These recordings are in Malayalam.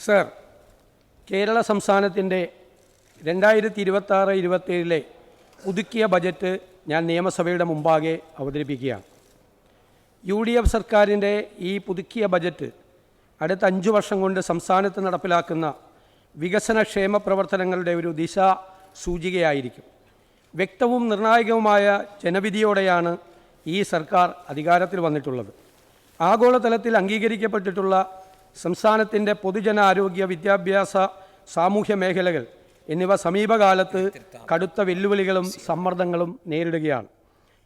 സർ, കേരള സംസ്ഥാനത്തിൻ്റെ 2026-27 പുതുക്കിയ ബജറ്റ് ഞാൻ നിയമസഭയുടെ മുമ്പാകെ അവതരിപ്പിക്കുകയാണ്. UDF സർക്കാരിൻ്റെ ഈ പുതുക്കിയ ബജറ്റ് അടുത്ത 5 വർഷം കൊണ്ട് സംസ്ഥാനത്ത് നടപ്പിലാക്കുന്ന വികസനക്ഷേമ പ്രവർത്തനങ്ങളുടെ ഒരു ദിശാ സൂചികയായിരിക്കും. വ്യക്തവും നിർണായകവുമായ ജനവിധിയോടെയാണ് ഈ സർക്കാർ അധികാരത്തിൽ വന്നിട്ടുള്ളത്. ആഗോളതലത്തിൽ അംഗീകരിക്കപ്പെട്ടിട്ടുള്ള സംസ്ഥാനത്തിൻ്റെ പൊതുജനാരോഗ്യ, വിദ്യാഭ്യാസ, സാമൂഹ്യ മേഖലകൾ എന്നിവ സമീപകാലത്ത് കടുത്ത വെല്ലുവിളികളും സമ്മർദ്ദങ്ങളും നേരിടുകയാണ്.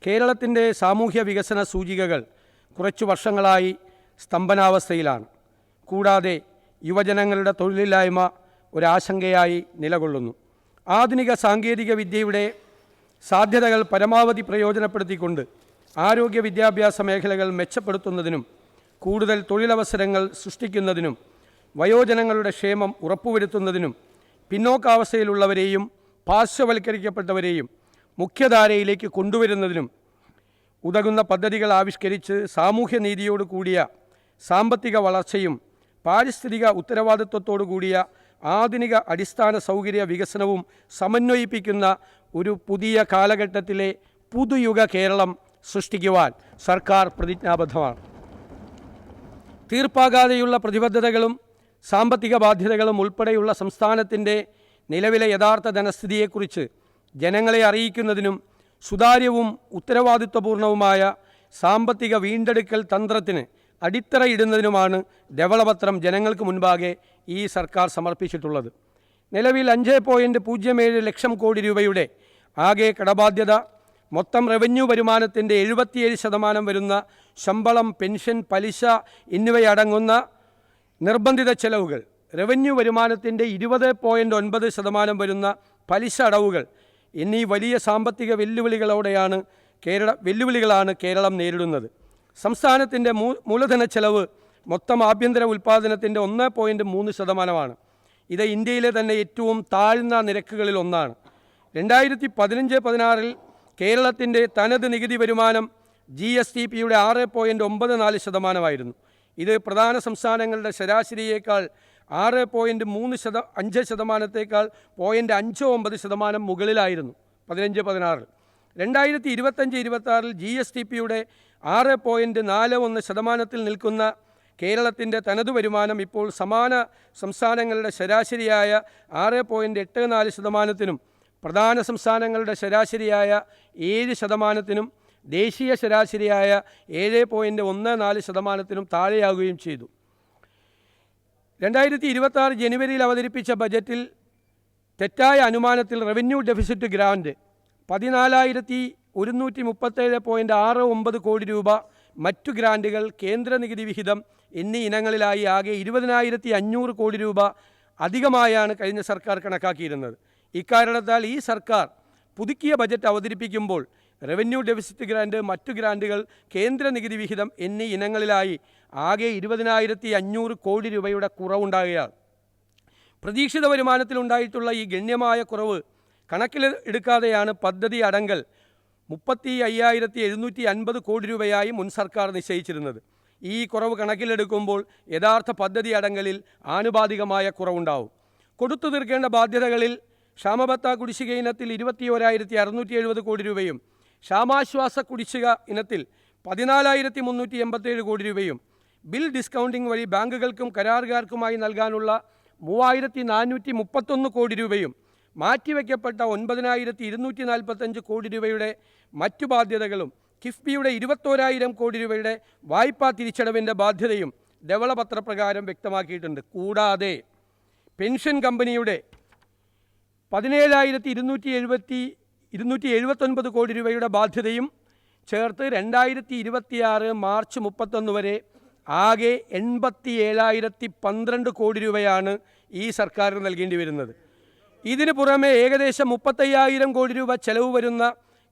കേരളത്തിൻ്റെ സാമൂഹ്യ വികസന സൂചികകൾ കുറച്ചു വർഷങ്ങളായി സ്തംഭനാവസ്ഥയിലാണ്. കൂടാതെ യുവജനങ്ങളുടെ തൊഴിലില്ലായ്മ ഒരാശങ്കയായി നിലകൊള്ളുന്നു. ആധുനിക സാങ്കേതിക വിദ്യയുടെ സാധ്യതകൾ പരമാവധി പ്രയോജനപ്പെടുത്തിക്കൊണ്ട് ആരോഗ്യ വിദ്യാഭ്യാസ മേഖലകൾ മെച്ചപ്പെടുത്തുന്നതിനും കൂടുതൽ തൊഴിലവസരങ്ങൾ സൃഷ്ടിക്കുന്നതിനും വയോജനങ്ങളുടെ ക്ഷേമം ഉറപ്പുവരുത്തുന്നതിനും പിന്നോക്കാവസ്ഥയിലുള്ളവരെയും പാർശ്വവൽക്കരിക്കപ്പെട്ടവരെയും മുഖ്യധാരയിലേക്ക് കൊണ്ടുവരുന്നതിനും ഉതകുന്ന പദ്ധതികൾ ആവിഷ്കരിച്ച് സാമൂഹ്യനീതിയോട് കൂടിയ സാമ്പത്തിക വളർച്ചയും പാരിസ്ഥിതിക ഉത്തരവാദിത്വത്തോടു കൂടിയ ആധുനിക അടിസ്ഥാന സൗകര്യ വികസനവും സമന്വയിപ്പിക്കുന്ന ഒരു പുതിയ കാലഘട്ടത്തിലെ പുതുയുഗ കേരളം സൃഷ്ടിക്കുവാൻ സർക്കാർ പ്രതിജ്ഞാബദ്ധമാണ്. തീർപ്പാകാതെയുള്ള പ്രതിബദ്ധതകളും സാമ്പത്തിക ബാധ്യതകളും ഉൾപ്പെടെയുള്ള സംസ്ഥാനത്തിൻ്റെ നിലവിലെ യഥാർത്ഥ ധനസ്ഥിതിയെക്കുറിച്ച് ജനങ്ങളെ അറിയിക്കുന്നതിനും സുതാര്യവും ഉത്തരവാദിത്വപൂർണവുമായ സാമ്പത്തിക വീണ്ടെടുക്കൽ തന്ത്രത്തിന് അടിത്തറയിടുന്നതിനുമാണ് ധവളപത്രം ജനങ്ങൾക്ക് മുൻപാകെ ഈ സർക്കാർ സമർപ്പിച്ചിട്ടുള്ളത്. നിലവിൽ 5.07 ലക്ഷം കോടി രൂപയുടെ ആകെ കടബാധ്യത, മൊത്തം റവന്യൂ വരുമാനത്തിൻ്റെ 77% വരുന്ന ശമ്പളം, പെൻഷൻ, പലിശ എന്നിവയടങ്ങുന്ന നിർബന്ധിത ചെലവുകൾ, റവന്യൂ വരുമാനത്തിൻ്റെ 20.9% വരുന്ന പലിശ അടവുകൾ എന്നീ വലിയ സാമ്പത്തിക വെല്ലുവിളികളാണ് കേരളം നേരിടുന്നത്. സംസ്ഥാനത്തിൻ്റെ മൂലധന ചെലവ് മൊത്തം ആഭ്യന്തര ഉൽപ്പാദനത്തിൻ്റെ 1.3%. ഇത് ഇന്ത്യയിലെ തന്നെ ഏറ്റവും താഴ്ന്ന നിരക്കുകളിൽ ഒന്നാണ്. 2015-16 കേരളത്തിൻ്റെ തനത് നികുതി വരുമാനം GSTPയുടെ 6.94%. ഇത് പ്രധാന സംസ്ഥാനങ്ങളുടെ ശരാശരിയേക്കാൾ 6.35%, 0.59% മുകളിലായിരുന്നു 15-16. 2025-26 GSTPയുടെ 6.41% നിൽക്കുന്ന കേരളത്തിൻ്റെ തനതു വരുമാനം ഇപ്പോൾ സമാന സംസ്ഥാനങ്ങളുടെ ശരാശരിയായ 6.84%, പ്രധാന സംസ്ഥാനങ്ങളുടെ ശരാശരിയായ 7%, ദേശീയ ശരാശരിയായ 7.14% താഴെയാകുകയും ചെയ്തു. 2026 ജനുവരിയിൽ അവതരിപ്പിച്ച ബജറ്റിൽ തെറ്റായ അനുമാനത്തിൽ റവന്യൂ ഡെഫിസിറ്റ് ഗ്രാൻഡ് 14,137.69 കോടി രൂപ, മറ്റു ഗ്രാൻറ്റുകൾ, കേന്ദ്ര നികുതി വിഹിതം എന്നീ ഇനങ്ങളിലായി ആകെ 20,500 കോടി രൂപ അധികമായാണ് കഴിഞ്ഞ സർക്കാർ കണക്കാക്കിയിരുന്നത്. ഇക്കാരണത്താൽ ഈ സർക്കാർ പുതുക്കിയ ബജറ്റ് അവതരിപ്പിക്കുമ്പോൾ റവന്യൂ ഡെഫിസിറ്റ് ഗ്രാൻഡ്, മറ്റു ഗ്രാൻറ്റുകൾ, കേന്ദ്ര നികുതി വിഹിതം എന്നീ ഇനങ്ങളിലായി ആകെ 20,500 കോടി രൂപയുടെ കുറവുണ്ടാകുകയാണ്. പ്രതീക്ഷിത വരുമാനത്തിലുണ്ടായിട്ടുള്ള ഈ ഗണ്യമായ കുറവ് കണക്കിലെടുക്കാതെയാണ് പദ്ധതി അടങ്കൽ 35,750 കോടി രൂപയായി മുൻ സർക്കാർ നിശ്ചയിച്ചിരുന്നത്. ഈ കുറവ് കണക്കിലെടുക്കുമ്പോൾ യഥാർത്ഥ പദ്ധതി അടങ്കലിൽ ആനുപാതികമായ കുറവുണ്ടാവും. കൊടുത്തു തീർക്കേണ്ട ബാധ്യതകളിൽ ക്ഷാമബത്ത കുടിശ്ശിക ഇനത്തിൽ 21,670 കോടി രൂപയും, ക്ഷാമാശ്വാസ കുടിശ്ശിക ഇനത്തിൽ 14,387 കോടി രൂപയും, ബിൽ ഡിസ്കൗണ്ടിംഗ് വഴി ബാങ്കുകൾക്കും കരാറുകാർക്കുമായി നൽകാനുള്ള 3,431 കോടി രൂപയും, മാറ്റിവെക്കപ്പെട്ട 9,245 കോടി രൂപയുടെ മറ്റു ബാധ്യതകളും, കിഫ്ബിയുടെ 21,000 കോടി രൂപയുടെ വായ്പാ തിരിച്ചടവിൻ്റെ ബാധ്യതയും ധവളപത്രപ്രകാരം വ്യക്തമാക്കിയിട്ടുണ്ട്. കൂടാതെ പെൻഷൻ കമ്പനിയുടെ 17,279 കോടി രൂപയുടെ ബാധ്യതയും ചേർത്ത് 2026 മാർച്ച് 31 വരെ ആകെ 87,012 കോടി രൂപയാണ് ഈ സർക്കാരിന് നൽകേണ്ടി വരുന്നത്. ഇതിനു പുറമെ ഏകദേശം 35,000 കോടി രൂപ ചെലവ് വരുന്ന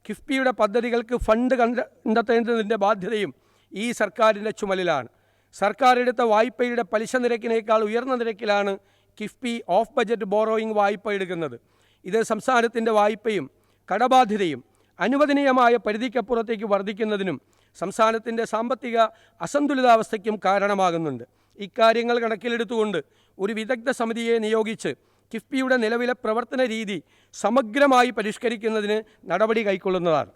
കിഫ്ബിയുടെ പദ്ധതികൾക്ക് ഫണ്ട് കണ്ടെത്തേണ്ടതിൻ്റെ ബാധ്യതയും ഈ സർക്കാരിൻ്റെ ചുമലിലാണ്. സർക്കാർ എടുത്ത വായ്പയുടെ പലിശ നിരക്കിനേക്കാൾ ഉയർന്ന നിരക്കിലാണ് കിഫ്ബി ഓഫ് ബജറ്റ് ബോറോയിങ് വായ്പ എടുക്കുന്നത്. ഇത് സംസ്ഥാനത്തിൻ്റെ വായ്പയും കടബാധ്യതയും അനുവദനീയമായ പരിധിക്കപ്പുറത്തേക്ക് വർദ്ധിക്കുന്നതിനും സംസ്ഥാനത്തിൻ്റെ സാമ്പത്തിക അസന്തുലിതാവസ്ഥയ്ക്കും കാരണമാകുന്നുണ്ട്. ഇക്കാര്യങ്ങൾ കണക്കിലെടുത്തുകൊണ്ട് ഒരു വിദഗ്ധ സമിതിയെ നിയോഗിച്ച് കിഫ്ബിയുടെ നിലവിലെ പ്രവർത്തന രീതി സമഗ്രമായി പരിഷ്കരിക്കുന്നതിന് നടപടി കൈക്കൊള്ളുന്നതാണ്.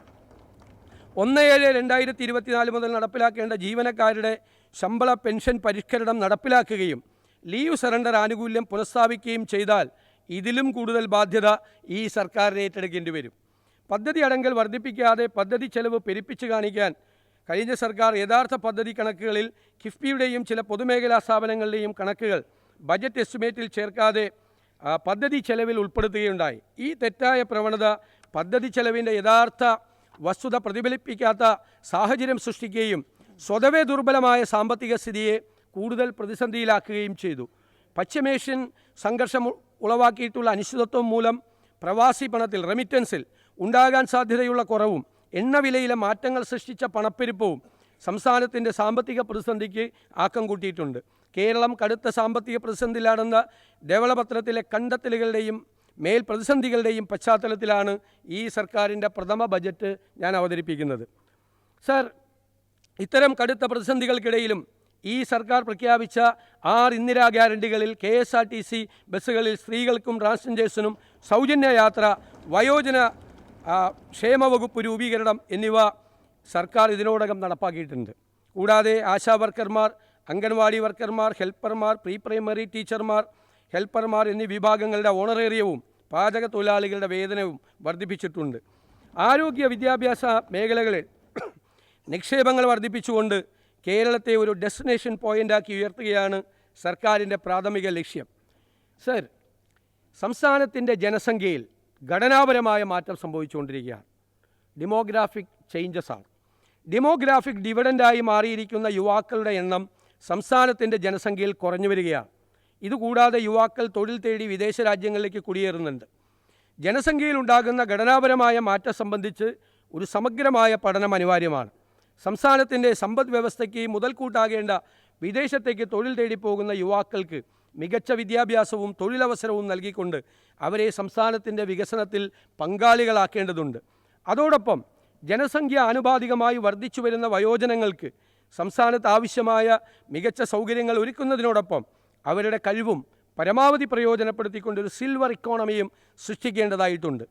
1/7/2024 മുതൽ നടപ്പിലാക്കേണ്ട ജീവനക്കാരുടെ ശമ്പള പെൻഷൻ പരിഷ്കരണം നടപ്പിലാക്കുകയും ലീവ് സറണ്ടർ ആനുകൂല്യം പുനഃസ്ഥാപിക്കുകയും ചെയ്താൽ ഇതിലും കൂടുതൽ ബാധ്യത ഈ സർക്കാരിന് ഏറ്റെടുക്കേണ്ടി വരും. പദ്ധതി അടങ്കൽ വർദ്ധിപ്പിക്കാതെ പദ്ധതി ചെലവ് പെരുപ്പിച്ച് കാണിക്കാൻ കഴിഞ്ഞ സർക്കാർ യഥാർത്ഥ പദ്ധതി കണക്കുകളിൽ കിഫ്ബിയുടെയും ചില പൊതുമേഖലാ സ്ഥാപനങ്ങളുടെയും കണക്കുകൾ ബജറ്റ് എസ്റ്റിമേറ്റിൽ ചേർക്കാതെ പദ്ധതി ചെലവിൽ ഉൾപ്പെടുത്തുകയുണ്ടായി. ഈ തെറ്റായ പ്രവണത പദ്ധതി ചെലവിൻ്റെ യഥാർത്ഥ വസ്തുത പ്രതിഫലിപ്പിക്കാത്ത സാഹചര്യം സൃഷ്ടിക്കുകയും സ്വതവേ ദുർബലമായ സാമ്പത്തിക സ്ഥിതിയെ കൂടുതൽ പ്രതിസന്ധിയിലാക്കുകയും ചെയ്തു. പശ്ചിമേഷ്യൻ സംഘർഷം ഉളവാക്കിയിട്ടുള്ള അനിശ്ചിതത്വം മൂലം പ്രവാസി പണത്തിൽ റെമിറ്റൻസിൽ ഉണ്ടാകാൻ സാധ്യതയുള്ള കുറവും എണ്ണവിലയിലെ മാറ്റങ്ങൾ സൃഷ്ടിച്ച പണപ്പെരുപ്പവും സംസ്ഥാനത്തിൻ്റെ സാമ്പത്തിക പ്രതിസന്ധിക്ക് ആക്കം കൂട്ടിയിട്ടുണ്ട്. കേരളം കടുത്ത സാമ്പത്തിക പ്രതിസന്ധിയിലാണെന്ന ധവളപത്രത്തിലെ കണ്ടെത്തലുകളുടെയും മേൽ പ്രതിസന്ധികളുടെയും പശ്ചാത്തലത്തിലാണ് ഈ സർക്കാരിൻ്റെ പ്രഥമ ബജറ്റ് ഞാൻ അവതരിപ്പിക്കുന്നത്. സർ, ഇത്തരം കടുത്ത പ്രതിസന്ധികൾക്കിടയിലും ഈ സർക്കാർ പ്രഖ്യാപിച്ച 6 ഇന്ദിരാ ഗ്യാരണ്ടികളിൽ KSRTC ബസ്സുകളിൽ സ്ത്രീകൾക്കും ട്രാൻസ്ജെൻഡേഴ്സിനും സൗജന്യ യാത്ര, വയോജന ക്ഷേമ വകുപ്പ് രൂപീകരണം എന്നിവ സർക്കാർ ഇതിനോടകം നടപ്പാക്കിയിട്ടുണ്ട്. കൂടാതെ ആശാ വർക്കർമാർ, അംഗൻവാടി വർക്കർമാർ, ഹെൽപ്പർമാർ, പ്രീ പ്രൈമറി ടീച്ചർമാർ, ഹെൽപ്പർമാർ എന്നീ വിഭാഗങ്ങളുടെ ഓണറേറിയവും പാചക തൊഴിലാളികളുടെ വേതനവും വർദ്ധിപ്പിച്ചിട്ടുണ്ട്. ആരോഗ്യ വിദ്യാഭ്യാസ മേഖലകളിൽ നിക്ഷേപങ്ങൾ വർദ്ധിപ്പിച്ചുകൊണ്ട് കേരളത്തെ ഒരു ഡെസ്റ്റിനേഷൻ പോയിൻ്റാക്കി ഉയർത്തുകയാണ് സർക്കാരിൻ്റെ പ്രാഥമിക ലക്ഷ്യം. സർ, സംസ്ഥാനത്തിൻ്റെ ജനസംഖ്യയിൽ ഘടനാപരമായ മാറ്റം സംഭവിച്ചുകൊണ്ടിരിക്കുകയാണ്. ഡെമോഗ്രാഫിക് ചേഞ്ചസ് ആണ്. ഡെമോഗ്രാഫിക് ഡിവിഡൻ്റായി മാറിയിരിക്കുന്ന യുവാക്കളുടെ എണ്ണം സംസ്ഥാനത്തിൻ്റെ ജനസംഖ്യയിൽ കുറഞ്ഞു വരികയാണ്. ഇതുകൂടാതെ യുവാക്കൾ തൊഴിൽ തേടി വിദേശ രാജ്യങ്ങളിലേക്ക് കുടിയേറുന്നുണ്ട്. ജനസംഖ്യയിലുണ്ടാകുന്ന ഘടനാപരമായ മാറ്റം സംബന്ധിച്ച് ഒരു സമഗ്രമായ പഠനം അനിവാര്യമാണ്. സംസ്ഥാനത്തിൻ്റെ സമ്പദ് വ്യവസ്ഥയ്ക്ക് മുതൽക്കൂട്ടാകേണ്ട വിദേശത്തേക്ക് തൊഴിൽ തേടി പോകുന്ന യുവാക്കൾക്ക് മികച്ച വിദ്യാഭ്യാസവും തൊഴിലവസരവും നൽകിക്കൊണ്ട് അവരെ സംസ്ഥാനത്തിൻ്റെ വികസനത്തിൽ പങ്കാളികളാക്കേണ്ടതുണ്ട്. അതോടൊപ്പം ജനസംഖ്യ ആനുപാതികമായി വർദ്ധിച്ചു വരുന്ന വയോജനങ്ങൾക്ക് സംസ്ഥാനത്ത് ആവശ്യമായ മികച്ച സൗകര്യങ്ങൾ ഒരുക്കുന്നതിനോടൊപ്പം അവരുടെ കഴിവും പരമാവധി പ്രയോജനപ്പെടുത്തിക്കൊണ്ടൊരു സിൽവർ ഇക്കോണമിയും സൃഷ്ടിക്കേണ്ടതായിട്ടുണ്ട്.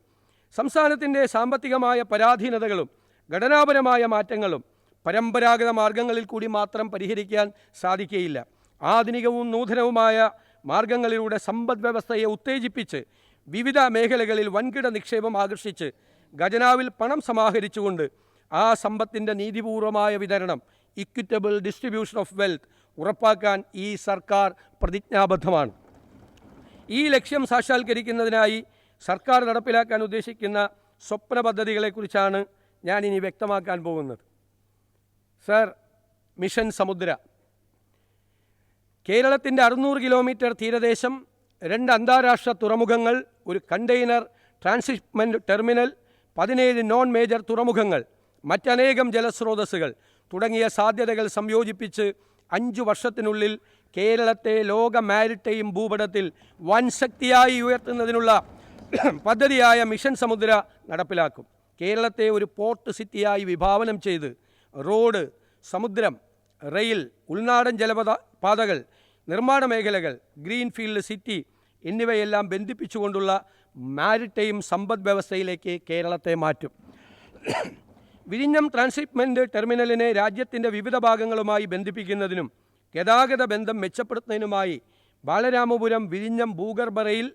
സംസ്ഥാനത്തിൻ്റെ സാമ്പത്തികമായ പരാധീനതകളും ഘടനാപരമായ മാറ്റങ്ങളും പരമ്പരാഗത മാർഗങ്ങളിൽ കൂടി മാത്രം പരിഹരിക്കാൻ സാധിക്കുകയില്ല. ആധുനികവും നൂതനവുമായ മാർഗങ്ങളിലൂടെ സമ്പദ് വ്യവസ്ഥയെ ഉത്തേജിപ്പിച്ച് വിവിധ മേഖലകളിൽ വൻകിട നിക്ഷേപം ആകർഷിച്ച് ഖജനാവിൽ പണം സമാഹരിച്ചുകൊണ്ട് ആ സമ്പത്തിൻ്റെ നീതിപൂർവമായ വിതരണം, ഇക്വിറ്റബിൾ ഡിസ്ട്രിബ്യൂഷൻ ഓഫ് വെൽത്ത് ഉറപ്പാക്കാൻ ഈ സർക്കാർ പ്രതിജ്ഞാബദ്ധമാണ്. ഈ ലക്ഷ്യം സാക്ഷാത്കരിക്കുന്നതിനായി സർക്കാർ നടപ്പിലാക്കാൻ ഉദ്ദേശിക്കുന്ന സ്വപ്ന പദ്ധതികളെക്കുറിച്ചാണ് ഞാൻ ഇനി വ്യക്തമാക്കാൻ പോകുന്നത്. സർ, മിഷൻ സമുദ്ര. കേരളത്തിൻ്റെ 600 കിലോമീറ്റർ തീരദേശം, 2 അന്താരാഷ്ട്ര തുറമുഖങ്ങൾ, ഒരു container transhipment terminal, 17 non major തുറമുഖങ്ങൾ, മറ്റനേകം ജലസ്രോതസ്സുകൾ തുടങ്ങിയ സാധ്യതകൾ സംയോജിപ്പിച്ച് 5 വർഷത്തിനുള്ളിൽ കേരളത്തെ ലോക മാരിടൈം ഭൂപടത്തിൽ വൻ ശക്തിയായി ഉയർത്തുന്നതിനുള്ള പദ്ധതിയായ മിഷൻ സമുദ്ര നടപ്പിലാക്കും. കേരളത്തെ ഒരു പോർട്ട് സിറ്റിയായി വിഭാവനം ചെയ്ത് റോഡ്, സമുദ്രം, റെയിൽ, ഉൾനാടൻ ജലപാതകൾ, നിർമ്മാണ മേഖലകൾ, ഗ്രീൻഫീൽഡ് സിറ്റി എന്നിവയെല്ലാം ബന്ധിപ്പിച്ചുകൊണ്ടുള്ള മാരിടൈം സമ്പദ് വ്യവസ്ഥയിലേക്ക് കേരളത്തെ മാറ്റും. വിഴിഞ്ഞം ട്രാൻസ്ഷിപ്മെൻറ്റ് ടെർമിനലിനെ രാജ്യത്തിൻ്റെ വിവിധ ഭാഗങ്ങളുമായി ബന്ധിപ്പിക്കുന്നതിനും ഗതാഗത ബന്ധം മെച്ചപ്പെടുത്തുന്നതിനുമായി ബാലരാമപുരം വിഴിഞ്ഞം ഭൂഗർഭ റെയിൽ,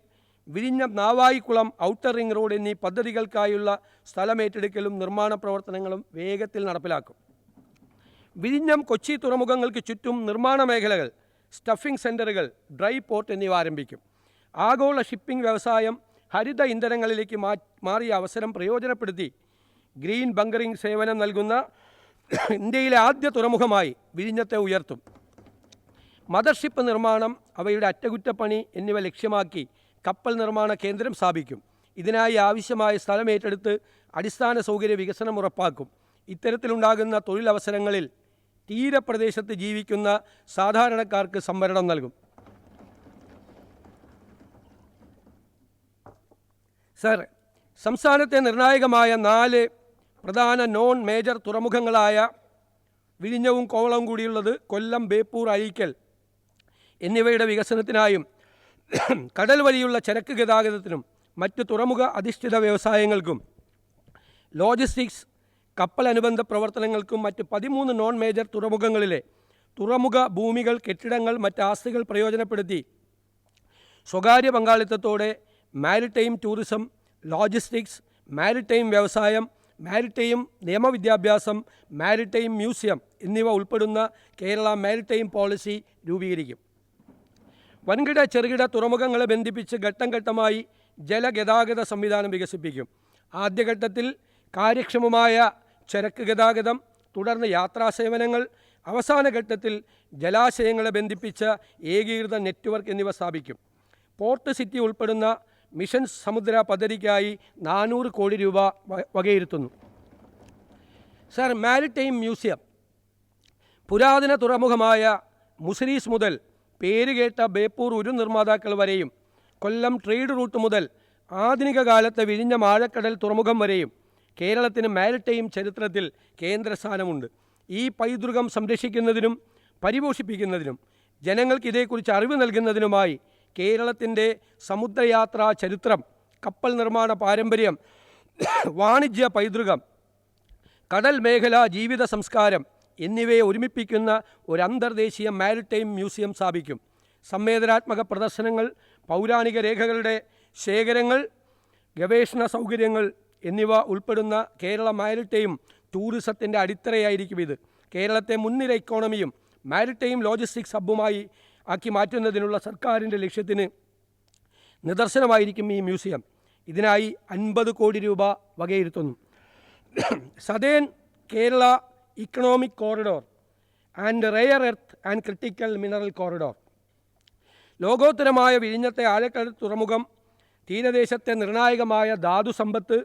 വിഴിഞ്ഞം നാവായിക്കുളം ഔട്ടർ റിംഗ് റോഡ് എന്നീ പദ്ധതികൾക്കായുള്ള സ്ഥലമേറ്റെടുക്കലും നിർമ്മാണ പ്രവർത്തനങ്ങളും വേഗത്തിൽ നടപ്പിലാക്കും. വിഴിഞ്ഞം, കൊച്ചി തുറമുഖങ്ങൾക്ക് ചുറ്റും നിർമ്മാണ മേഖലകൾ, സ്റ്റഫിംഗ് സെൻ്ററുകൾ, ഡ്രൈ പോർട്ട് എന്നിവ ആരംഭിക്കും. ആഗോള ഷിപ്പിംഗ് വ്യവസായം ഹരിത ഇന്ധനങ്ങളിലേക്ക് മാറിയ അവസരം പ്രയോജനപ്പെടുത്തി ഗ്രീൻ ബങ്കറിംഗ് സേവനം നൽകുന്ന ഇന്ത്യയിലെ ആദ്യ തുറമുഖമായി വിഴിഞ്ഞത്തെ ഉയർത്തും. മദർഷിപ്പ് നിർമ്മാണം, അവയുടെ അറ്റകുറ്റപ്പണി എന്നിവ ലക്ഷ്യമാക്കി കപ്പൽ നിർമ്മാണ കേന്ദ്രം സ്ഥാപിക്കും. ഇതിനായി ആവശ്യമായ സ്ഥലമേറ്റെടുത്ത് അടിസ്ഥാന സൗകര്യ വികസനം ഉറപ്പാക്കും. ഇത്തരത്തിലുണ്ടാകുന്ന തൊഴിലവസരങ്ങളിൽ തീരപ്രദേശത്ത് ജീവിക്കുന്ന സാധാരണക്കാർക്ക് സംവരണം നൽകും. സർ, സംസ്ഥാനത്തെ നിർണായകമായ 4 പ്രധാന നോൺ മേജർ തുറമുഖങ്ങളായ വിഴിഞ്ഞവും കോവളവും കൂടിയുള്ളത് കൊല്ലം, ബേപ്പൂർ, അഴീക്കൽ എന്നിവയുടെ വികസനത്തിനായും കടൽ വഴിയുള്ള ചരക്ക് ഗതാഗതത്തിനും മറ്റ് തുറമുഖ അധിഷ്ഠിത വ്യവസായങ്ങൾക്കും ലോജിസ്റ്റിക്സ് കപ്പൽ അനുബന്ധ പ്രവർത്തനങ്ങൾക്കും മറ്റ് 13 നോൺ മേജർ തുറമുഖങ്ങളിലെ തുറമുഖ ഭൂമികൾ, കെട്ടിടങ്ങൾ, മറ്റ് ആസ്തികൾ പ്രയോജനപ്പെടുത്തി സ്വകാര്യ പങ്കാളിത്തത്തോടെ മാരിടൈം ടൂറിസം, ലോജിസ്റ്റിക്സ്, മാരിടൈം വ്യവസായം, മാരിടൈം നിയമവിദ്യാഭ്യാസം, മാരിടൈം മ്യൂസിയം എന്നിവ ഉൾപ്പെടുന്ന കേരള മാരിടൈം പോളിസി രൂപീകരിക്കും. വൻകിട ചെറുകിട തുറമുഖങ്ങളെ ബന്ധിപ്പിച്ച് ഘട്ടം ഘട്ടമായി ജലഗതാഗത സംവിധാനം വികസിപ്പിക്കും. ആദ്യഘട്ടത്തിൽ കാര്യക്ഷമമായ ചരക്ക് ഗതാഗതം, തുടർന്ന് യാത്രാസേവനങ്ങൾ, അവസാന ഘട്ടത്തിൽ ജലാശയങ്ങളെ ബന്ധിപ്പിച്ച ഏകീകൃത നെറ്റ്വർക്ക് എന്നിവ സ്ഥാപിക്കും. പോർട്ട് സിറ്റി ഉൾപ്പെടുന്ന മിഷൻ സമുദ്ര പദ്ധതിക്കായി 400 കോടി രൂപ വകയിരുത്തുന്നു. സർ, മാരിടൈം മ്യൂസിയം പുരാതന തുറമുഖമായ മുസിരീസ് മുതൽ പേരുകേട്ട ബേപ്പൂർ ഉരു നിർമ്മാതാക്കൾ വരെയും, കൊല്ലം ട്രേഡ് റൂട്ട് മുതൽ ആധുനിക കാലത്തെ വിഴിഞ്ഞം ആഴക്കടൽ തുറമുഖം വരെയും കേരളത്തിന് മാരിടൈം ചരിത്രത്തിൽ കേന്ദ്രസ്ഥാനമുണ്ട്. ഈ പൈതൃകം സംരക്ഷിക്കുന്നതിനും പരിപോഷിപ്പിക്കുന്നതിനും ജനങ്ങൾക്ക് ഇതേക്കുറിച്ച് അറിവ് നൽകുന്നതിനുമായി കേരളത്തിൻ്റെ സമുദ്രയാത്രാ ചരിത്രം, കപ്പൽ നിർമ്മാണ പാരമ്പര്യം, വാണിജ്യ പൈതൃകം, കടൽ മേഖല ജീവിത സംസ്കാരം എന്നിവയെ ഒരുമിപ്പിക്കുന്ന ഒരു അന്തർദേശീയ മാരിടൈം മ്യൂസിയം സ്ഥാപിക്കും. സംവേദനാത്മക പ്രദർശനങ്ങൾ, പൗരാണിക രേഖകളുടെ ശേഖരങ്ങൾ, ഗവേഷണ സൗകര്യങ്ങൾ എന്നിവ ഉൾപ്പെടുന്ന കേരള മാരിടൈം ടൂറിസത്തിൻ്റെ അടിത്തറയായിരിക്കും ഇത്. കേരളത്തെ മുൻനിര ഇക്കോണമിയും മാരിടൈം ലോജിസ്റ്റിക്സ് ഹബ്ബുമായി ആക്കി മാറ്റുന്നതിനുള്ള സർക്കാരിൻ്റെ ലക്ഷ്യത്തിന് നിദർശനമായിരിക്കും ഈ മ്യൂസിയം. ഇതിനായി 50 കോടി രൂപ വകയിരുത്തുന്നു. Southern Kerala economic corridor and rare earth and critical mineral corridor. ലോകോത്തരമായ വിഴിഞ്ഞത്തെ ആഴക്കടൽ തുറമുഖം തീരദേശത്തെ നിർണായകമായ ധാതുസമ്പത്ത്,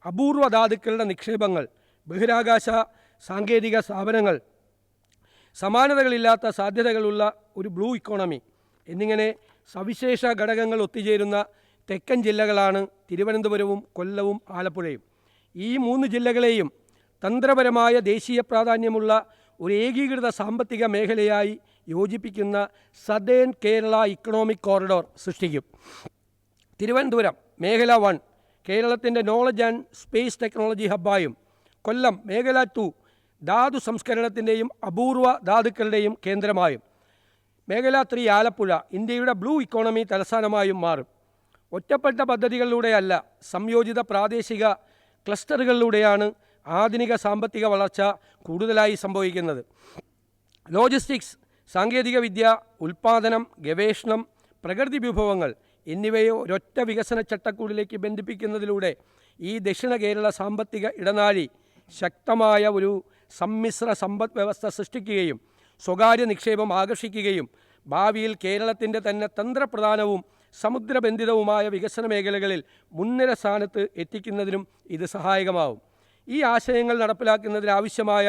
അപൂർവ ധാതുക്കളുടെ നിക്ഷേപങ്ങൾ, ബഹിരാകാശ സാങ്കേതിക സ്ഥാപനങ്ങൾ, സമാനതകളില്ലാത്ത സാധ്യതകളുള്ള ഒരു ബ്ലൂ ഇക്കോണമി എന്നിങ്ങനെ സവിശേഷ ഘടകങ്ങൾ ഒത്തുചേരുന്ന തെക്കൻ ജില്ലകളാണ് തിരുവനന്തപുരവും കൊല്ലവും ആലപ്പുഴയും. ഈ 3 ജില്ലകളെയും തന്ത്രപരമായ ദേശീയ പ്രാധാന്യമുള്ള ഒരു ഏകീകൃത സാമ്പത്തിക മേഖലയായി യോജിപ്പിക്കുന്ന സതേൺ കേരള ഇക്കണോമിക് കോറിഡോർ സൃഷ്ടിക്കും. തിരുവനന്തപുരം മേഖല 1 കേരളത്തിൻ്റെ നോളജ് ആൻഡ് സ്പേസ് ടെക്നോളജി ഹബ്ബായും, കൊല്ലം മേഖല 2 ധാതു സംസ്കരണത്തിൻ്റെയും അപൂർവ ധാതുക്കളുടെയും കേന്ദ്രമായും, മേഖല 3 ആലപ്പുഴ ഇന്ത്യയുടെ ബ്ലൂ ഇക്കോണമി തലസ്ഥാനമായും മാറും. ഒറ്റപ്പെട്ട പദ്ധതികളിലൂടെയല്ല, സംയോജിത പ്രാദേശിക ക്ലസ്റ്ററുകളിലൂടെയാണ് ആധുനിക സാമ്പത്തിക വളർച്ച കൂടുതലായി സംഭവിക്കുന്നത്. ലോജിസ്റ്റിക്സ്, സാങ്കേതികവിദ്യ, ഉൽപ്പാദനം, ഗവേഷണം, പ്രകൃതി വിഭവങ്ങൾ എന്നിവയെ ഒരൊറ്റ വികസന ചട്ടക്കൂടിലേക്ക് ബന്ധിപ്പിക്കുന്നതിലൂടെ ഈ ദക്ഷിണ കേരള സാമ്പത്തിക ഇടനാഴി ശക്തമായ ഒരു സമ്മിശ്ര സമ്പദ് വ്യവസ്ഥ സൃഷ്ടിക്കുകയും സ്വകാര്യ നിക്ഷേപം ആകർഷിക്കുകയും ഭാവിയിൽ കേരളത്തിൻ്റെ തന്നെ തന്ത്രപ്രധാനവും സമുദ്രബന്ധിതവുമായ വികസന മേഖലകളിൽ മുൻനിര സ്ഥാനത്ത് എത്തിക്കുന്നതിനും ഇത് സഹായകമാവും. ഈ ആശയങ്ങൾ നടപ്പിലാക്കുന്നതിനാവശ്യമായ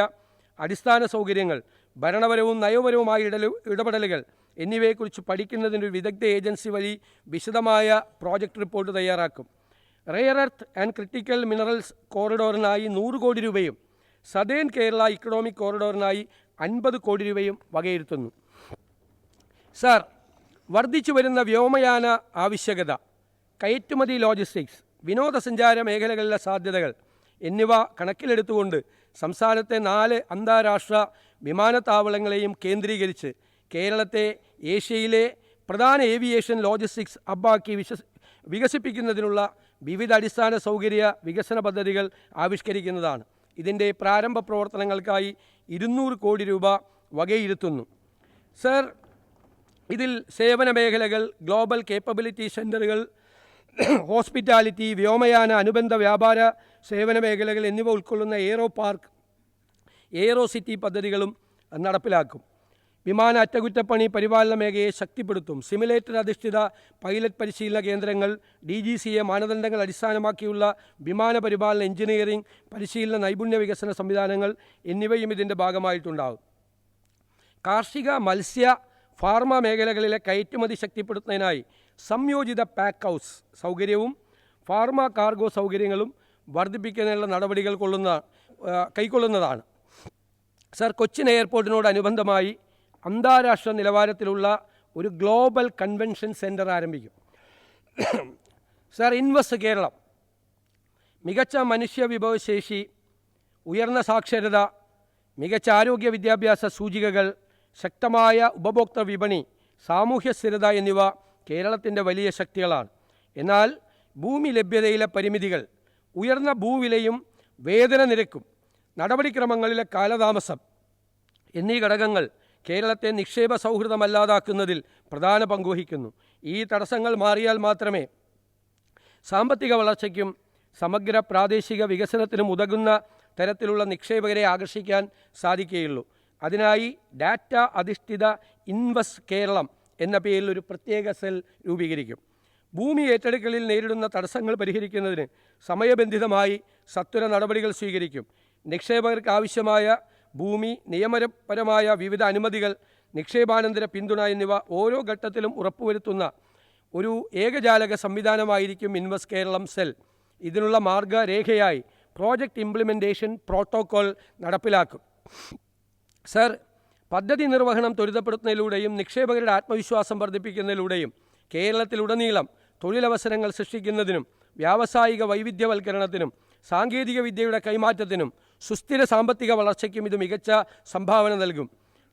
അടിസ്ഥാന സൗകര്യങ്ങൾ, ഭരണപരവും നയപരവുമായ ഇടപെടലുകൾ എന്നിവയെക്കുറിച്ച് പഠിക്കുന്നതിന് ഒരു വിദഗ്ധ ഏജൻസി വഴി വിശദമായ പ്രോജക്റ്റ് റിപ്പോർട്ട് തയ്യാറാക്കും. Rare earth and critical minerals കോറിഡോറിനായി 100 കോടി രൂപയും സതേൺ കേരള ഇക്കണോമിക് കോറിഡോറിനായി 50 കോടി രൂപയും വകയിരുത്തുന്നു. സർ, വർദ്ധിച്ചു വരുന്ന വ്യോമയാന ആവശ്യകത, കയറ്റുമതി, ലോജിസ്റ്റിക്സ്, വിനോദസഞ്ചാര മേഖലകളിലെ സാധ്യതകൾ എന്നിവ കണക്കിലെടുത്തുകൊണ്ട് സംസ്ഥാനത്തെ 4 അന്താരാഷ്ട്ര വിമാനത്താവളങ്ങളെയും കേന്ദ്രീകരിച്ച് കേരളത്തെ ഏഷ്യയിലെ പ്രധാന ഏവിയേഷൻ ലോജിസ്റ്റിക്സ് ഹബ്ബാക്കി വികസിപ്പിക്കുന്നതിനുള്ള വിവിധ അടിസ്ഥാന സൗകര്യ വികസന പദ്ധതികൾ ആവിഷ്കരിക്കുന്നതാണ്. ഇതിൻ്റെ പ്രാരംഭ പ്രവർത്തനങ്ങൾക്കായി 200 കോടി രൂപ വകയിരുത്തുന്നു. സർ, ഇതിൽ സേവന മേഖലകൾ, ഗ്ലോബൽ കേപ്പബിലിറ്റി സെൻ്ററുകൾ, ഹോസ്പിറ്റാലിറ്റി, വ്യോമയാന അനുബന്ധ വ്യാപാര സേവന മേഖലകൾ എന്നിവ ഉൾക്കൊള്ളുന്ന എയ്റോ പാർക്ക്, എയ്റോ സിറ്റി പദ്ധതികളും നടപ്പിലാക്കും. വിമാന അറ്റകുറ്റപ്പണി പരിപാലന മേഖലയെ ശക്തിപ്പെടുത്തും. സിമുലേറ്റർ അധിഷ്ഠിത പൈലറ്റ് പരിശീലന കേന്ദ്രങ്ങൾ, DGCA മാനദണ്ഡങ്ങൾ അടിസ്ഥാനമാക്കിയുള്ള വിമാന പരിപാലന എഞ്ചിനീയറിംഗ് പരിശീലന നൈപുണ്യ വികസന സംവിധാനങ്ങൾ എന്നിവയും ഇതിൻ്റെ ഭാഗമായിട്ടുണ്ടാകും. കാർഷിക, മത്സ്യ, ഫാർമ മേഖലകളിലെ കയറ്റുമതി ശക്തിപ്പെടുത്തുന്നതിനായി സംയോജിത പാക്ക് ഹൗസ് സൗകര്യവും ഫാർമ കാർഗോ സൗകര്യങ്ങളും വർദ്ധിപ്പിക്കുന്നതിനുള്ള നടപടികൾ കൈക്കൊള്ളുന്നതാണ്. സർ, കൊച്ചിൻ എയർപോർട്ടിനോടനുബന്ധമായി അന്താരാഷ്ട്ര നിലവാരത്തിലുള്ള ഒരു ഗ്ലോബൽ കൺവെൻഷൻ സെൻറ്റർ ആരംഭിക്കും. സർ, ഇൻവെസ്റ്റ് കേരളം മികച്ച മനുഷ്യ വിഭവശേഷി, ഉയർന്ന സാക്ഷരത, മികച്ച ആരോഗ്യ വിദ്യാഭ്യാസ സൂചികകൾ, ശക്തമായ ഉപഭോക്തൃ വിപണി, സാമൂഹ്യ സ്ഥിരത എന്നിവ കേരളത്തിൻ്റെ വലിയ ശക്തികളാണ്. എന്നാൽ ഭൂമി ലഭ്യതയിലെ പരിമിതികൾ, ഉയർന്ന ഭൂവിലയും വേതന നിരക്കും, നടപടിക്രമങ്ങളിലെ കാലതാമസം എന്നീ ഘടകങ്ങൾ കേരളത്തെ നിക്ഷേപ സൗഹൃദമല്ലാതാക്കുന്നതിൽ പ്രധാന പങ്കുവഹിക്കുന്നു. ഈ തടസ്സങ്ങൾ മാറിയാൽ മാത്രമേ സാമ്പത്തിക വളർച്ചയ്ക്കും സമഗ്ര പ്രാദേശിക വികസനത്തിനും ഉതകുന്ന തരത്തിലുള്ള നിക്ഷേപകരെ ആകർഷിക്കാൻ സാധിക്കുകയുള്ളൂ. അതിനായി ഡാറ്റ അധിഷ്ഠിത ഇൻവെസ്റ്റ് കേരളം എന്ന പേരിൽ ഒരു പ്രത്യേക സെൽ രൂപീകരിക്കും. ഭൂമി ഏറ്റെടുക്കലിൽ നേരിടുന്ന തടസ്സങ്ങൾ പരിഹരിക്കുന്നതിന് സമയബന്ധിതമായി സത്വര നടപടികൾ സ്വീകരിക്കും. നിക്ഷേപകർക്ക് ആവശ്യമായ ഭൂമി, നിയമപരമായ വിവിധ അനുമതികൾ, നിക്ഷേപാനന്തര പിന്തുണ എന്നിവ ഓരോ ഘട്ടത്തിലും ഉറപ്പുവരുത്തുന്ന ഒരു ഏകജാലക സംവിധാനമായിരിക്കും ഇൻവെസ്റ്റ് കേരളം സെൽ. ഇതിനുള്ള മാർഗരേഖയായി പ്രോജക്റ്റ് ഇംപ്ലിമെൻറ്റേഷൻ പ്രോട്ടോകോൾ നടപ്പിലാക്കും. സർ, പദ്ധതി നിർവഹണം ത്വരിതപ്പെടുത്തുന്നതിലൂടെയും നിക്ഷേപകരുടെ ആത്മവിശ്വാസം വർദ്ധിപ്പിക്കുന്നതിലൂടെയും കേരളത്തിലുടനീളം തൊഴിലവസരങ്ങൾ സൃഷ്ടിക്കുന്നതിനും വ്യാവസായിക വൈവിധ്യവൽക്കരണത്തിനും സാങ്കേതിക വിദ്യയുടെ കൈമാറ്റത്തിനും സുസ്ഥിര സാമ്പത്തിക വളർച്ചയ്ക്കും ഇത് മികച്ച സംഭാവന നൽകും.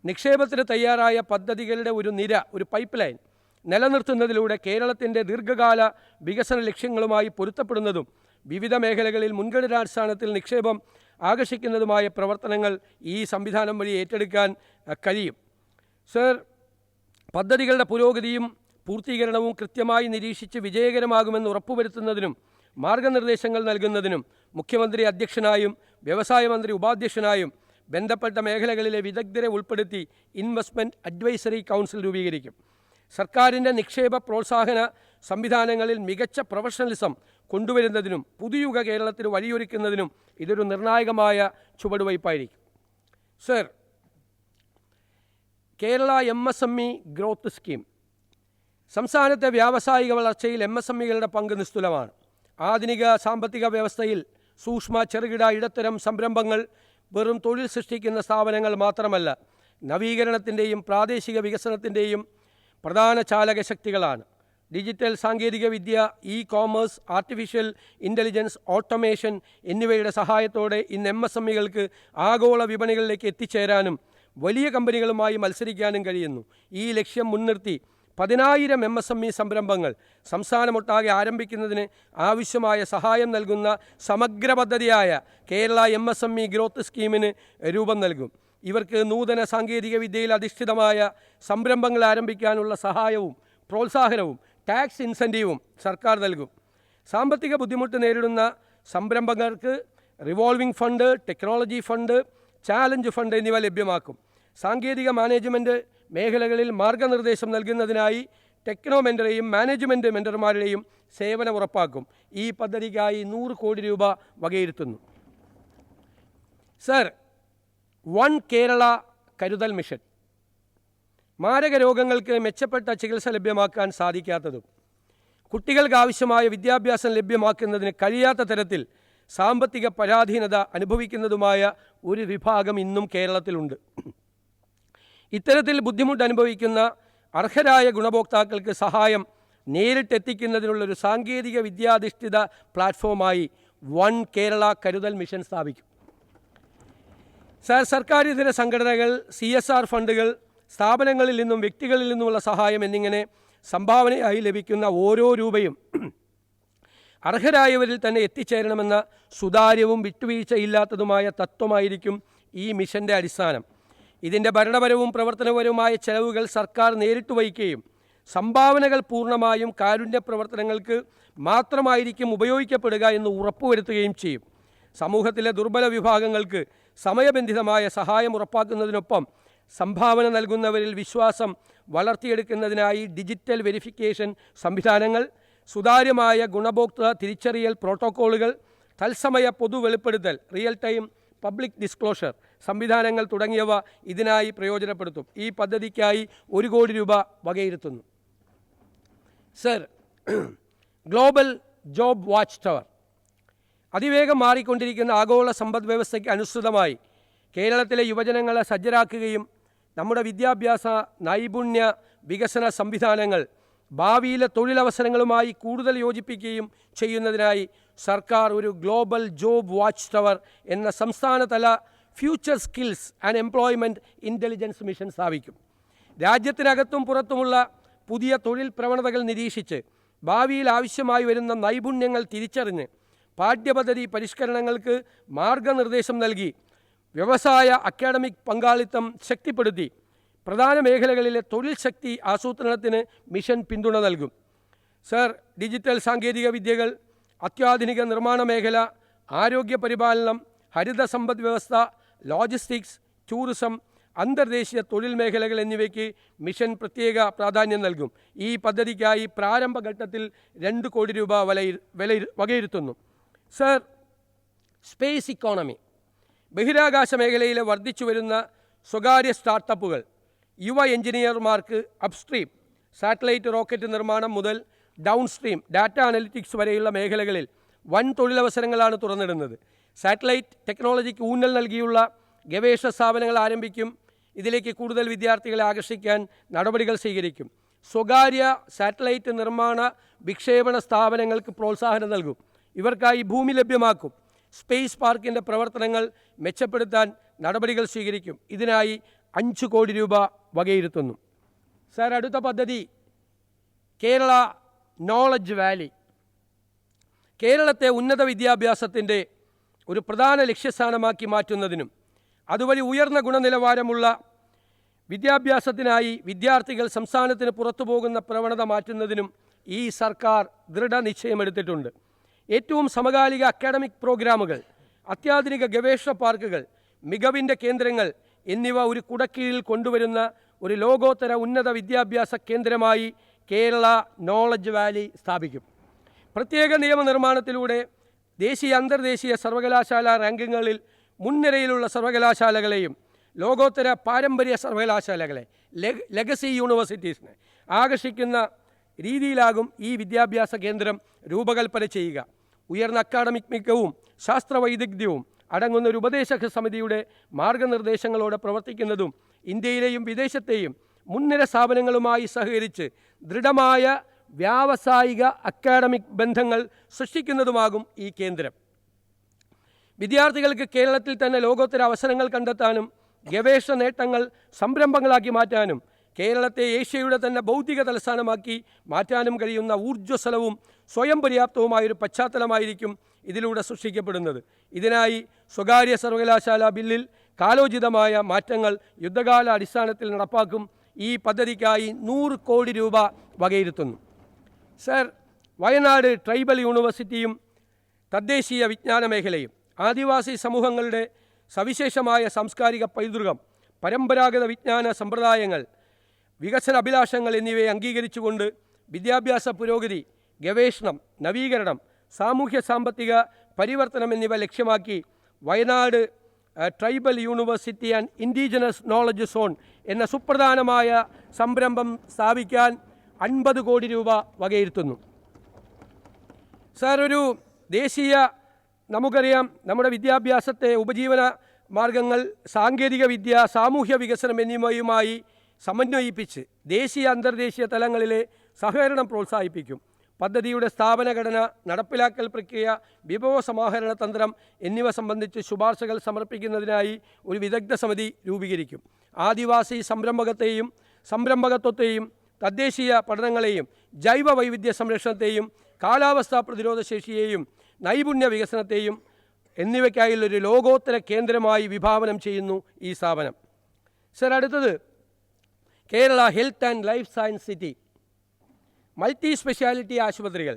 നിക്ഷേപത്തിന് തയ്യാറായ പദ്ധതികളുടെ ഒരു നിര, ഒരു പൈപ്പ് ലൈൻ നിലനിർത്തുന്നതിലൂടെ കേരളത്തിൻ്റെ ദീർഘകാല വികസന ലക്ഷ്യങ്ങളുമായി പൊരുത്തപ്പെടുന്നതും വിവിധ മേഖലകളിൽ മുൻഗണനാടിസ്ഥാനത്തിൽ നിക്ഷേപം ആകർഷിക്കുന്നതുമായ പ്രവർത്തനങ്ങൾ ഈ സംവിധാനം വഴി ഏറ്റെടുക്കാൻ കഴിയും. സർ, പദ്ധതികളുടെ പുരോഗതിയും പൂർത്തീകരണവും കൃത്യമായി നിരീക്ഷിച്ച് വിജയകരമാകുമെന്ന് ഉറപ്പുവരുത്തുന്നതിനും മാർഗനിർദ്ദേശങ്ങൾ നൽകുന്നതിനും മുഖ്യമന്ത്രി അധ്യക്ഷനായും വ്യവസായ മന്ത്രി ഉപാധ്യക്ഷനായും ബന്ധപ്പെട്ട മേഖലകളിലെ വിദഗ്ധരെ ഉൾപ്പെടുത്തി ഇൻവെസ്റ്റ്മെൻറ്റ് അഡ്വൈസറി കൗൺസിൽ രൂപീകരിക്കും. സർക്കാരിൻ്റെ നിക്ഷേപ പ്രോത്സാഹന സംവിധാനങ്ങളിൽ മികച്ച പ്രൊഫഷണലിസം കൊണ്ടുവരുന്നതിനും പുതുയുഗ കേരളത്തിന് വഴിയൊരുക്കുന്നതിനും ഇതൊരു നിർണായകമായ ചുവടുവയ്പ്പായിരിക്കും. Sir, Kerala MSME growth scheme. സംസ്ഥാനത്തെ വ്യാവസായിക വളർച്ചയിൽ MSMEകളുടെ പങ്ക് നിസ്തുലമാണ്. ആധുനിക സാമ്പത്തിക വ്യവസ്ഥയിൽ സൂക്ഷ്മ, ചെറുകിട, ഇടത്തരം സംരംഭങ്ങൾ വെറും തൊഴിൽ സൃഷ്ടിക്കുന്ന സ്ഥാപനങ്ങൾ മാത്രമല്ല, നവീകരണത്തിൻ്റെയും പ്രാദേശിക വികസനത്തിൻ്റെയും പ്രധാന ചാലകശക്തികളാണ്. ഡിജിറ്റൽ സാങ്കേതികവിദ്യ, ഇ-കോമേഴ്സ്, ആർട്ടിഫിഷ്യൽ ഇൻ്റലിജൻസ്, ഓട്ടോമേഷൻ എന്നിവയുടെ സഹായത്തോടെ ഇന്ന് MSMEകൾക്ക് ആഗോള വിപണികളിലേക്ക് എത്തിച്ചേരാനും വലിയ കമ്പനികളുമായി മത്സരിക്കാനും കഴിയുന്നു. ഈ ലക്ഷ്യം മുൻനിർത്തി 10,000 MSME സംരംഭങ്ങൾ സംസ്ഥാനമൊട്ടാകെ ആരംഭിക്കുന്നതിന് ആവശ്യമായ സഹായം നൽകുന്ന സമഗ്ര പദ്ധതിയായ കേരള MSME ഗ്രോത്ത് സ്കീമിന് രൂപം നൽകും. ഇവർക്ക് നൂതന സാങ്കേതിക വിദ്യയിൽ അധിഷ്ഠിതമായ സംരംഭങ്ങൾ ആരംഭിക്കാനുള്ള സഹായവും പ്രോത്സാഹനവും ടാക്സ് ഇൻസെൻറ്റീവും സർക്കാർ നൽകും. സാമ്പത്തിക ബുദ്ധിമുട്ട് നേരിടുന്ന സംരംഭകർക്ക് revolving fund, technology fund, challenge fund എന്നിവ ലഭ്യമാക്കും. സാങ്കേതിക മാനേജ്മെൻറ്റ് മേഖലകളിൽ മാർഗനിർദ്ദേശം നൽകുന്നതിനായി ടെക്നോ മെൻ്ററെയും മാനേജ്മെൻറ്റ് മെൻ്റർമാരുടെയും സേവനം ഉറപ്പാക്കും. ഈ പദ്ധതിക്കായി 100 കോടി രൂപ വകയിരുത്തുന്നു. സർ, വൺ കേരള കരുതൽ മിഷൻ. മാരക രോഗങ്ങൾക്ക് മെച്ചപ്പെട്ട ചികിത്സ ലഭ്യമാക്കാൻ സാധിക്കാത്തതും കുട്ടികൾക്ക് ആവശ്യമായ വിദ്യാഭ്യാസം ലഭ്യമാക്കുന്നതിന് കഴിയാത്ത തരത്തിൽ സാമ്പത്തിക പരാധീനത അനുഭവിക്കുന്നതുമായ ഒരു വിഭാഗം ഇന്നും കേരളത്തിലുണ്ട്. ഇത്തരത്തിൽ ബുദ്ധിമുട്ട് അനുഭവിക്കുന്ന അർഹരായ ഗുണഭോക്താക്കൾക്ക് സഹായം നേരിട്ടെത്തിക്കുന്നതിനുള്ളൊരു സാങ്കേതിക വിദ്യാധിഷ്ഠിത പ്ലാറ്റ്ഫോമായി വൺ കേരള കരുതൽ മിഷൻ സ്ഥാപിക്കും. സർക്കാരിതര സംഘടനകൾ, CSR ഫണ്ടുകൾ, സ്ഥാപനങ്ങളിൽ നിന്നും വ്യക്തികളിൽ നിന്നുമുള്ള സഹായം എന്നിങ്ങനെ സംഭാവനയായി ലഭിക്കുന്ന ഓരോ രൂപയും അർഹരായവരിൽ തന്നെ എത്തിച്ചേരണമെന്ന സുതാര്യവും വിട്ടുവീഴ്ചയില്ലാത്തതുമായ തത്വമായിരിക്കും ഈ മിഷൻ്റെ അടിസ്ഥാനം. ഇതിൻ്റെ ഭരണപരവും പ്രവർത്തനപരവുമായ ചെലവുകൾ സർക്കാർ നേരിട്ട് വഹിക്കുകയും സംഭാവനകൾ പൂർണ്ണമായും കാരുണ്യ പ്രവർത്തനങ്ങൾക്ക് മാത്രമായിരിക്കും ഉപയോഗിക്കപ്പെടുക എന്ന് ഉറപ്പുവരുത്തുകയും ചെയ്യും. സമൂഹത്തിലെ ദുർബല വിഭാഗങ്ങൾക്ക് സമയബന്ധിതമായ സഹായം ഉറപ്പാക്കുന്നതിനൊപ്പം സംഭാവന നൽകുന്നവരിൽ വിശ്വാസം വളർത്തിയെടുക്കുന്നതിനായി ഡിജിറ്റൽ വെരിഫിക്കേഷൻ സംവിധാനങ്ങൾ, സുതാര്യമായ ഗുണഭോക്തൃ തിരിച്ചറിയൽ പ്രോട്ടോക്കോളുകൾ, തത്സമയ പൊതു വെളിപ്പെടുത്തൽ റിയൽ ടൈം പബ്ലിക് ഡിസ്ക്ലോഷർ സംവിധാനങ്ങൾ തുടങ്ങിയവ ഇതിനായി പ്രയോജനപ്പെടുത്തും. ഈ പദ്ധതിക്കായി 1 കോടി രൂപ വകയിരുത്തുന്നു. Sir, global job watch tower. അതിവേഗം മാറിക്കൊണ്ടിരിക്കുന്ന ആഗോള സമ്പദ് വ്യവസ്ഥയ്ക്ക് അനുസൃതമായി കേരളത്തിലെ യുവജനങ്ങളെ സജ്ജരാക്കുകയും നമ്മുടെ വിദ്യാഭ്യാസ, നൈപുണ്യ, വികസന സംവിധാനങ്ങൾ ഭാവിയിലെ തൊഴിലവസരങ്ങളുമായി കൂടുതൽ യോജിപ്പിക്കുകയും ചെയ്യുന്നതിനായി സർക്കാർ ഒരു ഗ്ലോബൽ ജോബ് വാച്ച് ടവർ എന്ന സംസ്ഥാനതല future skills and employment intelligence mission സ്ഥാപിക്കും. രാജ്യത്തിനകത്തും പുറത്തുമുള്ള പുതിയ തൊഴിൽ പ്രവണതകൾ നിരീക്ഷിച്ച് ഭാവിയിൽ ആവശ്യമായി വരുന്ന നൈപുണ്യങ്ങൾ തിരിച്ചറിഞ്ഞ് പാഠ്യപദ്ധതി പരിഷ്കരണങ്ങൾക്ക് മാർഗനിർദ്ദേശം നൽകി വ്യവസായ അക്കാഡമിക് പങ്കാളിത്തം ശക്തിപ്പെടുത്തി പ്രധാന മേഖലകളിലെ തൊഴിൽ ശക്തി ആസൂത്രണത്തിന് മിഷൻ പിന്തുണ നൽകും. സർ, ഡിജിറ്റൽ സാങ്കേതിക വിദ്യകൾ, അത്യാധുനിക നിർമ്മാണ മേഖല, ആരോഗ്യ പരിപാലനം, ഹരിത സമ്പദ് വ്യവസ്ഥ, ലോജിസ്റ്റിക്സ്, ടൂറിസം, അന്തർദേശീയ തൊഴിൽ മേഖലകൾ എന്നിവയ്ക്ക് മിഷൻ പ്രത്യേക പ്രാധാന്യം നൽകും. ഈ പദ്ധതിക്കായി പ്രാരംഭഘട്ടത്തിൽ 2 കോടി രൂപ വകയിരുത്തുന്നു. സർ, സ്പേസ് ഇക്കോണമി, ബഹിരാകാശ മേഖലയിലെ വർദ്ധിച്ചു വരുന്ന സ്വകാര്യ സ്റ്റാർട്ടപ്പുകൾ യുവ എഞ്ചിനീയർമാർക്ക് അപ്സ്ട്രീം സാറ്റലൈറ്റ് റോക്കറ്റ് നിർമ്മാണം മുതൽ ഡൗൺസ്ട്രീം ഡാറ്റ അനലിറ്റിക്സ് വരെയുള്ള മേഖലകളിൽ വൻ തൊഴിലവസരങ്ങളാണ് തുറന്നിടുന്നത്. സാറ്റലൈറ്റ് ടെക്നോളജിക്ക് ഊന്നൽ നൽകിയുള്ള ഗവേഷണ സ്ഥാപനങ്ങൾ ആരംഭിക്കും. ഇതിലേക്ക് കൂടുതൽ വിദ്യാർത്ഥികളെ ആകർഷിക്കാൻ നടപടികൾ സ്വീകരിക്കും. സ്വകാര്യ സാറ്റലൈറ്റ് നിർമ്മാണ വിക്ഷേപണ സ്ഥാപനങ്ങൾക്ക് പ്രോത്സാഹനം നൽകും. ഇവർക്കായി ഭൂമി ലഭ്യമാക്കും. സ്പേസ് പാർക്കിൻ്റെ പ്രവർത്തനങ്ങൾ മെച്ചപ്പെടുത്താൻ നടപടികൾ സ്വീകരിക്കും. ഇതിനായി 5 കോടി രൂപ വകയിരുത്തുന്നു. സാർ, അടുത്ത പദ്ധതി കേരള നോളജ് വാലി. കേരളത്തെ ഉന്നത വിദ്യാഭ്യാസത്തിൻ്റെ ഒരു പ്രധാന ലക്ഷ്യസ്ഥാനമാക്കി മാറ്റുന്നതിനും അതുവഴി ഉയർന്ന ഗുണനിലവാരമുള്ള വിദ്യാഭ്യാസത്തിനായി വിദ്യാർത്ഥികൾ സംസ്ഥാനത്തിന് പുറത്തു പോകുന്ന പ്രവണത മാറ്റുന്നതിനും ഈ സർക്കാർ ദൃഢനിശ്ചയമെടുത്തിട്ടുണ്ട്. ഏറ്റവും സമകാലിക അക്കാഡമിക് പ്രോഗ്രാമുകൾ, അത്യാധുനിക ഗവേഷണ പാർക്കുകൾ, മികവിൻ്റെ കേന്ദ്രങ്ങൾ എന്നിവ ഒരു കുടക്കീഴിൽ കൊണ്ടുവരുന്ന ഒരു ലോകോത്തര ഉന്നത വിദ്യാഭ്യാസ കേന്ദ്രമായി കേരള നോളജ് വാലി സ്ഥാപിക്കും. പ്രത്യേക നിയമനിർമ്മാണത്തിലൂടെ ദേശീയ അന്തർദേശീയ സർവകലാശാല റാങ്കിങ്ങുകളിൽ മുൻനിരയിലുള്ള സർവകലാശാലകളെയും ലോകോത്തര പാരമ്പര്യ സർവകലാശാലകളെ ലെഗസി യൂണിവേഴ്സിറ്റീസിനെ ആകർഷിക്കുന്ന രീതിയിലാകും ഈ വിദ്യാഭ്യാസ കേന്ദ്രം രൂപകൽപ്പന ചെയ്യുക. ഉയർന്ന അക്കാഡമിക് മികവും ശാസ്ത്രവൈദഗ്ധ്യവും അടങ്ങുന്ന ഒരു ഉപദേശക സമിതിയുടെ മാർഗനിർദ്ദേശങ്ങളോടെ പ്രവർത്തിക്കുന്നതും ഇന്ത്യയിലെയും വിദേശത്തെയും മുൻനിര സ്ഥാപനങ്ങളുമായി സഹകരിച്ച് ദൃഢമായ വ്യാവസായിക അക്കാഡമിക് ബന്ധങ്ങൾ സൃഷ്ടിക്കുന്നതുമാകും ഈ കേന്ദ്രം. വിദ്യാർത്ഥികൾക്ക് കേരളത്തിൽ തന്നെ ലോകോത്തര അവസരങ്ങൾ കണ്ടെത്താനും ഗവേഷണ നേട്ടങ്ങൾ സംരംഭങ്ങളാക്കി മാറ്റാനും കേരളത്തെ ഏഷ്യയുടെ തന്നെ ബൗദ്ധിക തലസ്ഥാനമാക്കി മാറ്റാനും കഴിയുന്ന ഊർജ്ജസ്വലവും സ്വയം പര്യാപ്തവുമായൊരു പശ്ചാത്തലമായിരിക്കും ഇതിലൂടെ സൃഷ്ടിക്കപ്പെടുന്നത്. ഇതിനായി സ്വകാര്യ സർവകലാശാല ബില്ലിൽ കാലോചിതമായ മാറ്റങ്ങൾ യുദ്ധകാല അടിസ്ഥാനത്തിൽ നടപ്പാക്കും. ഈ പദ്ധതിക്കായി 100 കോടി രൂപ വകയിരുത്തുന്നു. സർ, വയനാട് ട്രൈബൽ യൂണിവേഴ്സിറ്റിയും തദ്ദേശീയ വിജ്ഞാന മേഖലയും ആദിവാസി സമൂഹങ്ങളുടെ സവിശേഷമായ സാംസ്കാരിക പൈതൃകം, പരമ്പരാഗത വിജ്ഞാന സമ്പ്രദായങ്ങൾ, വികസന അഭിലാഷങ്ങൾ എന്നിവയെ അംഗീകരിച്ചുകൊണ്ട് വിദ്യാഭ്യാസ പുരോഗതി, ഗവേഷണം, നവീകരണം, സാമൂഹ്യ സാമ്പത്തിക പരിവർത്തനം എന്നിവ ലക്ഷ്യമാക്കി Wayanad tribal university and indigenous knowledge zone എന്ന സുപ്രധാനമായ സംരംഭം സ്ഥാപിക്കാൻ 50 കോടി രൂപ വകയിരുത്തുന്നു. സാർ, ഒരു ദേശീയ നമുക്കറിയാം നമ്മുടെ വിദ്യാഭ്യാസത്തെ ഉപജീവന മാർഗങ്ങൾ, സാങ്കേതിക വിദ്യ, സാമൂഹ്യ വികസനം എന്നിവയുമായി സമന്വയിപ്പിച്ച് ദേശീയ അന്തർദേശീയ തലങ്ങളിലെ സഹകരണം പ്രോത്സാഹിപ്പിക്കും. പദ്ധതിയുടെ സ്ഥാപനഘടന, നടപ്പിലാക്കൽ പ്രക്രിയ, വിഭവ സമാഹരണ തന്ത്രം എന്നിവ സംബന്ധിച്ച് ശുപാർശകൾ സമർപ്പിക്കുന്നതിനായി ഒരു വിദഗ്ധ സമിതി രൂപീകരിക്കും. ആദിവാസി സംരംഭകത്വത്തെയും തദ്ദേശീയ പഠനങ്ങളെയും ജൈവ വൈവിധ്യ സംരക്ഷണത്തെയും കാലാവസ്ഥാ പ്രതിരോധ ശേഷിയെയും നൈപുണ്യ വികസനത്തെയും എന്നിവയ്ക്കായുള്ളൊരു ലോകോത്തര കേന്ദ്രമായി വിഭാവനം ചെയ്യുന്നു ഈ സ്ഥാപനം. സർ, അടുത്തത് Kerala health and life science city. Multi speciality ആശുപത്രികൾ,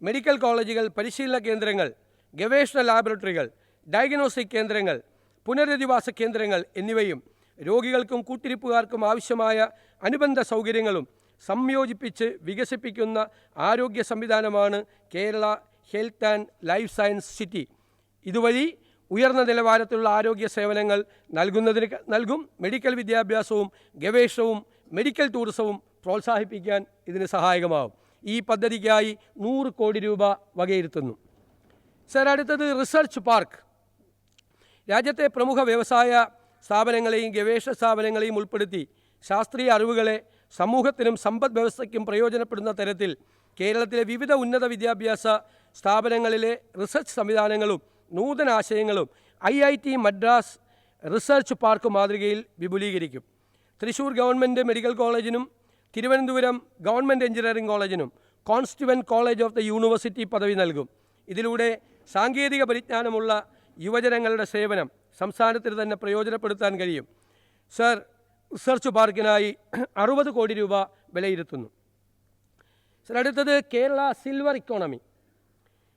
മെഡിക്കൽ കോളേജുകൾ, പരിശീലന കേന്ദ്രങ്ങൾ, ഗവേഷണ ലാബറട്ടറികൾ, ഡയഗ്നോസ്റ്റിക് കേന്ദ്രങ്ങൾ, പുനരധിവാസ കേന്ദ്രങ്ങൾ എന്നിവയും രോഗികൾക്കും കൂട്ടിരിപ്പുകാർക്കും ആവശ്യമായ അനുബന്ധ സൗകര്യങ്ങളും സംയോജിപ്പിച്ച് വികസിപ്പിക്കുന്ന ആരോഗ്യ സംവിധാനമാണ് Kerala health and life science city. ഇതുവഴി ഉയർന്ന നിലവാരത്തിലുള്ള ആരോഗ്യ സേവനങ്ങൾ നൽകും. മെഡിക്കൽ വിദ്യാഭ്യാസവും ഗവേഷണവും മെഡിക്കൽ ടൂറിസവും പ്രോത്സാഹിപ്പിക്കാൻ ഇതിന് സഹായകമാകും. ഈ പദ്ധതിക്കായി 100 കോടി രൂപ വകയിരുത്തുന്നു. സർ, അടുത്തത് റിസർച്ച് പാർക്ക്. രാജ്യത്തെ പ്രമുഖ വ്യവസായ സ്ഥാപനങ്ങളെയും ഗവേഷണ സ്ഥാപനങ്ങളെയും ഉൾപ്പെടുത്തി ശാസ്ത്രീയ അറിവുകളെ സമൂഹത്തിനും സമ്പദ് വ്യവസ്ഥയ്ക്കും പ്രയോജനപ്പെടുന്ന തരത്തിൽ കേരളത്തിലെ വിവിധ ഉന്നത വിദ്യാഭ്യാസ സ്ഥാപനങ്ങളിലെ റിസർച്ച് സംവിധാനങ്ങളും നൂതനാശയങ്ങളും IIT മദ്രാസ് റിസർച്ച് പാർക്ക് മാതൃകയിൽ വിപുലീകരിക്കും. തൃശൂർ ഗവൺമെൻറ് മെഡിക്കൽ കോളേജിനും തിരുവനന്തപുരം ഗവൺമെൻറ് എഞ്ചിനീയറിംഗ് കോളേജിനും constituent college of the university പദവി നൽകും. ഇതിലൂടെ സാങ്കേതിക പരിജ്ഞാനമുള്ള യുവജനങ്ങളുടെ സേവനം സംസ്ഥാനത്തിന് തന്നെ പ്രയോജനപ്പെടുത്താൻ കഴിയും. സർ, റിസർച്ച് പാർക്കിനായി 60 കോടി രൂപ വിലയിരുത്തുന്നു. സർ, അടുത്തത് കേരള സിൽവർ ഇക്കോണമി.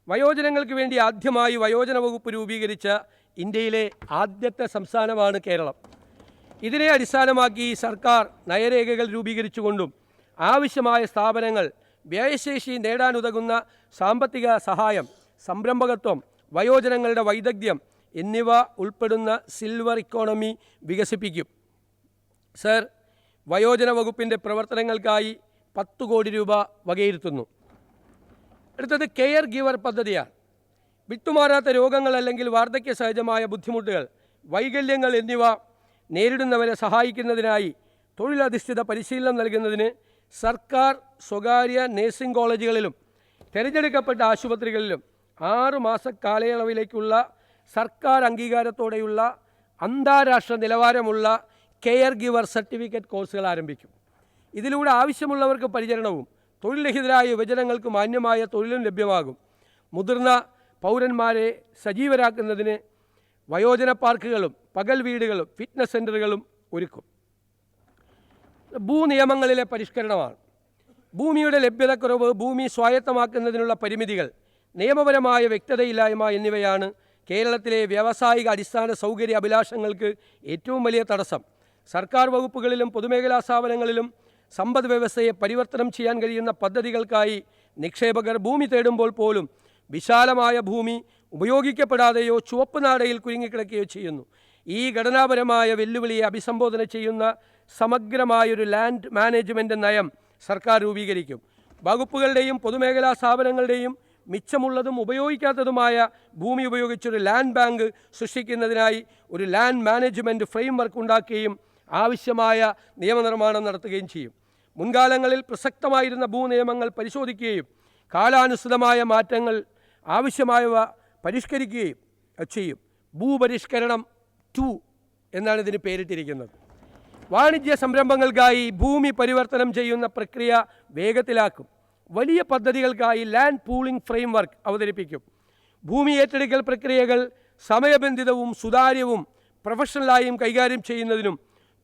വയോജനങ്ങൾക്ക് വേണ്ടി ആദ്യമായി വയോജന വകുപ്പ് രൂപീകരിച്ച ഇന്ത്യയിലെ ആദ്യത്തെ സംസ്ഥാനമാണ് കേരളം. ഇതിനെ അടിസ്ഥാനമാക്കി സർക്കാർ നയരേഖകൾ രൂപീകരിച്ചുകൊണ്ടും ആവശ്യമായ സ്ഥാപനങ്ങൾ, വ്യയശേഷി നേടാനുതകുന്ന സാമ്പത്തിക സഹായം, സംരംഭകത്വം, വയോജനങ്ങളുടെ വൈദഗ്ധ്യം എന്നിവ ഉൾപ്പെടുന്ന സിൽവർ ഇക്കോണമി വികസിപ്പിക്കും. സർ, വയോജന വകുപ്പിൻ്റെ പ്രവർത്തനങ്ങൾക്കായി 10 കോടി രൂപ വകയിരുത്തുന്നു. അടുത്തത് കെയർ ഗിവർ പദ്ധതിയാണ്. വിട്ടുമാറാത്ത രോഗങ്ങൾ അല്ലെങ്കിൽ വാർദ്ധക്യ സഹജമായ ബുദ്ധിമുട്ടുകൾ, വൈകല്യങ്ങൾ എന്നിവ നേരിടുന്നവരെ സഹായിക്കുന്നതിനായി തൊഴിലധിഷ്ഠിത പരിശീലനം നൽകുന്നതിന് സർക്കാർ സ്വകാര്യ നഴ്സിംഗ് കോളേജുകളിലും തിരഞ്ഞെടുക്കപ്പെട്ട ആശുപത്രികളിലും 6 മാസ കാലയളവിലേക്കുള്ള സർക്കാർ അംഗീകാരത്തോടെയുള്ള അന്താരാഷ്ട്ര നിലവാരമുള്ള കെയർ ഗിവർ സർട്ടിഫിക്കറ്റ് കോഴ്സുകൾ ആരംഭിക്കും. ഇതിലൂടെ ആവശ്യമുള്ളവർക്ക് പരിചരണവും തൊഴിൽരഹിതരായ യുവജനങ്ങൾക്ക് മാന്യമായ തൊഴിലും ലഭ്യമാകും. മുതിർന്ന പൗരന്മാരെ സജീവരാക്കുന്നതിന് വയോജന പാർക്കുകളും പകൽ വീടുകളും ഫിറ്റ്നസ് സെൻ്ററുകളും ഒരുക്കും. ഭൂനിയമങ്ങളിലെ പരിഷ്കരണമാണ്. ഭൂമിയുടെ ലഭ്യതക്കുറവ്, ഭൂമി സ്വായത്തമാക്കുന്നതിനുള്ള പരിമിതികൾ, നിയമപരമായ വ്യക്തതയില്ലായ്മ എന്നിവയാണ് കേരളത്തിലെ വ്യാവസായിക അടിസ്ഥാന സൗകര്യ അഭിലാഷങ്ങൾക്ക് ഏറ്റവും വലിയ തടസ്സം. സർക്കാർ വകുപ്പുകളിലും പൊതുമേഖലാ സ്ഥാപനങ്ങളിലും സമ്പദ് വ്യവസ്ഥയെ പരിവർത്തനം ചെയ്യാൻ കഴിയുന്ന പദ്ധതികൾക്കായി നിക്ഷേപകർ ഭൂമി തേടുമ്പോൾ പോലും വിശാലമായ ഭൂമി ഉപയോഗിക്കപ്പെടാതെയോ ചുവപ്പ് നാടയിൽ കുരുങ്ങിക്കിടക്കുകയോ ചെയ്യുന്നു. ഈ ഘടനാപരമായ വെല്ലുവിളിയെ അഭിസംബോധന ചെയ്യുന്ന സമഗ്രമായൊരു ലാൻഡ് മാനേജ്മെൻറ്റ് നയം സർക്കാർ രൂപീകരിക്കും. വകുപ്പുകളുടെയും പൊതുമേഖലാ സ്ഥാപനങ്ങളുടെയും മിച്ചമുള്ളതും ഉപയോഗിക്കാത്തതുമായ ഭൂമി ഉപയോഗിച്ചൊരു ലാൻഡ് ബാങ്ക് സൃഷ്ടിക്കുന്നതിനായി ഒരു ലാൻഡ് മാനേജ്മെൻറ്റ് ഫ്രെയിംവർക്ക് ഉണ്ടാക്കുകയും ആവശ്യമായ നിയമനിർമ്മാണം നടത്തുകയും ചെയ്യും. മുൻകാലങ്ങളിൽ പ്രസക്തമായിരുന്ന ഭൂനിയമങ്ങൾ പരിശോധിക്കുകയും കാലാനുസൃതമായ മാറ്റങ്ങൾ ആവശ്യമായവ പരിഷ്കരിക്കുകയും ചെയ്യും. ഭൂപരിഷ്കരണം 2 എന്നാണ് ഇതിന് പേരിട്ടിരിക്കുന്നത്. വാണിജ്യ സംരംഭങ്ങൾക്കായി ഭൂമി പരിവർത്തനം ചെയ്യുന്ന പ്രക്രിയ വേഗത്തിലാക്കും. വലിയ പദ്ധതികൾക്കായി ലാൻഡ് പൂളിംഗ് ഫ്രെയിംവർക്ക് അവതരിപ്പിക്കും. ഭൂമി ഏറ്റെടുക്കൽ പ്രക്രിയകൾ സമയബന്ധിതവും സുതാര്യവും പ്രൊഫഷണലായും കൈകാര്യം ചെയ്യുന്നതിനും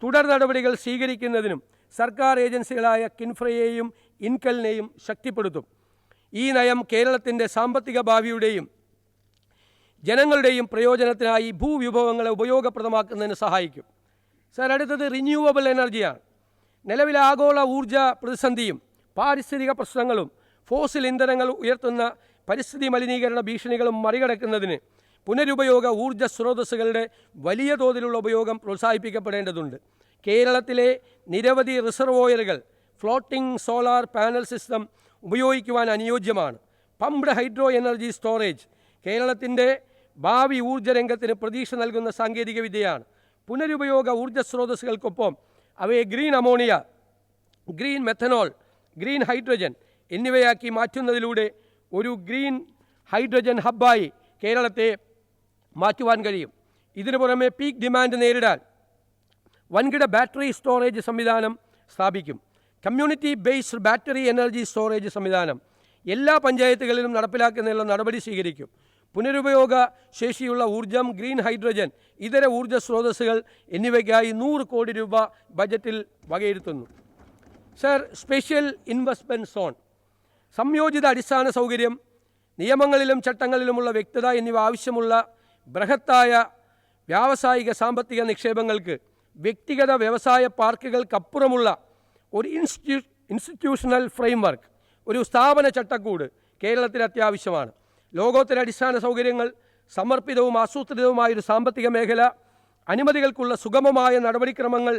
തുടർ നടപടികൾ സ്വീകരിക്കുന്നതിനും സർക്കാർ ഏജൻസികളായ കിൻഫ്രയെയും ഇൻകലിനെയും ശക്തിപ്പെടുത്തും. ഈ നയം കേരളത്തിൻ്റെ സാമ്പത്തിക ഭാവിയുടെയും ജനങ്ങളുടെയും പ്രയോജനത്തിനായി ഭൂവിഭവങ്ങളെ ഉപയോഗപ്രദമാക്കുന്നതിന് സഹായിക്കും. സർ, അടുത്തത് റിന്യൂവബിൾ എനർജിയാണ്. നിലവിലെ ആഗോള ഊർജ പ്രതിസന്ധിയും പാരിസ്ഥിതിക പ്രശ്നങ്ങളും ഫോസിൽ ഇന്ധനങ്ങൾ ഉയർത്തുന്ന പരിസ്ഥിതി മലിനീകരണ ഭീഷണികളും മറികടക്കുന്നതിന് പുനരുപയോഗ ഊർജ്ജ സ്രോതസ്സുകളുടെ വലിയ തോതിലുള്ള ഉപയോഗം പ്രോത്സാഹിപ്പിക്കപ്പെടേണ്ടതുണ്ട്. കേരളത്തിലെ നിരവധി റിസർവോയറുകൾ ഫ്ലോട്ടിംഗ് സോളാർ പാനൽ സിസ്റ്റം ഉപയോഗിക്കുവാൻ അനുയോജ്യമാണ്. പംപ്ഡ് ഹൈഡ്രോ എനർജി സ്റ്റോറേജ് കേരളത്തിൻ്റെ ഭാവി ഊർജ്ജ രംഗത്തിന് പ്രതീക്ഷ നൽകുന്ന സാങ്കേതികവിദ്യയാണ്. പുനരുപയോഗ ഊർജ്ജ സ്രോതസ്സുകൾക്കൊപ്പം അവയെ green ammonia, green methanol, green hydrogen എന്നിവയാക്കി മാറ്റുന്നതിലൂടെ ഒരു ഗ്രീൻ ഹൈഡ്രജൻ ഹബ്ബായി കേരളത്തെ മാറ്റുവാൻ കഴിയും. ഇതിനു പുറമെ പീക്ക് ഡിമാൻഡ് നേരിടാൻ വൻകിട ബാറ്ററി സ്റ്റോറേജ് സംവിധാനം സ്ഥാപിക്കും. Community based battery energy storage സംവിധാനം എല്ലാ പഞ്ചായത്തുകളിലും നടപ്പിലാക്കുന്നതിനുള്ള നടപടി സ്വീകരിക്കും. പുനരുപയോഗ ശേഷിയുള്ള ഊർജം, ഗ്രീൻ ഹൈഡ്രജൻ, ഇതര ഊർജ്ജ സ്രോതസ്സുകൾ എന്നിവയ്ക്കായി 100 കോടി രൂപ ബജറ്റിൽ വകയിരുത്തുന്നു. Sir, special investment zone. സംയോജിത അടിസ്ഥാന സൗകര്യം, നിയമങ്ങളിലും ചട്ടങ്ങളിലുമുള്ള വ്യക്തത എന്നിവ ആവശ്യമുള്ള ബൃഹത്തായ വ്യാവസായിക സാമ്പത്തിക നിക്ഷേപങ്ങൾക്ക് വ്യക്തിഗത വ്യവസായ പാർക്കുകൾക്കപ്പുറമുള്ള ഒരു ഇൻസ്റ്റിറ്റ്യൂഷണൽ ഫ്രെയിംവർക്ക്, ഒരു സ്ഥാപന ചട്ടക്കൂട് കേരളത്തിന് അത്യാവശ്യമാണ്. ലോകോത്തര അടിസ്ഥാന സൗകര്യങ്ങൾ, സമർപ്പിതവും ആസൂത്രിതവുമായൊരു സാമ്പത്തിക മേഖല, അനുമതികൾക്കുള്ള സുഗമമായ നടപടിക്രമങ്ങൾ,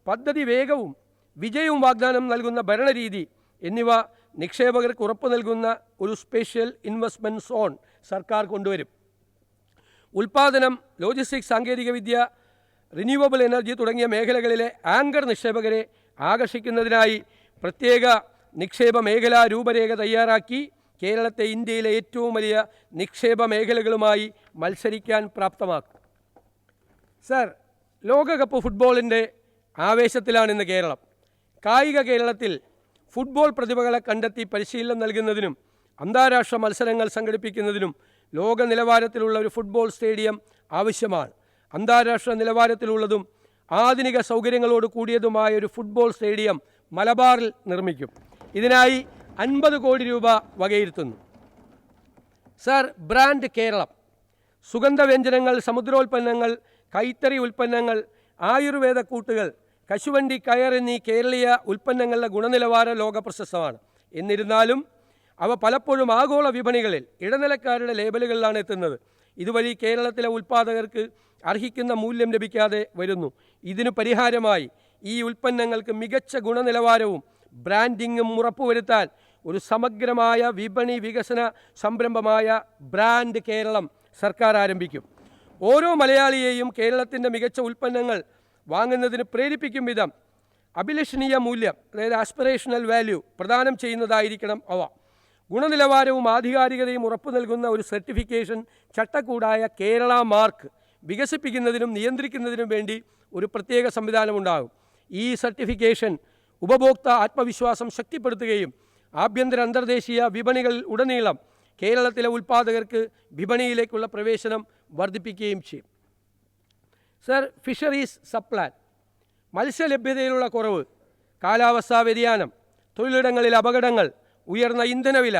പദ്ധതി വേഗവും വിജയവും വാഗ്ദാനം നൽകുന്ന ഭരണരീതി എന്നിവ നിക്ഷേപകർക്ക് ഉറപ്പു നൽകുന്ന ഒരു സ്പെഷ്യൽ ഇൻവെസ്റ്റ്മെൻറ്റ് സോൺ സർക്കാർ കൊണ്ടുവരും. ഉൽപ്പാദനം, ലോജിസ്റ്റിക്സ്, സാങ്കേതികവിദ്യ, റിന്യൂവബിൾ എനർജി തുടങ്ങിയ മേഖലകളിലെ ആങ്കർ നിക്ഷേപകരെ ആകർഷിക്കുന്നതിനായി പ്രത്യേക നിക്ഷേപ മേഖലാ രൂപരേഖ തയ്യാറാക്കി കേരളത്തെ ഇന്ത്യയിലെ ഏറ്റവും വലിയ നിക്ഷേപ മേഖലകളുമായി മത്സരിക്കാൻ പ്രാപ്തമാക്കും. സർ, ലോകകപ്പ് ഫുട്ബോളിൻ്റെ ആവേശത്തിലാണ് ഇന്ന് കേരളം. കായിക കേരളത്തിൽ ഫുട്ബോൾ പ്രതിഭകളെ കണ്ടെത്തി പരിശീലനം നൽകുന്നതിനും അന്താരാഷ്ട്ര മത്സരങ്ങൾ സംഘടിപ്പിക്കുന്നതിനും ലോക നിലവാരത്തിലുള്ള ഒരു ഫുട്ബോൾ സ്റ്റേഡിയം ആവശ്യമാണ്. അന്താരാഷ്ട്ര നിലവാരത്തിലുള്ളതും ആധുനിക സൗകര്യങ്ങളോട് കൂടിയതുമായ ഒരു ഫുട്ബോൾ സ്റ്റേഡിയം മലബാറിൽ നിർമ്മിക്കും. ഇതിനായി 50 കോടി രൂപ വകയിരുത്തുന്നു. സർ, ബ്രാൻഡ് കേരളം, സുഗന്ധവ്യഞ്ജനങ്ങൾ, സമുദ്രോൽപ്പന്നങ്ങൾ, കൈത്തറി ഉൽപ്പന്നങ്ങൾ, ആയുർവേദ കൂട്ടുകൾ, കശുവണ്ടി, കയർ എന്നീ കേരളീയ ഉൽപ്പന്നങ്ങളുടെ ഗുണനിലവാരം ലോകപ്രശസ്തമാണ്. എന്നിരുന്നാലും അവ പലപ്പോഴും ആഗോള വിപണികളിൽ ഇടനിലക്കാരുടെ ലേബലുകളിലാണ് എത്തുന്നത്. ഇതുവഴി കേരളത്തിലെ ഉൽപ്പാദകർക്ക് അർഹിക്കുന്ന മൂല്യം ലഭിക്കാതെ വരുന്നു. ഇതിനു പരിഹാരമായി ഈ ഉൽപ്പന്നങ്ങൾക്ക് മികച്ച ഗുണനിലവാരവും ബ്രാൻഡിങ്ങും ഉറപ്പുവരുത്താൻ ഒരു സമഗ്രമായ വിപണി വികസന സംരംഭമായ ബ്രാൻഡ് കേരളം സർക്കാർ ആരംഭിക്കും. ഓരോ മലയാളിയെയും കേരളത്തിൻ്റെ മികച്ച ഉൽപ്പന്നങ്ങൾ വാങ്ങുന്നതിന് പ്രേരിപ്പിക്കും വിധം അഭിലഷണീയ മൂല്യം, അതായത് ആസ്പിറേഷണൽ വാല്യൂ പ്രദാനം ചെയ്യുന്നതായിരിക്കണം അവ. ഗുണനിലവാരവും ആധികാരികതയും ഉറപ്പു നൽകുന്ന ഒരു സർട്ടിഫിക്കേഷൻ ചട്ടക്കൂടായ കേരള മാർക്ക് വികസിപ്പിക്കുന്നതിനും നിയന്ത്രിക്കുന്നതിനും വേണ്ടി ഒരു പ്രത്യേക സംവിധാനമുണ്ടാകും. ഈ സർട്ടിഫിക്കേഷൻ ഉപഭോക്തൃ ആത്മവിശ്വാസം ശക്തിപ്പെടുത്തുകയും ആഭ്യന്തര അന്തർദേശീയ വിപണികളിൽ ഉടനീളം കേരളത്തിലെ ഉൽപ്പാദകർക്ക് വിപണിയിലേക്കുള്ള പ്രവേശനം വർദ്ധിപ്പിക്കുകയും ചെയ്യും. സർ, ഫിഷറീസ് സപ്ലാൻ, മത്സ്യലഭ്യതയിലുള്ള കുറവ്, കാലാവസ്ഥാ വ്യതിയാനം, തൊഴിലിടങ്ങളിൽ അപകടങ്ങൾ, ഉയർന്ന ഇന്ധനവില,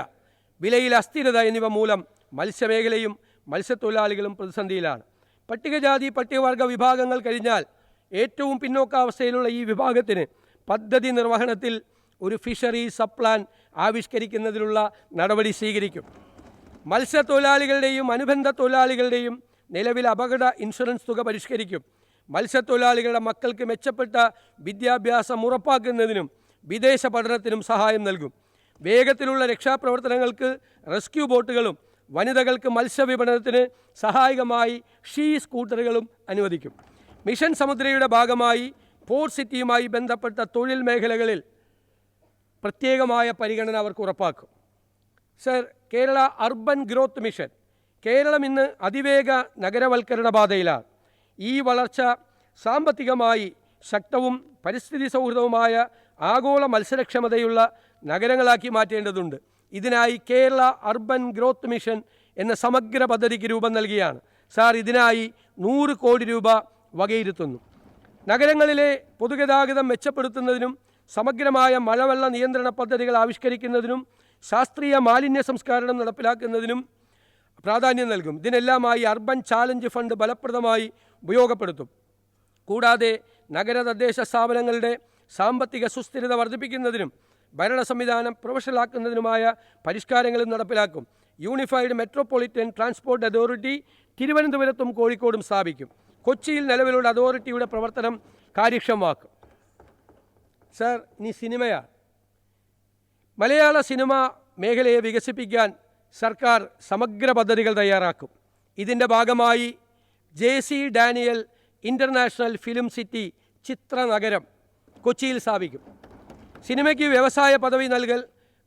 വിലയിൽ അസ്ഥിരത എന്നിവ മൂലം മത്സ്യമേഖലയും മത്സ്യത്തൊഴിലാളികളും പ്രതിസന്ധിയിലാണ്. പട്ടികജാതി പട്ടികവർഗ വിഭാഗങ്ങൾ കഴിഞ്ഞാൽ ഏറ്റവും പിന്നോക്കാവസ്ഥയിലുള്ള ഈ വിഭാഗത്തിന് പദ്ധതി നിർവഹണത്തിൽ ഒരു ഫിഷറീസ് സപ്ലാൻ ആവിഷ്കരിക്കുന്നതിനുള്ള നടപടി സ്വീകരിക്കും. മത്സ്യത്തൊഴിലാളികളുടെയും അനുബന്ധ തൊഴിലാളികളുടെയും നിലവിലെ അപകട ഇൻഷുറൻസ് തുക പരിഷ്കരിക്കും. മത്സ്യത്തൊഴിലാളികളുടെ മക്കൾക്ക് മെച്ചപ്പെട്ട വിദ്യാഭ്യാസം ഉറപ്പാക്കുന്നതിനും വിദേശ പഠനത്തിനും സഹായം നൽകും. വേഗത്തിലുള്ള രക്ഷാപ്രവർത്തനങ്ങൾക്ക് റെസ്ക്യൂ ബോട്ടുകളും വനിതകൾക്ക് മത്സ്യവിപണനത്തിന് സഹായകമായി ഷീ സ്കൂട്ടറുകളും അനുവദിക്കും. മിഷൻ സമുദ്രയുടെ ഭാഗമായി പോർട്ട് സിറ്റിയുമായി ബന്ധപ്പെട്ട തൊഴിൽ മേഖലകളിൽ പ്രത്യേകമായ പരിഗണന അവർക്ക് ഉറപ്പാക്കും. Sir, Kerala urban growth mission, Keralam ഇന്ന് അതിവേഗ നഗരവൽക്കരണ പാതയിലാണ്. ഈ വളർച്ച സാമ്പത്തികമായി ശക്തവും പരിസ്ഥിതി സൗഹൃദവുമായ ആഗോള മത്സരക്ഷമതയുള്ള നഗരങ്ങളാക്കി മാറ്റേണ്ടതുണ്ട്. ഇതിനായി കേരള അർബൻ ഗ്രോത്ത് മിഷൻ എന്ന സമഗ്ര പദ്ധതിക്ക് രൂപം നൽകിയാണ്. സാർ, ഇതിനായി 100 കോടി രൂപ വകയിരുത്തുന്നു. നഗരങ്ങളിലെ പൊതുഗതാഗതം മെച്ചപ്പെടുത്തുന്നതിനും സമഗ്രമായ മഴവെള്ള നിയന്ത്രണ പദ്ധതികൾ ആവിഷ്കരിക്കുന്നതിനും ശാസ്ത്രീയ മാലിന്യ സംസ്കരണം നടപ്പിലാക്കുന്നതിനും പ്രാധാന്യം നൽകും. ഇതിനെല്ലാമായി അർബൻ ചാലഞ്ച് ഫണ്ട് ഫലപ്രദമായി ഉപയോഗപ്പെടുത്തും. കൂടാതെ നഗര തദ്ദേശ സ്ഥാപനങ്ങളുടെ സാമ്പത്തിക സുസ്ഥിരത വർദ്ധിപ്പിക്കുന്നതിനും ഭരണ സംവിധാനം പ്രൊഫഷണലാക്കുന്നതിനുമായ പരിഷ്കാരങ്ങളും നടപ്പിലാക്കും. യൂണിഫൈഡ് മെട്രോപൊളിറ്റൻ ട്രാൻസ്പോർട്ട് അതോറിറ്റി തിരുവനന്തപുരത്തും കോഴിക്കോടും സ്ഥാപിക്കും. കൊച്ചിയിൽ നിലവിലുള്ള അതോറിറ്റിയുടെ പ്രവർത്തനം കാര്യക്ഷമമാക്കും. സർ, ഇനി സിനിമയാണ്. മലയാള സിനിമ മേഖലയെ വികസിപ്പിക്കാൻ സർക്കാർ സമഗ്ര പദ്ധതികൾ തയ്യാറാക്കും. ഇതിൻ്റെ ഭാഗമായി JC Daniel international film city ചിത്രനഗരം കൊച്ചിയിൽ സ്ഥാപിക്കും. സിനിമയ്ക്ക് വ്യവസായ പദവി നൽകൽ,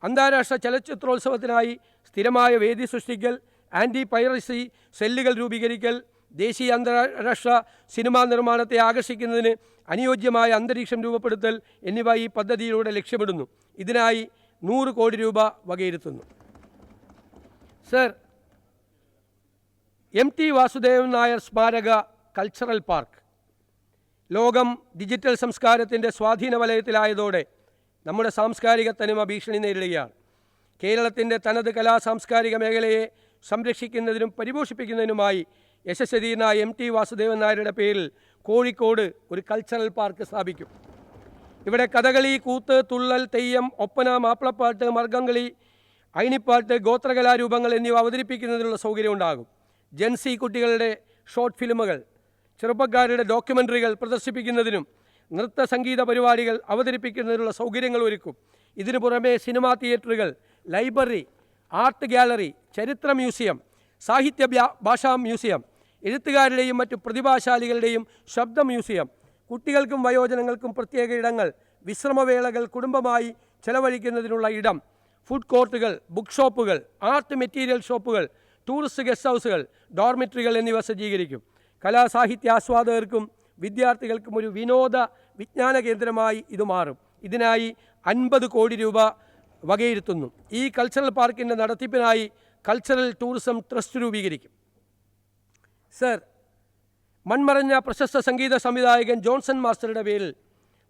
അന്താരാഷ്ട്ര ചലച്ചിത്രോത്സവത്തിനായി സ്ഥിരമായ വേദി സൃഷ്ടിക്കൽ, ആൻറ്റി പൈറസി സെല്ലുകൾ രൂപീകരിക്കൽ, ദേശീയ അന്താരാഷ്ട്ര സിനിമാ നിർമ്മാണത്തെ ആകർഷിക്കുന്നതിന് അനുയോജ്യമായ അന്തരീക്ഷം രൂപപ്പെടുത്തൽ എന്നിവ ഈ പദ്ധതിയിലൂടെ ലക്ഷ്യമിടുന്നു. ഇതിനായി 100 കോടി രൂപ വകയിരുത്തുന്നു. സർ, MT വാസുദേവൻ നായർ സ്മാരക കൾച്ചറൽ പാർക്ക്. ലോകം ഡിജിറ്റൽ സംസ്കാരത്തിൻ്റെ സ്വാധീന വലയത്തിലായതോടെ നമ്മുടെ സാംസ്കാരിക തനിമ ഭീഷണി നേരിടുകയാണ്. കേരളത്തിൻ്റെ തനത് കലാ സാംസ്കാരിക മേഖലയെ സംരക്ഷിക്കുന്നതിനും പരിപോഷിപ്പിക്കുന്നതിനുമായി യശസ്വീനായ MT വാസുദേവൻ നായരുടെ പേരിൽ കോഴിക്കോട് ഒരു കൾച്ചറൽ പാർക്ക് സ്ഥാപിക്കും. ഇവിടെ കഥകളി, കൂത്ത്, തുള്ളൽ, തെയ്യം, ഒപ്പന, മാപ്പിളപ്പാട്ട്, മർഗംകളി, അയിനിപ്പാട്ട്, ഗോത്രകലാരൂപങ്ങൾ എന്നിവ അവതരിപ്പിക്കുന്നതിനുള്ള സൗകര്യം ഉണ്ടാകും. ജെൻസി കുട്ടികളുടെ ഷോർട്ട് ഫിലിമുകൾ, ചെറുപ്പക്കാരുടെ ഡോക്യുമെൻ്ററികൾ പ്രദർശിപ്പിക്കുന്നതിനും നൃത്ത സംഗീത പരിപാടികൾ അവതരിപ്പിക്കുന്നതിനുള്ള സൗകര്യങ്ങൾ ഒരുക്കും. ഇതിനു പുറമെ സിനിമാ തിയേറ്ററുകൾ, ലൈബ്രറി, ആർട്ട് ഗാലറി, ചരിത്ര മ്യൂസിയം, സാഹിത്യ ഭാഷാ മ്യൂസിയം, എഴുത്തുകാരുടെയും മറ്റു പ്രതിഭാശാലികളുടെയും ശബ്ദ മ്യൂസിയം, കുട്ടികൾക്കും വയോജനങ്ങൾക്കും പ്രത്യേക ഇടങ്ങൾ, വിശ്രമവേളകൾ കുടുംബമായി ചെലവഴിക്കുന്നതിനുള്ള ഇടം, ഫുഡ് കോർട്ടുകൾ, ബുക്ക് ഷോപ്പുകൾ, ആർട്ട് മെറ്റീരിയൽ ഷോപ്പുകൾ, ടൂറിസ്റ്റ് ഗസ്റ്റ് ഹൗസുകൾ, ഡോർമെറ്ററികൾ എന്നിവ സജ്ജീകരിക്കും. കലാസാഹിത്യാസ്വാദകർക്കും വിദ്യാർത്ഥികൾക്കും ഒരു വിനോദ വിജ്ഞാന കേന്ദ്രമായി ഇത് മാറും. ഇതിനായി 50 കോടി രൂപ വകയിരുത്തുന്നു. ഈ കൾച്ചറൽ പാർക്കിൻ്റെ നടത്തിപ്പിനായി കൾച്ചറൽ ടൂറിസം ട്രസ്റ്റ് രൂപീകരിക്കും. സർ, മൺമറഞ്ഞ പ്രശസ്ത സംഗീത സംവിധായകൻ ജോൺസൺ മാസ്റ്ററുടെ പേരിൽ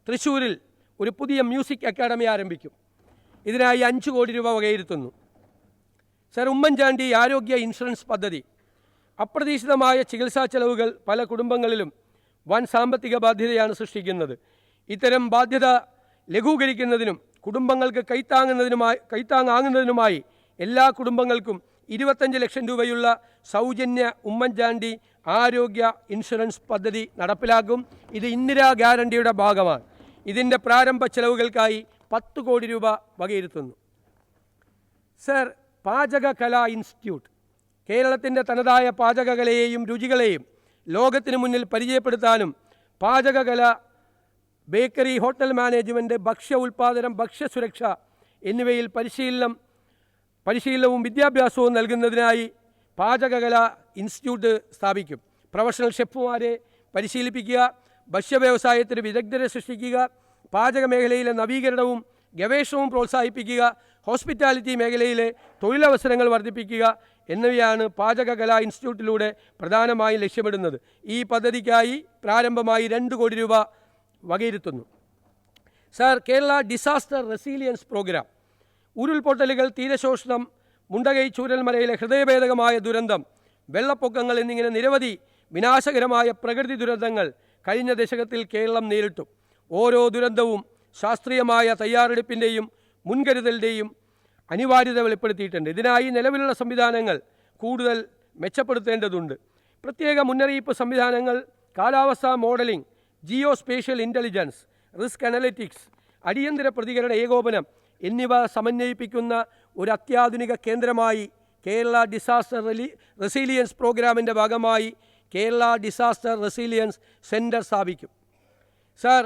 തൃശ്ശൂരിൽ ഒരു പുതിയ മ്യൂസിക് അക്കാഡമി ആരംഭിക്കും. ഇതിനായി 5 കോടി രൂപ വകയിരുത്തുന്നു. സർ, ഉമ്മൻചാണ്ടി ആരോഗ്യ ഇൻഷുറൻസ് പദ്ധതി. അപ്രതീക്ഷിതമായ ചികിത്സാ ചെലവുകൾ പല കുടുംബങ്ങളിലും വൻ സാമ്പത്തിക ബാധ്യതയാണ് സൃഷ്ടിക്കുന്നത്. ഇത്തരം ബാധ്യത ലഘൂകരിക്കുന്നതിനും കുടുംബങ്ങൾക്ക് കൈത്താങ്ങാകുന്നതിനുമായി എല്ലാ കുടുംബങ്ങൾക്കും 25 ലക്ഷം രൂപയുള്ള സൗജന്യ ഉമ്മൻചാണ്ടി ആരോഗ്യ ഇൻഷുറൻസ് പദ്ധതി നടപ്പിലാക്കും. ഇത് ഇന്ദിരാ ഗ്യാരണ്ടിയുടെ ഭാഗമാണ്. ഇതിൻ്റെ പ്രാരംഭ ചെലവുകൾക്കായി 10 കോടി രൂപ വകയിരുത്തുന്നു. സർ, പാചകകലാ ഇൻസ്റ്റിറ്റ്യൂട്ട് കേരളത്തിൻ്റെ തനതായ പാചകകലയെയും രുചികളെയും ലോകത്തിന് മുന്നിൽ പരിചയപ്പെടുത്താനും പാചകകല, ബേക്കറി, ഹോട്ടൽ മാനേജ്മെൻറ്റ്, ഭക്ഷ്യ ഉൽപ്പാദനം, ഭക്ഷ്യസുരക്ഷ എന്നിവയിൽ പരിശീലനവും വിദ്യാഭ്യാസവും നൽകുന്നതിനായി പാചകകലാ ഇൻസ്റ്റിറ്റ്യൂട്ട് സ്ഥാപിക്കും. പ്രൊഫഷണൽ ഷെഫുമാരെ പരിശീലിപ്പിക്കുക, ഭക്ഷ്യവ്യവസായത്തിന് വിദഗ്ധരെ സൃഷ്ടിക്കുക, പാചക മേഖലയിലെ നവീകരണവും ഗവേഷണവും പ്രോത്സാഹിപ്പിക്കുക, ഹോസ്പിറ്റാലിറ്റി മേഖലയിലെ തൊഴിലവസരങ്ങൾ വർദ്ധിപ്പിക്കുക എന്നിവയാണ് പാചകകലാ ഇൻസ്റ്റിറ്റ്യൂട്ടിലൂടെ പ്രധാനമായും ലക്ഷ്യമിടുന്നത്. ഈ പദ്ധതിക്കായി പ്രാരംഭമായി 2 കോടി രൂപ വകയിരുത്തുന്നു. Sir, Kerala disaster resilience programme. ഉരുൾപൊട്ടലുകൾ, തീരശോഷണം, മുണ്ടകൈ ചൂരൽമലയിലെ ഹൃദയഭേദകമായ ദുരന്തം, വെള്ളപ്പൊക്കങ്ങൾ എന്നിങ്ങനെ നിരവധി വിനാശകരമായ പ്രകൃതി ദുരന്തങ്ങൾ കഴിഞ്ഞ ദശകത്തിൽ കേരളം നേരിട്ടു. ഓരോ ദുരന്തവും ശാസ്ത്രീയമായ തയ്യാറെടുപ്പിൻ്റെയും മുൻകരുതലിൻ്റെയും അനിവാര്യത വെളിപ്പെടുത്തിയിട്ടുണ്ട്. ഇതിനായി നിലവിലുള്ള സംവിധാനങ്ങൾ കൂടുതൽ മെച്ചപ്പെടുത്തേണ്ടതുണ്ട്. പ്രത്യേക മുന്നറിയിപ്പ് സംവിധാനങ്ങൾ, കാലാവസ്ഥാ modelling, Jio spatial intelligence, risk analytics, അടിയന്തര പ്രതികരണ ഏകോപനം എന്നിവ സമന്വയിപ്പിക്കുന്ന ഒരു അത്യാധുനിക കേന്ദ്രമായി കേരള ഡിസാസ്റ്റർ റെസീലിയൻസ് പ്രോഗ്രാമിൻ്റെ ഭാഗമായി കേരള ഡിസാസ്റ്റർ റെസീലിയൻസ് സെൻറ്റർ സ്ഥാപിക്കും. സർ,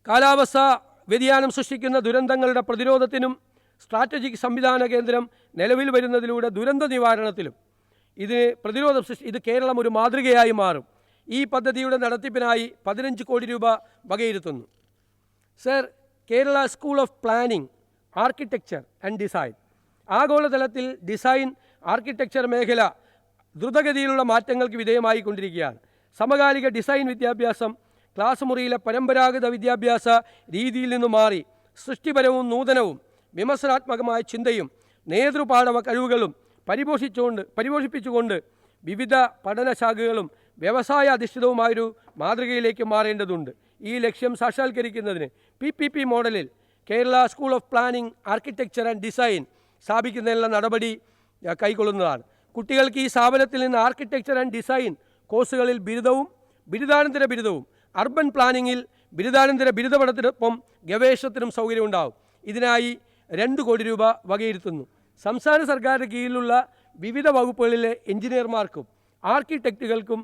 കാലാവസ്ഥാ വ്യതിയാനം സൃഷ്ടിക്കുന്ന ദുരന്തങ്ങളുടെ പ്രതിരോധത്തിനും സ്ട്രാറ്റജിക് സംവിധാന കേന്ദ്രം നിലവിൽ വരുന്നതിലൂടെ ദുരന്ത നിവാരണത്തിലും ഇത് കേരളം ഒരു മാതൃകയായി മാറും. ഈ പദ്ധതിയുടെ നടത്തിപ്പിനായി 15 കോടി രൂപ വകയിരുത്തുന്നു. Sir, Kerala school of planning, architecture and design. ആഗോളതലത്തിൽ ഡിസൈൻ, ആർക്കിടെക്ചർ മേഖല ദ്രുതഗതിയിലുള്ള മാറ്റങ്ങൾക്ക് വിധേയമായിക്കൊണ്ടിരിക്കുകയാണ്. സമകാലിക ഡിസൈൻ വിദ്യാഭ്യാസം ക്ലാസ് മുറിയിലെ പരമ്പരാഗത വിദ്യാഭ്യാസ രീതിയിൽ നിന്നു മാറി സൃഷ്ടിപരവും നൂതനവും വിമർശനാത്മകമായ ചിന്തയും നേതൃപാഠവ കഴിവുകളും പരിപോഷിപ്പിച്ചുകൊണ്ട് വിവിധ പഠനശാഖകളും വ്യവസായ അധിഷ്ഠിതവുമായൊരു മാതൃകയിലേക്ക് മാറേണ്ടതുണ്ട്. ഈ ലക്ഷ്യം സാക്ഷാത്കരിക്കുന്നതിന് PPP മോഡലിൽ Kerala school of planning, architecture and design സ്ഥാപിക്കുന്നതിനുള്ള നടപടി കൈക്കൊള്ളുന്നതാണ്. കുട്ടികൾക്ക് ഈ സ്ഥാപനത്തിൽ നിന്ന് ആർക്കിടെക്ചർ ആൻഡ് ഡിസൈൻ കോഴ്സുകളിൽ ബിരുദവും ബിരുദാനന്തര ബിരുദവും, അർബൻ പ്ലാനിങ്ങിൽ ബിരുദാനന്തര ബിരുദ പഠനത്തിനൊപ്പം ഗവേഷണത്തിനും സൗകര്യമുണ്ടാകും. ഇതിനായി 2 കോടി രൂപ വകയിരുത്തുന്നു. സംസ്ഥാന സർക്കാരിൻ്റെ കീഴിലുള്ള വിവിധ വകുപ്പുകളിലെ എഞ്ചിനീയർമാർക്കും ആർക്കിടെക്റ്റുകൾക്കും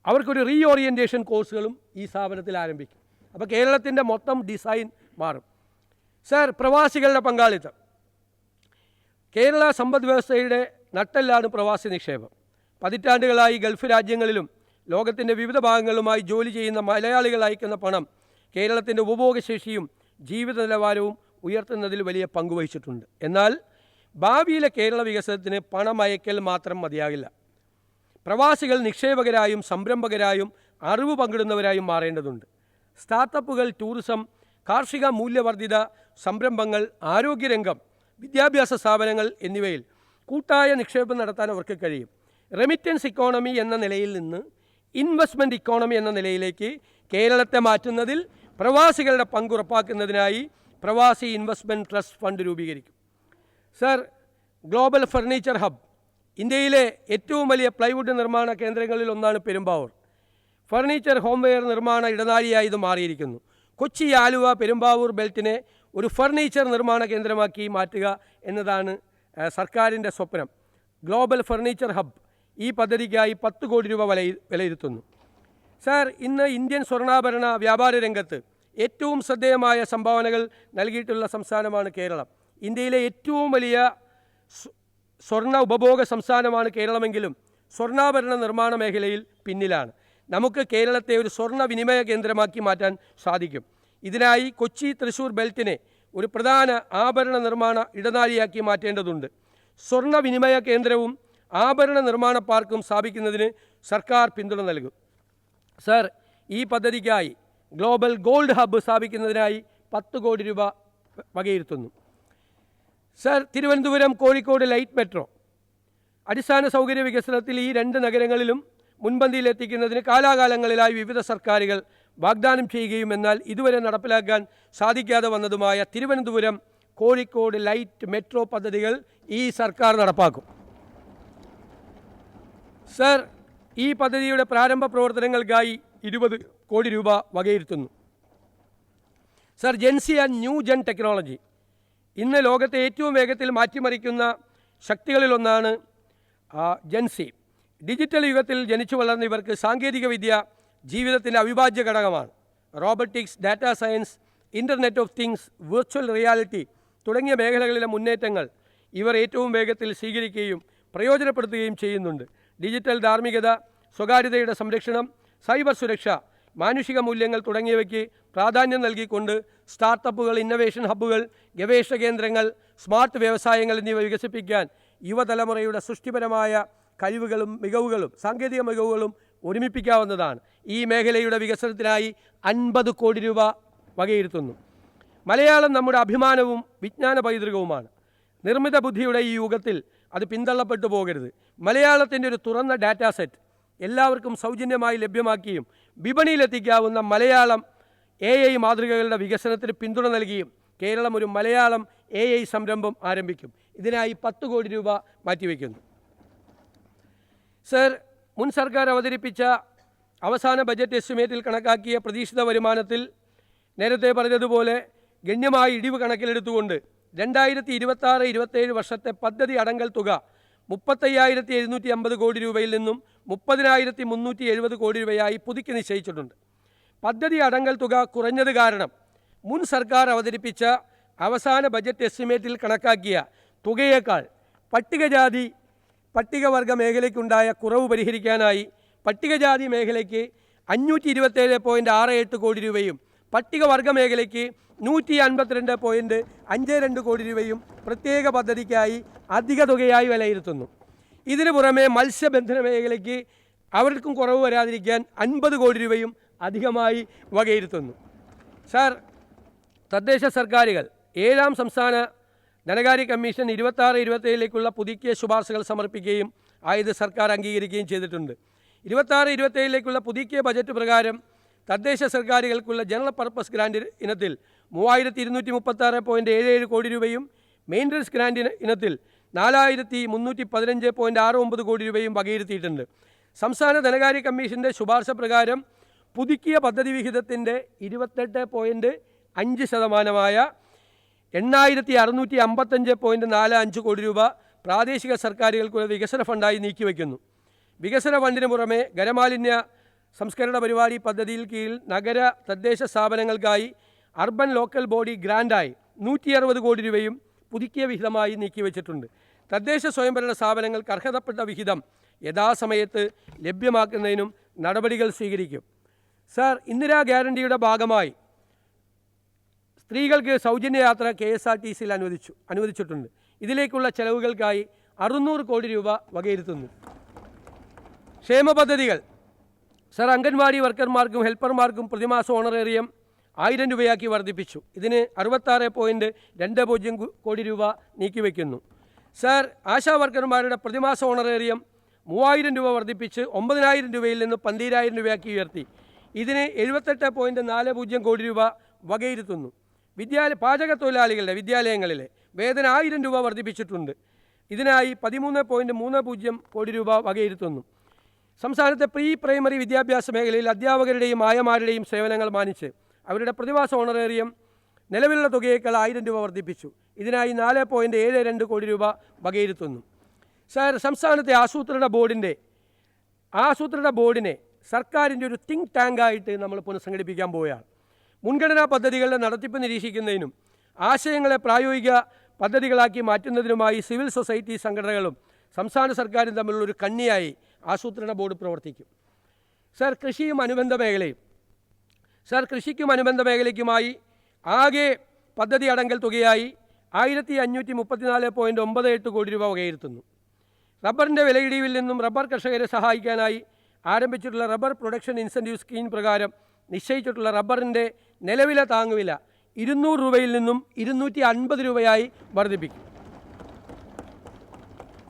അവർക്കൊരു റീഓറിയൻറ്റേഷൻ കോഴ്സുകളും ഈ സ്ഥാപനത്തിൽ ആരംഭിക്കും. അപ്പോൾ കേരളത്തിൻ്റെ മൊത്തം ഡിസൈൻ മാറും. സർ, പ്രവാസികളുടെ പങ്കാളിത്തം. കേരള സമ്പദ് വ്യവസ്ഥയുടെ നട്ടെല്ലാണ് പ്രവാസി നിക്ഷേപം. പതിറ്റാണ്ടുകളായി ഗൾഫ് രാജ്യങ്ങളിലും ലോകത്തിൻ്റെ വിവിധ ഭാഗങ്ങളുമായി ജോലി ചെയ്യുന്ന മലയാളികൾ അയക്കുന്ന പണം കേരളത്തിൻ്റെ ഉപഭോഗശേഷിയും ജീവിത നിലവാരവും ഉയർത്തുന്നതിൽ വലിയ പങ്കുവഹിച്ചിട്ടുണ്ട്. എന്നാൽ ഭാവിയിലെ കേരള വികസനത്തിന് പണം അയക്കൽ മാത്രം മതിയാകില്ല. പ്രവാസികൾ നിക്ഷേപകരായും സംരംഭകരായും അറിവ് പങ്കിടുന്നവരായും മാറേണ്ടതുണ്ട്. സ്റ്റാർട്ടപ്പുകൾ, ടൂറിസം, കാർഷിക മൂല്യവർദ്ധിത സംരംഭങ്ങൾ, ആരോഗ്യരംഗം, വിദ്യാഭ്യാസ സ്ഥാപനങ്ങൾ എന്നിവയിൽ കൂട്ടായ നിക്ഷേപം നടത്താൻ അവർക്ക് കഴിയും. റെമിറ്റൻസ് ഇക്കോണമി എന്ന നിലയിൽ നിന്ന് ഇൻവെസ്റ്റ്മെൻറ്റ് ഇക്കോണമി എന്ന നിലയിലേക്ക് കേരളത്തെ മാറ്റുന്നതിൽ പ്രവാസികളുടെ പങ്ക് ഉറപ്പാക്കുന്നതിനായി പ്രവാസി ഇൻവെസ്റ്റ്മെൻറ്റ് ട്രസ്റ്റ് ഫണ്ട് രൂപീകരിക്കും. Sir, global furniture hub. ഇന്ത്യയിലെ ഏറ്റവും വലിയ പ്ലൈവുഡ് നിർമ്മാണ കേന്ദ്രങ്ങളിൽ ഒന്നാണ് പെരുമ്പാവൂർ. ഫർണിച്ചർ, ഹോംവെയർ നിർമ്മാണ ഇടനാഴിയായി ഇത് മാറിയിരിക്കുന്നു. കൊച്ചി, ആലുവ, പെരുമ്പാവൂർ ബെൽറ്റിനെ ഒരു ഫർണിച്ചർ നിർമ്മാണ കേന്ദ്രമാക്കി മാറ്റുക എന്നതാണ് സർക്കാരിൻ്റെ സ്വപ്നം. ഗ്ലോബൽ ഫർണിച്ചർ ഹബ് ഈ പദ്ധതിക്കായി 10 കോടി രൂപ വിലയിരുത്തുന്നു. സാർ, ഇന്ന് ഇന്ത്യൻ സ്വർണ്ണാഭരണ വ്യാപാര രംഗത്ത് ഏറ്റവും ശ്രദ്ധേയമായ സംഭാവനകൾ നൽകിയിട്ടുള്ള സംസ്ഥാനമാണ് കേരളം. ഇന്ത്യയിലെ ഏറ്റവും വലിയ സ്വർണ്ണ ഉപഭോഗ സംസ്ഥാനമാണ് കേരളമെങ്കിലും സ്വർണ്ണാഭരണ നിർമ്മാണ മേഖലയിൽ പിന്നിലാണ്. നമുക്ക് കേരളത്തെ ഒരു സ്വർണ്ണ വിനിമയ കേന്ദ്രമാക്കി മാറ്റാൻ സാധിക്കും. ഇതിനായി കൊച്ചി തൃശ്ശൂർ ബെൽറ്റിനെ ഒരു പ്രധാന ആഭരണ നിർമ്മാണ ഇടനാഴിയാക്കി മാറ്റേണ്ടതുണ്ട്. സ്വർണ്ണ വിനിമയ കേന്ദ്രവും ആഭരണ നിർമ്മാണ പാർക്കും സ്ഥാപിക്കുന്നതിന് സർക്കാർ പിന്തുണ നൽകും. സർ, ഈ പദ്ധതിക്കായി ഗ്ലോബൽ ഗോൾഡ് ഹബ്ബ് സ്ഥാപിക്കുന്നതിനായി 10 കോടി രൂപ വകയിരുത്തുന്നു. Sir, Thiruvananthapuram Kozhikode light metro അടിസ്ഥാന സൗകര്യ വികസനത്തിൽ ഈ 2 നഗരങ്ങളിലും മുൻപന്തിയിലെത്തിക്കുന്നതിന് കാലാകാലങ്ങളിലായി വിവിധ സർക്കാരുകൾ വാഗ്ദാനം ചെയ്യുകയും എന്നാൽ ഇതുവരെ നടപ്പിലാക്കാൻ സാധിക്കാതെ വന്നതുമായ തിരുവനന്തപുരം കോഴിക്കോട് ലൈറ്റ് മെട്രോ പദ്ധതികൾ ഈ സർക്കാർ നടപ്പാക്കും. സർ, ഈ പദ്ധതിയുടെ പ്രാരംഭ പ്രവർത്തനങ്ങൾക്കായി 20 കോടി രൂപ വകയിരുത്തുന്നു. Sir, gen Z and new gen technology ഇന്ന് ലോകത്തെ ഏറ്റവും വേഗത്തിൽ മാറ്റിമറിക്കുന്ന ശക്തികളിലൊന്നാണ് ജെൻസി. ഡിജിറ്റൽ യുഗത്തിൽ ജനിച്ചു വളർന്ന ഇവർക്ക് സാങ്കേതികവിദ്യ ജീവിതത്തിൻ്റെ അവിഭാജ്യ ഘടകമാണ്. Robotics, data science, internet of things, virtual reality തുടങ്ങിയ മേഖലകളിലെ മുന്നേറ്റങ്ങൾ ഇവർ ഏറ്റവും വേഗത്തിൽ സ്വീകരിക്കുകയും പ്രയോജനപ്പെടുത്തുകയും ചെയ്യുന്നുണ്ട്. ഡിജിറ്റൽ ധാർമ്മികത, സ്വകാര്യതയുടെ സംരക്ഷണം, സൈബർ സുരക്ഷ, മാനുഷിക മൂല്യങ്ങൾ തുടങ്ങിയവയ്ക്ക് പ്രാധാന്യം നൽകിക്കൊണ്ട് സ്റ്റാർട്ടപ്പുകൾ, ഇന്നൊവേഷൻ ഹബ്ബുകൾ, ഗവേഷണ കേന്ദ്രങ്ങൾ, സ്മാർട്ട് വ്യവസായങ്ങൾ എന്നിവ വികസിപ്പിക്കാൻ യുവതലമുറയുടെ സൃഷ്ടിപരമായ കഴിവുകളും മികവുകളും സാങ്കേതിക മികവുകളും ഒരുമിപ്പിക്കാവുന്നതാണ്. ഈ മേഖലയുടെ വികസനത്തിനായി 50 കോടി രൂപ വകയിരുത്തുന്നു. മലയാളം നമ്മുടെ അഭിമാനവും വിജ്ഞാന പൈതൃകവുമാണ്. നിർമ്മിത ബുദ്ധിയുടെ ഈ യുഗത്തിൽ അത് പിന്തള്ളപ്പെട്ടു പോകരുത്. മലയാളത്തിൻ്റെ ഒരു തുറന്ന ഡാറ്റാ സെറ്റ് എല്ലാവർക്കും സൗജന്യമായി ലഭ്യമാക്കിയും വിപണിയിലെത്തിക്കാവുന്ന മലയാളം AI മാതൃകകളുടെ വികസനത്തിന് പിന്തുണ നൽകിയും കേരളം ഒരു മലയാളം AI സംരംഭം ആരംഭിക്കും. ഇതിനായി 10 കോടി രൂപ മാറ്റിവെക്കുന്നു. സർ, മുൻ സർക്കാർ അവതരിപ്പിച്ച അവസാന ബജറ്റ് എസ്റ്റിമേറ്റിൽ കണക്കാക്കിയ പ്രതീക്ഷിത വരുമാനത്തിൽ നേരത്തെ പറഞ്ഞതുപോലെ ഗണ്യമായ ഇടിവ് കണക്കിലെടുത്തുകൊണ്ട് 2026-27 വർഷത്തെ പദ്ധതി അടങ്കൽ തുക 35,750 കോടി രൂപയിൽ നിന്നും 30,370 കോടി രൂപയായി പുതുക്കി നിശ്ചയിച്ചിട്ടുണ്ട്. പദ്ധതി അടങ്കൽ തുക കുറഞ്ഞത് കാരണം മുൻ സർക്കാർ അവതരിപ്പിച്ച അവസാന ബജറ്റ് എസ്റ്റിമേറ്റിൽ കണക്കാക്കിയ തുകയേക്കാൾ പട്ടികവർഗ മേഖലയ്ക്കുണ്ടായ കുറവ് പരിഹരിക്കാനായി പട്ടികജാതി മേഖലയ്ക്ക് 527.68 കോടി രൂപയും പട്ടികവർഗ മേഖലയ്ക്ക് 152.52 കോടി രൂപയും പ്രത്യേക പദ്ധതിക്കായി അധിക തുകയായി വിലയിരുത്തുന്നു. ഇതിനു പുറമെ മത്സ്യബന്ധന മേഖലയ്ക്ക് അവർക്കും കുറവ് വരാതിരിക്കാൻ 50 കോടി രൂപയും അധികമായി വകയിരുത്തുന്നു. സാർ, തദ്ദേശ സർക്കാരുകൾ 7ാം സംസ്ഥാന ധനകാര്യ കമ്മീഷൻ 26-27ലേക്കുള്ള പുതുക്കിയ ശുപാർശകൾ സമർപ്പിക്കുകയും ആയത് സർക്കാർ അംഗീകരിക്കുകയും ചെയ്തിട്ടുണ്ട്. 26-27ലേക്കുള്ള പുതുക്കിയ ബജറ്റ് പ്രകാരം തദ്ദേശ സർക്കാരുകൾക്കുള്ള ജനറൽ പർപ്പസ് ഗ്രാൻഡ് ഇനത്തിൽ 3,236.77 കോടി രൂപയും മെയിൻ്റനൻസ് ഗ്രാൻഡ് ഇനത്തിൽ 4,315.69 കോടി രൂപയും വകയിരുത്തിയിട്ടുണ്ട്. സംസ്ഥാന ധനകാര്യ കമ്മീഷൻ്റെ ശുപാർശ പ്രകാരം പുതുക്കിയ പദ്ധതി വിഹിതത്തിൻ്റെ 28.5% 8,655.45 കോടി രൂപ പ്രാദേശിക സർക്കാരുകൾക്കുള്ള വികസന ഫണ്ടായി നീക്കിവെക്കുന്നു. വികസന ഫണ്ടിന് പുറമെ ഖരമാലിന്യ സംസ്കരണ പരിപാടി പദ്ധതിയിൽ കീഴിൽ നഗര തദ്ദേശ സ്ഥാപനങ്ങൾക്കായി അർബൻ ലോക്കൽ ബോഡി ഗ്രാൻഡായി 160 കോടി രൂപയും പുതുക്കിയ വിഹിതമായി നീക്കിവെച്ചിട്ടുണ്ട്. തദ്ദേശ സ്വയംഭരണ സ്ഥാപനങ്ങൾക്ക് അർഹതപ്പെട്ട വിഹിതം യഥാസമയത്ത് ലഭ്യമാക്കുന്നതിനും നടപടികൾ സ്വീകരിക്കും. സാർ, ഇന്ദിരാ ഗ്യാരണ്ടിയുടെ ഭാഗമായി സ്ത്രീകൾക്ക് സൗജന്യ യാത്ര KSRTCയിൽ അനുവദിച്ചിട്ടുണ്ട്. ഇതിലേക്കുള്ള ചെലവുകൾക്കായി 600 കോടി രൂപ വകയിരുത്തുന്നു. ക്ഷേമ പദ്ധതികൾ. സർ, അംഗൻവാടി വർക്കർമാർക്കും ഹെൽപ്പർമാർക്കും പ്രതിമാസ ഓണറേറിയം 1000 രൂപയാക്കി വർദ്ധിപ്പിച്ചു. ഇതിന് 66.20 കോടി രൂപ നീക്കിവെക്കുന്നു. സർ, ആശാ വർക്കർമാരുടെ പ്രതിമാസ ഓണറേറിയം 3000 രൂപ വർദ്ധിപ്പിച്ച് 9000 രൂപയിൽ നിന്ന് 12,000 രൂപയാക്കി ഉയർത്തി. ഇതിന് 78.40 കോടി രൂപ വകയിരുത്തുന്നു. പാചക തൊഴിലാളികളുടെ വിദ്യാലയങ്ങളിലെ വേതനം 1000 രൂപ വർദ്ധിപ്പിച്ചിട്ടുണ്ട്. ഇതിനായി 13.30 കോടി രൂപ വകയിരുത്തുന്നു. സംസ്ഥാനത്തെ പ്രീ പ്രൈമറി വിദ്യാഭ്യാസ മേഖലയിൽ അധ്യാപകരുടെയും ആയമാരുടെയും സേവനങ്ങൾ മാനിച്ച് അവരുടെ പ്രതിമാസ ഓണറേറിയം നിലവിലുള്ള തുകയേക്കാൾ 1000 രൂപ വർദ്ധിപ്പിച്ചു. ഇതിനായി 4.72 കോടി രൂപ വകയിരുത്തുന്നു. സർ, സംസ്ഥാനത്തെ ആസൂത്രണ ബോർഡിനെ സർക്കാരിൻ്റെ ഒരു തിങ്ക് ടാങ്കായിട്ട് നമ്മൾ പുനഃസംഘടിപ്പിക്കാൻ പോവുകയാണ്. മുൻഗണനാ പദ്ധതികളുടെ നടത്തിപ്പ് നിരീക്ഷിക്കുന്നതിനും ആശയങ്ങളെ പ്രായോഗിക പദ്ധതികളാക്കി മാറ്റുന്നതിനുമായി സിവിൽ സൊസൈറ്റി സംഘടനകളും സംസ്ഥാന സർക്കാരും തമ്മിലുള്ളൊരു കണ്ണിയായി ആസൂത്രണ ബോർഡ് പ്രവർത്തിക്കും. സർ, കൃഷിയും അനുബന്ധ മേഖലയും. സർ, കൃഷിക്കും അനുബന്ധ മേഖലയ്ക്കുമായി ആകെ പദ്ധതി അടങ്കൽ തുകയായി 1534.98 കോടി രൂപ വകയിരുത്തുന്നു. റബ്ബറിൻ്റെ വിലയിടിവിൽ നിന്നും റബ്ബർ കർഷകരെ സഹായിക്കാനായി ആരംഭിച്ചിട്ടുള്ള റബ്ബർ പ്രൊഡക്ഷൻ ഇൻസെൻറ്റീവ് സ്കീം പ്രകാരം നിശ്ചയിച്ചിട്ടുള്ള റബ്ബറിൻ്റെ നിലവില താങ്ങുവില 200 രൂപയിൽ നിന്നും 250 രൂപയായി വർദ്ധിപ്പിക്കും.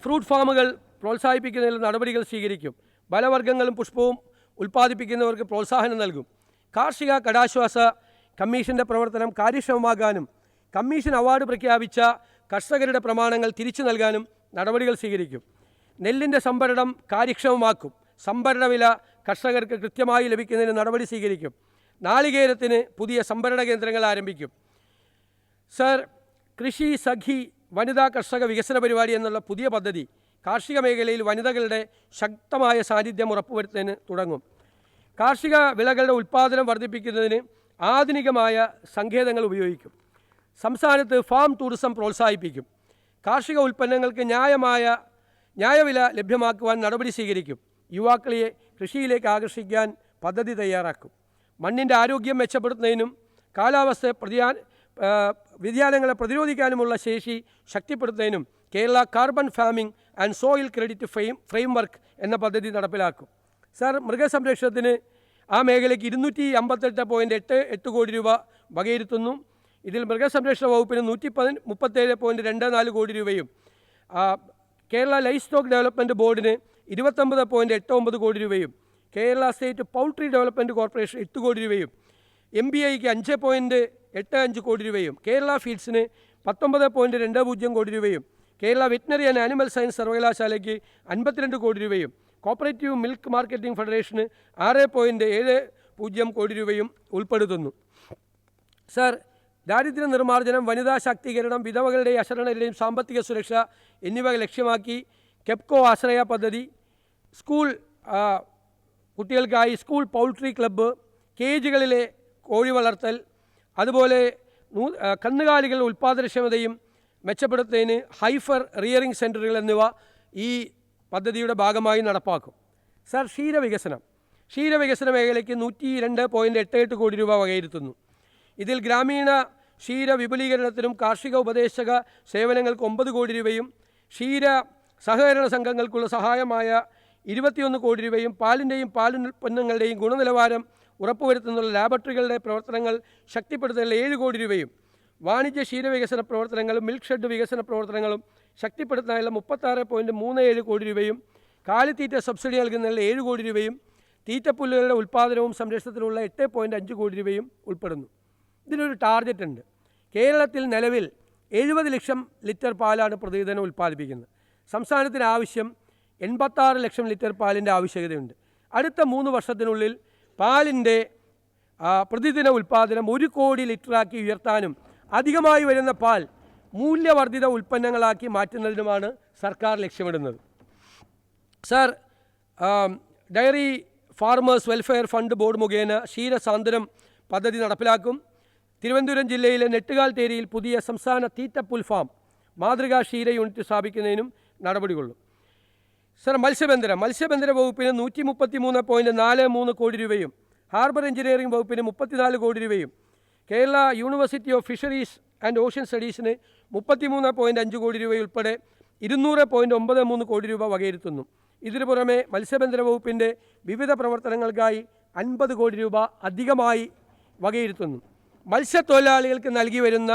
ഫ്രൂട്ട് ഫാമുകൾ പ്രോത്സാഹിപ്പിക്കുന്നതിൽ നടപടികൾ സ്വീകരിക്കും. ഫലവർഗ്ഗങ്ങളും പുഷ്പവും ഉൽപ്പാദിപ്പിക്കുന്നവർക്ക് പ്രോത്സാഹനം നൽകും. കാർഷിക കടാശ്വാസ കമ്മീഷൻ്റെ പ്രവർത്തനം കാര്യക്ഷമമാകാനും കമ്മീഷൻ അവാർഡ് പ്രഖ്യാപിച്ച കർഷകരുടെ പ്രമാണങ്ങൾ തിരിച്ചു നൽകാനും നടപടികൾ സ്വീകരിക്കും. നെല്ലിൻ്റെ സംഭരണം കാര്യക്ഷമമാക്കും. സംഭരണ വില കർഷകർക്ക് കൃത്യമായി ലഭിക്കുന്നതിന് നടപടി സ്വീകരിക്കും. നാളികേരത്തിന് പുതിയ സംഭരണ കേന്ദ്രങ്ങൾ ആരംഭിക്കും. സർ, കൃഷി സഖി വനിതാ കർഷക വികസന പരിപാടി എന്നുള്ള പുതിയ പദ്ധതി കാർഷിക മേഖലയിൽ വനിതകളുടെ ശക്തമായ സാന്നിധ്യം ഉറപ്പുവരുത്തുന്നതിന് തുടങ്ങും. കാർഷിക വിളകളുടെ ഉൽപ്പാദനം വർദ്ധിപ്പിക്കുന്നതിന് ആധുനികമായ സങ്കേതങ്ങൾ ഉപയോഗിക്കും. സംസ്ഥാനത്ത് ഫാം ടൂറിസം പ്രോത്സാഹിപ്പിക്കും. കാർഷിക ഉൽപ്പന്നങ്ങൾക്ക് ന്യായവില ലഭ്യമാക്കുവാൻ നടപടി സ്വീകരിക്കും. യുവാക്കളെ കൃഷിയിലേക്ക് ആകർഷിക്കാൻ പദ്ധതി തയ്യാറാക്കും. മണ്ണിൻ്റെ ആരോഗ്യം മെച്ചപ്പെടുത്തുന്നതിനും കാലാവസ്ഥ വ്യതിയാനങ്ങളെ പ്രതിരോധിക്കാനുമുള്ള ശേഷി ശക്തിപ്പെടുത്തുന്നതിനും Kerala carbon farming and soil credit framework എന്ന പദ്ധതി നടപ്പിലാക്കും. സർ, മൃഗസംരക്ഷണത്തിന് ആ മേഖലയ്ക്ക് 258.88 കോടി രൂപ വകയിരുത്തുന്നു. ഇതിൽ മൃഗസംരക്ഷണ വകുപ്പിന് 137.24 കോടി രൂപയും കേരള ലൈഫ് സ്റ്റോക്ക് ഡെവലപ്മെൻറ്റ് ബോർഡിന് 29.89 കോടി രൂപയും Kerala state poultry development corporation 8 കോടി രൂപയും MBIക്ക് 5.85 കോടി രൂപയും കേരള ഫീഡ്സിന് 19.20 കോടി രൂപയും Kerala veterinary and animal science സർവകലാശാലയ്ക്ക് 52 കോടി രൂപയും കോപ്പറേറ്റീവ് മിൽക്ക് മാർക്കറ്റിംഗ് ഫെഡറേഷന് 6.70 കോടി രൂപയും ഉൾപ്പെടുത്തുന്നു. സർ, ദാരിദ്ര്യ നിർമ്മാർജ്ജനം, വനിതാ ശാക്തീകരണം, വിധവകളുടെയും അശരണരുടെയും സാമ്പത്തിക സുരക്ഷ എന്നിവ ലക്ഷ്യമാക്കി കെപ്കോ ആശ്രയ പദ്ധതി, സ്കൂൾ കുട്ടികൾക്കായി സ്കൂൾ പൗൾട്രി ക്ലബ്ബ്, കേജുകളിലെ കോഴി വളർത്തൽ, അതുപോലെ കന്നുകാലികളുടെ ഉൽപ്പാദനക്ഷമതയും മെച്ചപ്പെടുത്തുന്നതിന് ഹൈഫർ റിയറിംഗ് സെൻ്ററുകൾ എന്നിവ ഈ പദ്ധതിയുടെ ഭാഗമായി നടപ്പാക്കും. സർ, ക്ഷീരവികസന മേഖലയ്ക്ക് 102.88 കോടി രൂപ വകയിരുത്തുന്നു. ഇതിൽ ഗ്രാമീണ ക്ഷീര വിപുലീകരണത്തിനും കാർഷിക ഉപദേശക സേവനങ്ങൾക്ക് 9 കോടി രൂപയും ക്ഷീര സഹകരണ സംഘങ്ങൾക്കുള്ള സഹായമായ 21 കോടി രൂപയും പാലിൻ്റെയും പാലുൽപ്പന്നങ്ങളുടെയും ഗുണനിലവാരം ഉറപ്പുവരുത്തുന്നുള്ള ലാബറട്ടറികളുടെ പ്രവർത്തനങ്ങൾ ശക്തിപ്പെടുത്തുന്നതിൽ 7 കോടി രൂപയും വാണിജ്യ ക്ഷീരവികസന പ്രവർത്തനങ്ങളും മിൽക്ക് ഷെഡ് വികസന പ്രവർത്തനങ്ങളും ശക്തിപ്പെടുത്താനുള്ള 36.37 കോടി രൂപയും കാലിത്തീറ്റ സബ്സിഡി നൽകുന്നതിൽ 7 കോടി രൂപയും തീറ്റപ്പുല്ലുകളുടെ ഉൽപ്പാദനവും സംരക്ഷണത്തിനുള്ള 8.5 കോടി രൂപയും ഉൾപ്പെടുന്നു. ഇതിനൊരു ടാർഗറ്റ് ഉണ്ട്. കേരളത്തിൽ നിലവിൽ 70 ലക്ഷം ലിറ്റർ പാലാണ് പ്രതിദിനം ഉൽപ്പാദിപ്പിക്കുന്നത്. സംസ്ഥാനത്തിന് ആവശ്യം 86 ലക്ഷം ലിറ്റർ പാലിൻ്റെ ആവശ്യകതയുണ്ട്. അടുത്ത 3 വർഷത്തിനുള്ളിൽ പാലിൻ്റെ പ്രതിദിന ഉൽപ്പാദനം 1 കോടി ലിറ്ററാക്കി ഉയർത്താനും അധികമായി വരുന്ന പാൽ മൂല്യവർദ്ധിത ഉൽപ്പന്നങ്ങളാക്കി മാറ്റുന്നതിനുമാണ് സർക്കാർ ലക്ഷ്യമിടുന്നത്. Sir, diary farmers welfare fund board മുഖേന ക്ഷീരസാന്ത്വനം പദ്ധതി നടപ്പിലാക്കും. തിരുവനന്തപുരം ജില്ലയിലെ നെട്ടുകാൽത്തേരിയിൽ പുതിയ സംസ്ഥാന തീറ്റപ്പുൽ ഫാം മാതൃകാ ക്ഷീര യൂണിറ്റ് സ്ഥാപിക്കുന്നതിനും നടപടികൊള്ളും. സർ, മത്സ്യബന്ധന വകുപ്പിന് 133.43 കോടി രൂപയും ഹാർബർ എഞ്ചിനീയറിംഗ് വകുപ്പിന് 34 കോടി രൂപയും Kerala university of fisheries and ocean സ്റ്റഡീസിന് 33.5 കോടി രൂപയുൾപ്പെടെ 200.93 കോടി രൂപ വകയിരുത്തുന്നു. ഇതിനു പുറമെ മത്സ്യബന്ധന വകുപ്പിൻ്റെ വിവിധ പ്രവർത്തനങ്ങൾക്കായി 50 കോടി രൂപ അധികമായി വകയിരുത്തുന്നു. മത്സ്യത്തൊഴിലാളികൾക്ക് നൽകി വരുന്ന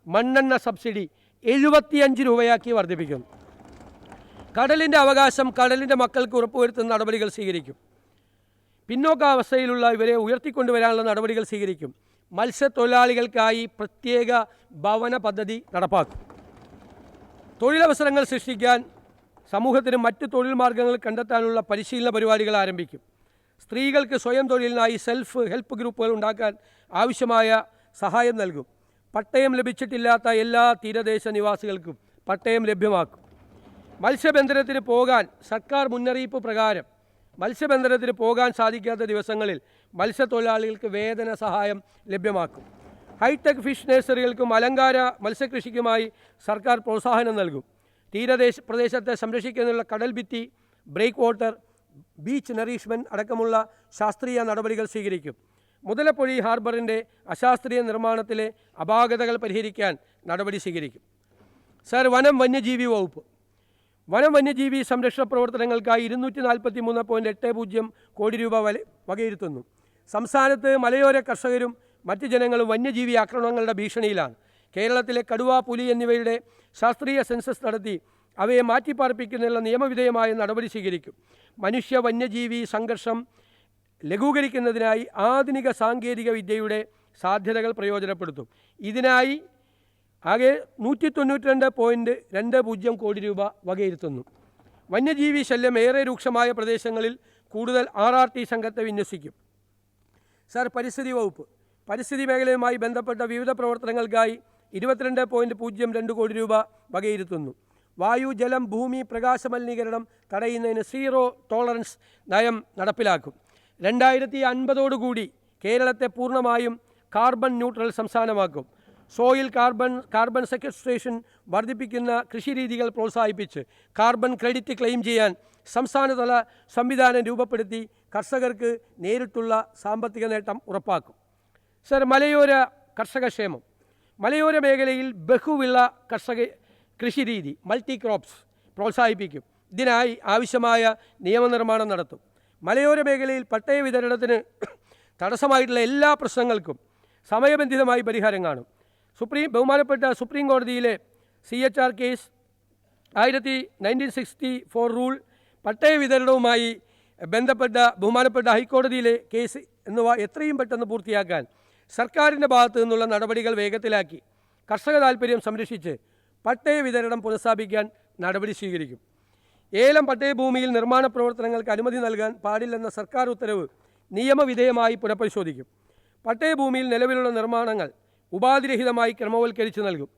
മണ്ണെണ്ണ സബ്സിഡി 75 രൂപയാക്കി വർദ്ധിപ്പിക്കുന്നു. കടലിൻ്റെ അവകാശം കടലിൻ്റെ മക്കൾക്ക് ഉറപ്പുവരുത്തുന്ന നടപടികൾ സ്വീകരിക്കും. പിന്നോക്കാവസ്ഥയിലുള്ള ഇവരെ ഉയർത്തിക്കൊണ്ടുവരാനുള്ള നടപടികൾ സ്വീകരിക്കും. മത്സ്യത്തൊഴിലാളികൾക്കായി പ്രത്യേക ഭവന പദ്ധതി നടപ്പാക്കും. തൊഴിലവസരങ്ങൾ സൃഷ്ടിക്കാൻ സമൂഹത്തിന് മറ്റ് തൊഴിൽ മാർഗങ്ങൾ കണ്ടെത്താനുള്ള പരിശീലന പരിപാടികൾ ആരംഭിക്കും. സ്ത്രീകൾക്ക് സ്വയം തൊഴിലിനായി സെൽഫ് ഹെൽപ്പ് ഗ്രൂപ്പുകൾ ഉണ്ടാക്കാൻ ആവശ്യമായ സഹായം നൽകും. പട്ടയം ലഭിച്ചിട്ടില്ലാത്ത എല്ലാ തീരദേശ നിവാസികൾക്കും പട്ടയം ലഭ്യമാക്കും. മത്സ്യബന്ധനത്തിന് പോകാൻ സർക്കാർ മുന്നറിയിപ്പ് പ്രകാരം മത്സ്യബന്ധനത്തിന് പോകാൻ സാധിക്കാത്ത ദിവസങ്ങളിൽ മത്സ്യത്തൊഴിലാളികൾക്ക് വേതന സഹായം ലഭ്യമാക്കും. ഹൈടെക് ഫിഷ് നഴ്സറികൾക്കും അലങ്കാര മത്സ്യകൃഷിക്കുമായി സർക്കാർ പ്രോത്സാഹനം നൽകും. പ്രദേശത്തെ സംരക്ഷിക്കുന്നതിനുള്ള കടൽ ഭിത്തി, ബ്രേക്ക് വാട്ടർ, ബീച്ച് നറീഷ്മെൻറ്റ് അടക്കമുള്ള ശാസ്ത്രീയ നടപടികൾ സ്വീകരിക്കും. മുതലപ്പൊഴി ഹാർബറിൻ്റെ അശാസ്ത്രീയ നിർമ്മാണത്തിലെ അപാകതകൾ പരിഹരിക്കാൻ നടപടി സ്വീകരിക്കും. സർ, വനം വന്യജീവി വകുപ്പ് വനം വന്യജീവി സംരക്ഷണ പ്രവർത്തനങ്ങൾക്കായി 243.80 കോടി രൂപ വകയിരുത്തുന്നു. സംസ്ഥാനത്ത് മലയോര കർഷകരും മറ്റ് ജനങ്ങളും വന്യജീവി ആക്രമണങ്ങളുടെ ഭീഷണിയിലാണ്. കേരളത്തിലെ കടുവ, പുലി എന്നിവയുടെ ശാസ്ത്രീയ സെൻസസ് നടത്തി അവയെ മാറ്റിപ്പാർപ്പിക്കുന്നതിനുള്ള നിയമവിധേയമായ നടപടി സ്വീകരിക്കും. മനുഷ്യ വന്യജീവി സംഘർഷം ലഘൂകരിക്കുന്നതിനായി ആധുനിക സാങ്കേതിക വിദ്യയുടെ സാധ്യതകൾ പ്രയോജനപ്പെടുത്തും. ഇതിനായി ആകെ 192.20 കോടി രൂപ വകയിരുത്തുന്നു. വന്യജീവി ശല്യം ഏറെ രൂക്ഷമായ പ്രദേശങ്ങളിൽ കൂടുതൽ RRT സംഘത്തെ വിന്യസിക്കും. സർ, പരിസ്ഥിതി വകുപ്പ് പരിസ്ഥിതി മേഖലയുമായി ബന്ധപ്പെട്ട വിവിധ പ്രവർത്തനങ്ങൾക്കായി 22.02 കോടി രൂപ വകയിരുത്തുന്നു. വായു, ജലം, ഭൂമി, പ്രകാശ മലിനീകരണം തടയുന്നതിന് സീറോ ടോളറൻസ് നയം നടപ്പിലാക്കും. 2050 കേരളത്തെ പൂർണ്ണമായും കാർബൺ ന്യൂട്രൽ സംസ്ഥാനമാക്കും. സോയിൽ കാർബൺ സെക്വസ്ട്രേഷൻ വർദ്ധിപ്പിക്കുന്ന കൃഷിരീതികൾ പ്രോത്സാഹിപ്പിച്ച് കാർബൺ ക്രെഡിറ്റ് ക്ലെയിം ചെയ്യാൻ സംസ്ഥാനതല സംവിധാനം രൂപപ്പെടുത്തി കർഷകർക്ക് നേരിട്ടുള്ള സാമ്പത്തിക നേട്ടം ഉറപ്പാക്കും. സർ, മലയോര കർഷകക്ഷേമം മലയോര മേഖലയിൽ ബഹുവിള കൃഷിരീതി മൾട്ടി ക്രോപ്സ് പ്രോത്സാഹിപ്പിക്കും. ഇതിനായി ആവശ്യമായ നിയമനിർമ്മാണം നടത്തും. മലയോര മേഖലയിൽ പട്ടയ വിതരണത്തിന് തടസ്സമായിട്ടുള്ള എല്ലാ പ്രശ്നങ്ങൾക്കും സമയബന്ധിതമായി പരിഹാരം കാണും. ബഹുമാനപ്പെട്ട സുപ്രീം കോടതിയിലെ CHR കേസ്, 1964 റൂൾ, പട്ടയ വിതരണവുമായി ബന്ധപ്പെട്ട ബഹുമാനപ്പെട്ട ഹൈക്കോടതിയിലെ കേസ് എന്നിവ എത്രയും പെട്ടെന്ന് പൂർത്തിയാക്കാൻ സർക്കാരിൻ്റെ ഭാഗത്തു നിന്നുള്ള നടപടികൾ വേഗത്തിലാക്കി കർഷക താൽപ്പര്യം സംരക്ഷിച്ച് പട്ടയ വിതരണം പുനഃസ്ഥാപിക്കാൻ നടപടി സ്വീകരിക്കും. ഏലം പട്ടയഭൂമിയിൽ നിർമ്മാണ പ്രവർത്തനങ്ങൾക്ക് അനുമതി നൽകാൻ പാടില്ലെന്ന സർക്കാർ ഉത്തരവ് നിയമവിധേയമായി പുനഃപരിശോധിക്കും. പട്ടയഭൂമിയിൽ നിലവിലുള്ള നിർമ്മാണങ്ങൾ ഉപാധിരഹിതമായി ക്രമവൽക്കരിച്ച് നൽകും.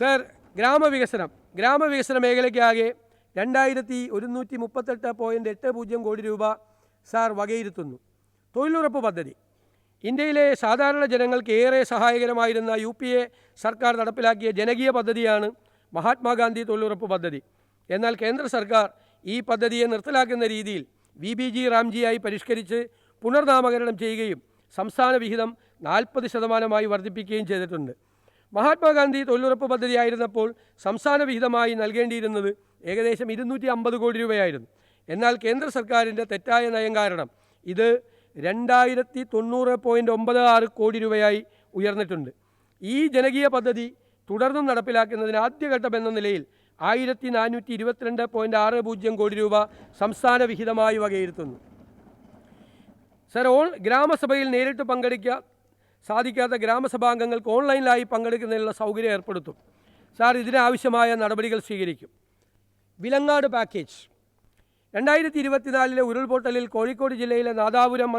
സർ, ഗ്രാമവികസന മേഖലയ്ക്കാകെ 2138.80 കോടി രൂപ സാർ വകയിരുത്തുന്നു. തൊഴിലുറപ്പ് പദ്ധതി ഇന്ത്യയിലെ സാധാരണ ജനങ്ങൾക്ക് ഏറെ സഹായകരമായിരുന്ന UPA സർക്കാർ നടപ്പിലാക്കിയ ജനകീയ പദ്ധതിയാണ് മഹാത്മാഗാന്ധി തൊഴിലുറപ്പ് പദ്ധതി. എന്നാൽ കേന്ദ്ര സർക്കാർ ഈ പദ്ധതിയെ നിർത്തലാക്കുന്ന രീതിയിൽ VBG റാംജിയായി പരിഷ്കരിച്ച് പുനർനാമകരണം ചെയ്യുകയും സംസ്ഥാന വിഹിതം 40% വർദ്ധിപ്പിക്കുകയും ചെയ്തിട്ടുണ്ട്. മഹാത്മാഗാന്ധി തൊഴിലുറപ്പ് പദ്ധതിയായിരുന്നപ്പോൾ സംസ്ഥാന വിഹിതമായി നൽകേണ്ടിയിരുന്നത് ഏകദേശം 250 കോടി രൂപയായിരുന്നു. എന്നാൽ കേന്ദ്ര സർക്കാരിൻ്റെ തെറ്റായ നയം കാരണം ഇത് 2090.96 കോടി രൂപയായി ഉയർന്നിട്ടുണ്ട്. ഈ ജനകീയ പദ്ധതി തുടർന്നും നടപ്പിലാക്കുന്നതിന് ആദ്യഘട്ടം എന്ന നിലയിൽ 1422.60 കോടി രൂപ സംസ്ഥാന വിഹിതമായി വകയിരുത്തുന്നു. സർ, ഗ്രാമസഭയിൽ നേരിട്ട് സാധിക്കാത്ത ഗ്രാമസഭാംഗങ്ങൾക്ക് ഓൺലൈനിലായി പങ്കെടുക്കുന്നതിനുള്ള സൗകര്യം ഏർപ്പെടുത്തും. സാർ, ഇതിനാവശ്യമായ നടപടികൾ സ്വീകരിക്കും. വിലങ്ങാട് പാക്കേജ് 2024 ഉരുൾപൊട്ടലിൽ കോഴിക്കോട് ജില്ലയിലെ നാദാപുരം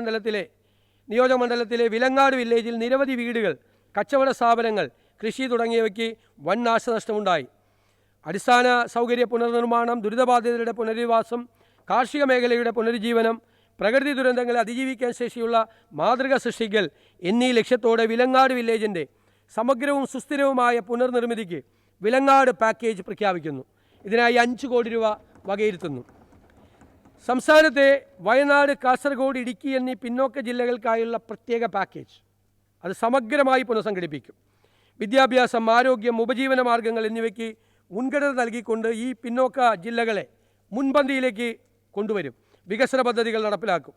നിയോജകമണ്ഡലത്തിലെ വിലങ്ങാട് വില്ലേജിൽ നിരവധി വീടുകൾ, കച്ചവട സ്ഥാപനങ്ങൾ, കൃഷി തുടങ്ങിയവയ്ക്ക് വൻ നാശനഷ്ടമുണ്ടായി. അടിസ്ഥാന സൗകര്യ പുനർനിർമ്മാണം, ദുരിതബാധിതരുടെ പുനരധിവാസം, കാർഷിക മേഖലയുടെ പുനരുജ്ജീവനം, പ്രകൃതി ദുരന്തങ്ങളെ അതിജീവിക്കാൻ ശേഷിയുള്ള മാതൃക സൃഷ്ടിക്കൽ എന്നീ ലക്ഷ്യത്തോടെ വിലങ്ങാട് വില്ലേജിൻ്റെ സമഗ്രവും സുസ്ഥിരവുമായ പുനർനിർമ്മിതിക്ക് വിലങ്ങാട് പാക്കേജ് പ്രഖ്യാപിക്കുന്നു. ഇതിനായി 5 കോടി രൂപ വകയിരുത്തുന്നു. സംസ്ഥാനത്തെ വയനാട്, കാസർഗോഡ്, ഇടുക്കി എന്നീ പിന്നോക്ക ജില്ലകൾക്കായുള്ള പ്രത്യേക പാക്കേജ് അത് സമഗ്രമായി പുനഃസംഘടിപ്പിക്കും. വിദ്യാഭ്യാസം, ആരോഗ്യം, ഉപജീവന മാർഗങ്ങൾ എന്നിവയ്ക്ക് മുൻഗണന നൽകിക്കൊണ്ട് ഈ പിന്നോക്ക ജില്ലകളെ മുൻപന്തിയിലേക്ക് കൊണ്ടുവരും. വികസന പദ്ധതികൾ നടപ്പിലാക്കും.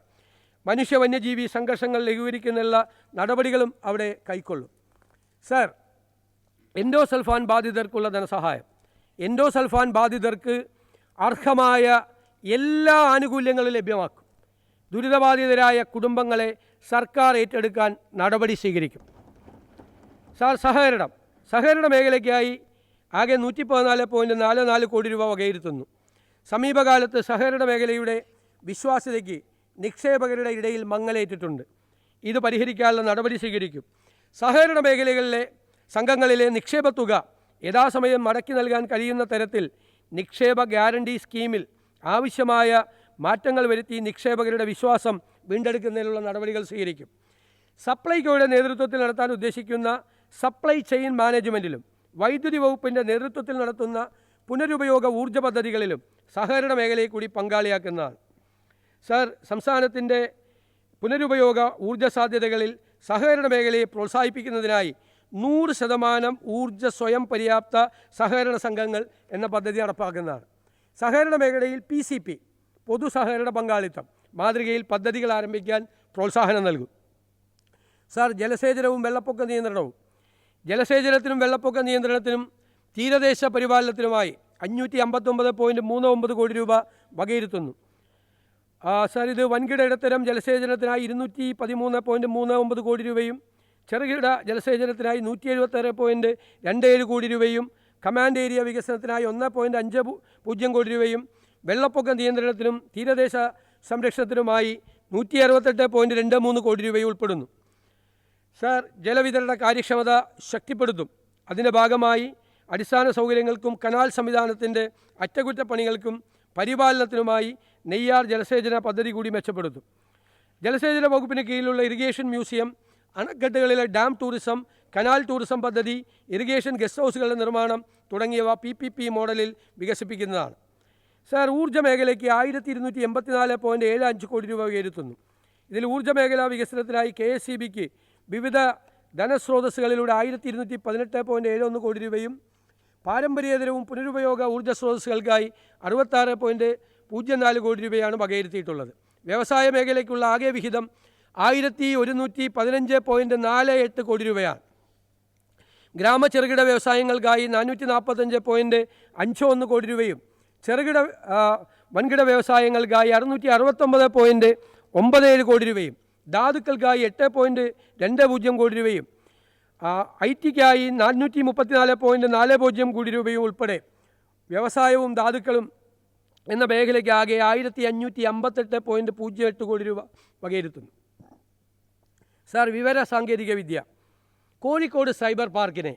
മനുഷ്യ വന്യജീവി സംഘർഷങ്ങൾ ലഘൂകരിക്കുന്നതിനുള്ള നടപടികളും അവിടെ കൈക്കൊള്ളും. സർ, എൻഡോസൾഫാൻ ബാധിതർക്കുള്ള ധനസഹായം. എൻഡോസൾഫാൻ ബാധിതർക്ക് അർഹമായ എല്ലാ ആനുകൂല്യങ്ങളും ലഭ്യമാക്കും. ദുരിതബാധിതരായ കുടുംബങ്ങളെ സർക്കാർ ഏറ്റെടുക്കാൻ നടപടി സ്വീകരിക്കും. സാർ, സഹകരണ മേഖലയ്ക്കായി ആകെ 114.44 കോടി രൂപ വകയിരുത്തുന്നു. സമീപകാലത്ത് സഹകരണ മേഖലയുടെ വിശ്വാസ്യതയ്ക്ക് നിക്ഷേപകരുടെ ഇടയിൽ മങ്ങലേറ്റിട്ടുണ്ട്. ഇത് പരിഹരിക്കാനുള്ള നടപടി സ്വീകരിക്കും. സഹകരണ മേഖലകളിലെ സംഘങ്ങളിലെ നിക്ഷേപ തുക യഥാസമയം മടക്കി നൽകാൻ കഴിയുന്ന തരത്തിൽ നിക്ഷേപ ഗ്യാരണ്ടി സ്കീമിൽ ആവശ്യമായ മാറ്റങ്ങൾ വരുത്തി നിക്ഷേപകരുടെ വിശ്വാസം വീണ്ടെടുക്കുന്നതിനുള്ള നടപടികൾ സ്വീകരിക്കും. സപ്ലൈകോയുടെ നേതൃത്വത്തിൽ നടത്താൻ ഉദ്ദേശിക്കുന്ന സപ്ലൈ ചെയിൻ മാനേജ്മെൻറ്റിലും വൈദ്യുതി വകുപ്പിൻ്റെ നേതൃത്വത്തിൽ നടത്തുന്ന പുനരുപയോഗ ഊർജ്ജ പദ്ധതികളിലും സഹകരണ മേഖലയെ കൂടി പങ്കാളിയാക്കുന്നതാണ്. സർ, സംസ്ഥാനത്തിൻ്റെ പുനരുപയോഗ ഊർജ്ജ സാധ്യതകളിൽ സഹകരണ മേഖലയെ പ്രോത്സാഹിപ്പിക്കുന്നതിനായി 100% ഊർജ്ജ സ്വയം പര്യാപ്ത സഹകരണ സംഘങ്ങൾ എന്ന പദ്ധതി നടപ്പാക്കുന്നതാണ്. സഹകരണ മേഖലയിൽ PCP പൊതു സഹകരണ പങ്കാളിത്തം മാതൃകയിൽ പദ്ധതികൾ ആരംഭിക്കാൻ പ്രോത്സാഹനം നൽകും. സർ, ജലസേചനവും വെള്ളപ്പൊക്ക നിയന്ത്രണവും. ജലസേചനത്തിനും വെള്ളപ്പൊക്ക നിയന്ത്രണത്തിനും തീരദേശ പരിപാലനത്തിനുമായി 559.39 കോടി രൂപ വകയിരുത്തുന്നു. സർ, ഇത് വൻകിട ഇടത്തരം ജലസേചനത്തിനായി 213.39 കോടി രൂപയും ചെറുകിട ജലസേചനത്തിനായി 176.27 കോടി രൂപയും കമാൻഡ് ഏരിയ വികസനത്തിനായി 1.50 കോടി രൂപയും വെള്ളപ്പൊക്ക നിയന്ത്രണത്തിനും തീരദേശ സംരക്ഷണത്തിനുമായി 168.23 കോടി രൂപയും ഉൾപ്പെടുന്നു. സർ, ജലവിതരണ കാര്യക്ഷമത ശക്തിപ്പെടുത്തും. അതിൻ്റെ ഭാഗമായി അടിസ്ഥാന സൗകര്യങ്ങൾക്കും കനാൽ സംവിധാനത്തിൻ്റെ അറ്റകുറ്റപ്പണികൾക്കും പരിപാലനത്തിനുമായി നെയ്യാർ ജലസേചന പദ്ധതി കൂടി മെച്ചപ്പെടുത്തും. ജലസേചന വകുപ്പിന് കീഴിലുള്ള ഇറിഗേഷൻ മ്യൂസിയം, അണക്കെട്ടുകളിലെ ഡാം ടൂറിസം, കനാൽ ടൂറിസം പദ്ധതി, ഇറിഗേഷൻ ഗസ്റ്റ് ഹൗസുകളുടെ നിർമ്മാണം തുടങ്ങിയവ PPP മോഡലിൽ വികസിപ്പിക്കുന്നതാണ്. സർ, ഊർജ്ജ മേഖലയ്ക്ക് 1284.75 കോടി രൂപ വകയിരുത്തുന്നു. ഇതിൽ ഊർജ്ജ മേഖലാ വികസനത്തിനായി KSEBക്ക് വിവിധ ധനസ്രോതസ്സുകളിലൂടെ 1218.71 കോടി രൂപയും പാരമ്പര്യേതരവും പുനരുപയോഗ ഊർജ്ജ സ്രോതസ്സുകൾക്കായി 66.04 കോടി രൂപയാണ് വകയിരുത്തിയിട്ടുള്ളത്. വ്യവസായ മേഖലയ്ക്കുള്ള ആകെ വിഹിതം 1115.48 കോടി രൂപയാണ്. ഗ്രാമ ചെറുകിട വ്യവസായങ്ങൾക്കായി 445.51 കോടി രൂപയും ചെറുകിട വൻകിട വ്യവസായങ്ങൾക്കായി 669.97 കോടി രൂപയും ധാതുക്കൾക്കായി 8.20 കോടി രൂപയും IT-ക്കായി 434.40 കോടി രൂപയും ഉൾപ്പെടെ വ്യവസായവും ധാതുക്കളും എന്ന മേഖലയ്ക്ക് ആകെ 1558.08 കോടി രൂപ വകയിരുത്തുന്നു. സർ, വിവര സാങ്കേതിക വിദ്യ. കോഴിക്കോട് സൈബർ പാർക്കിനെ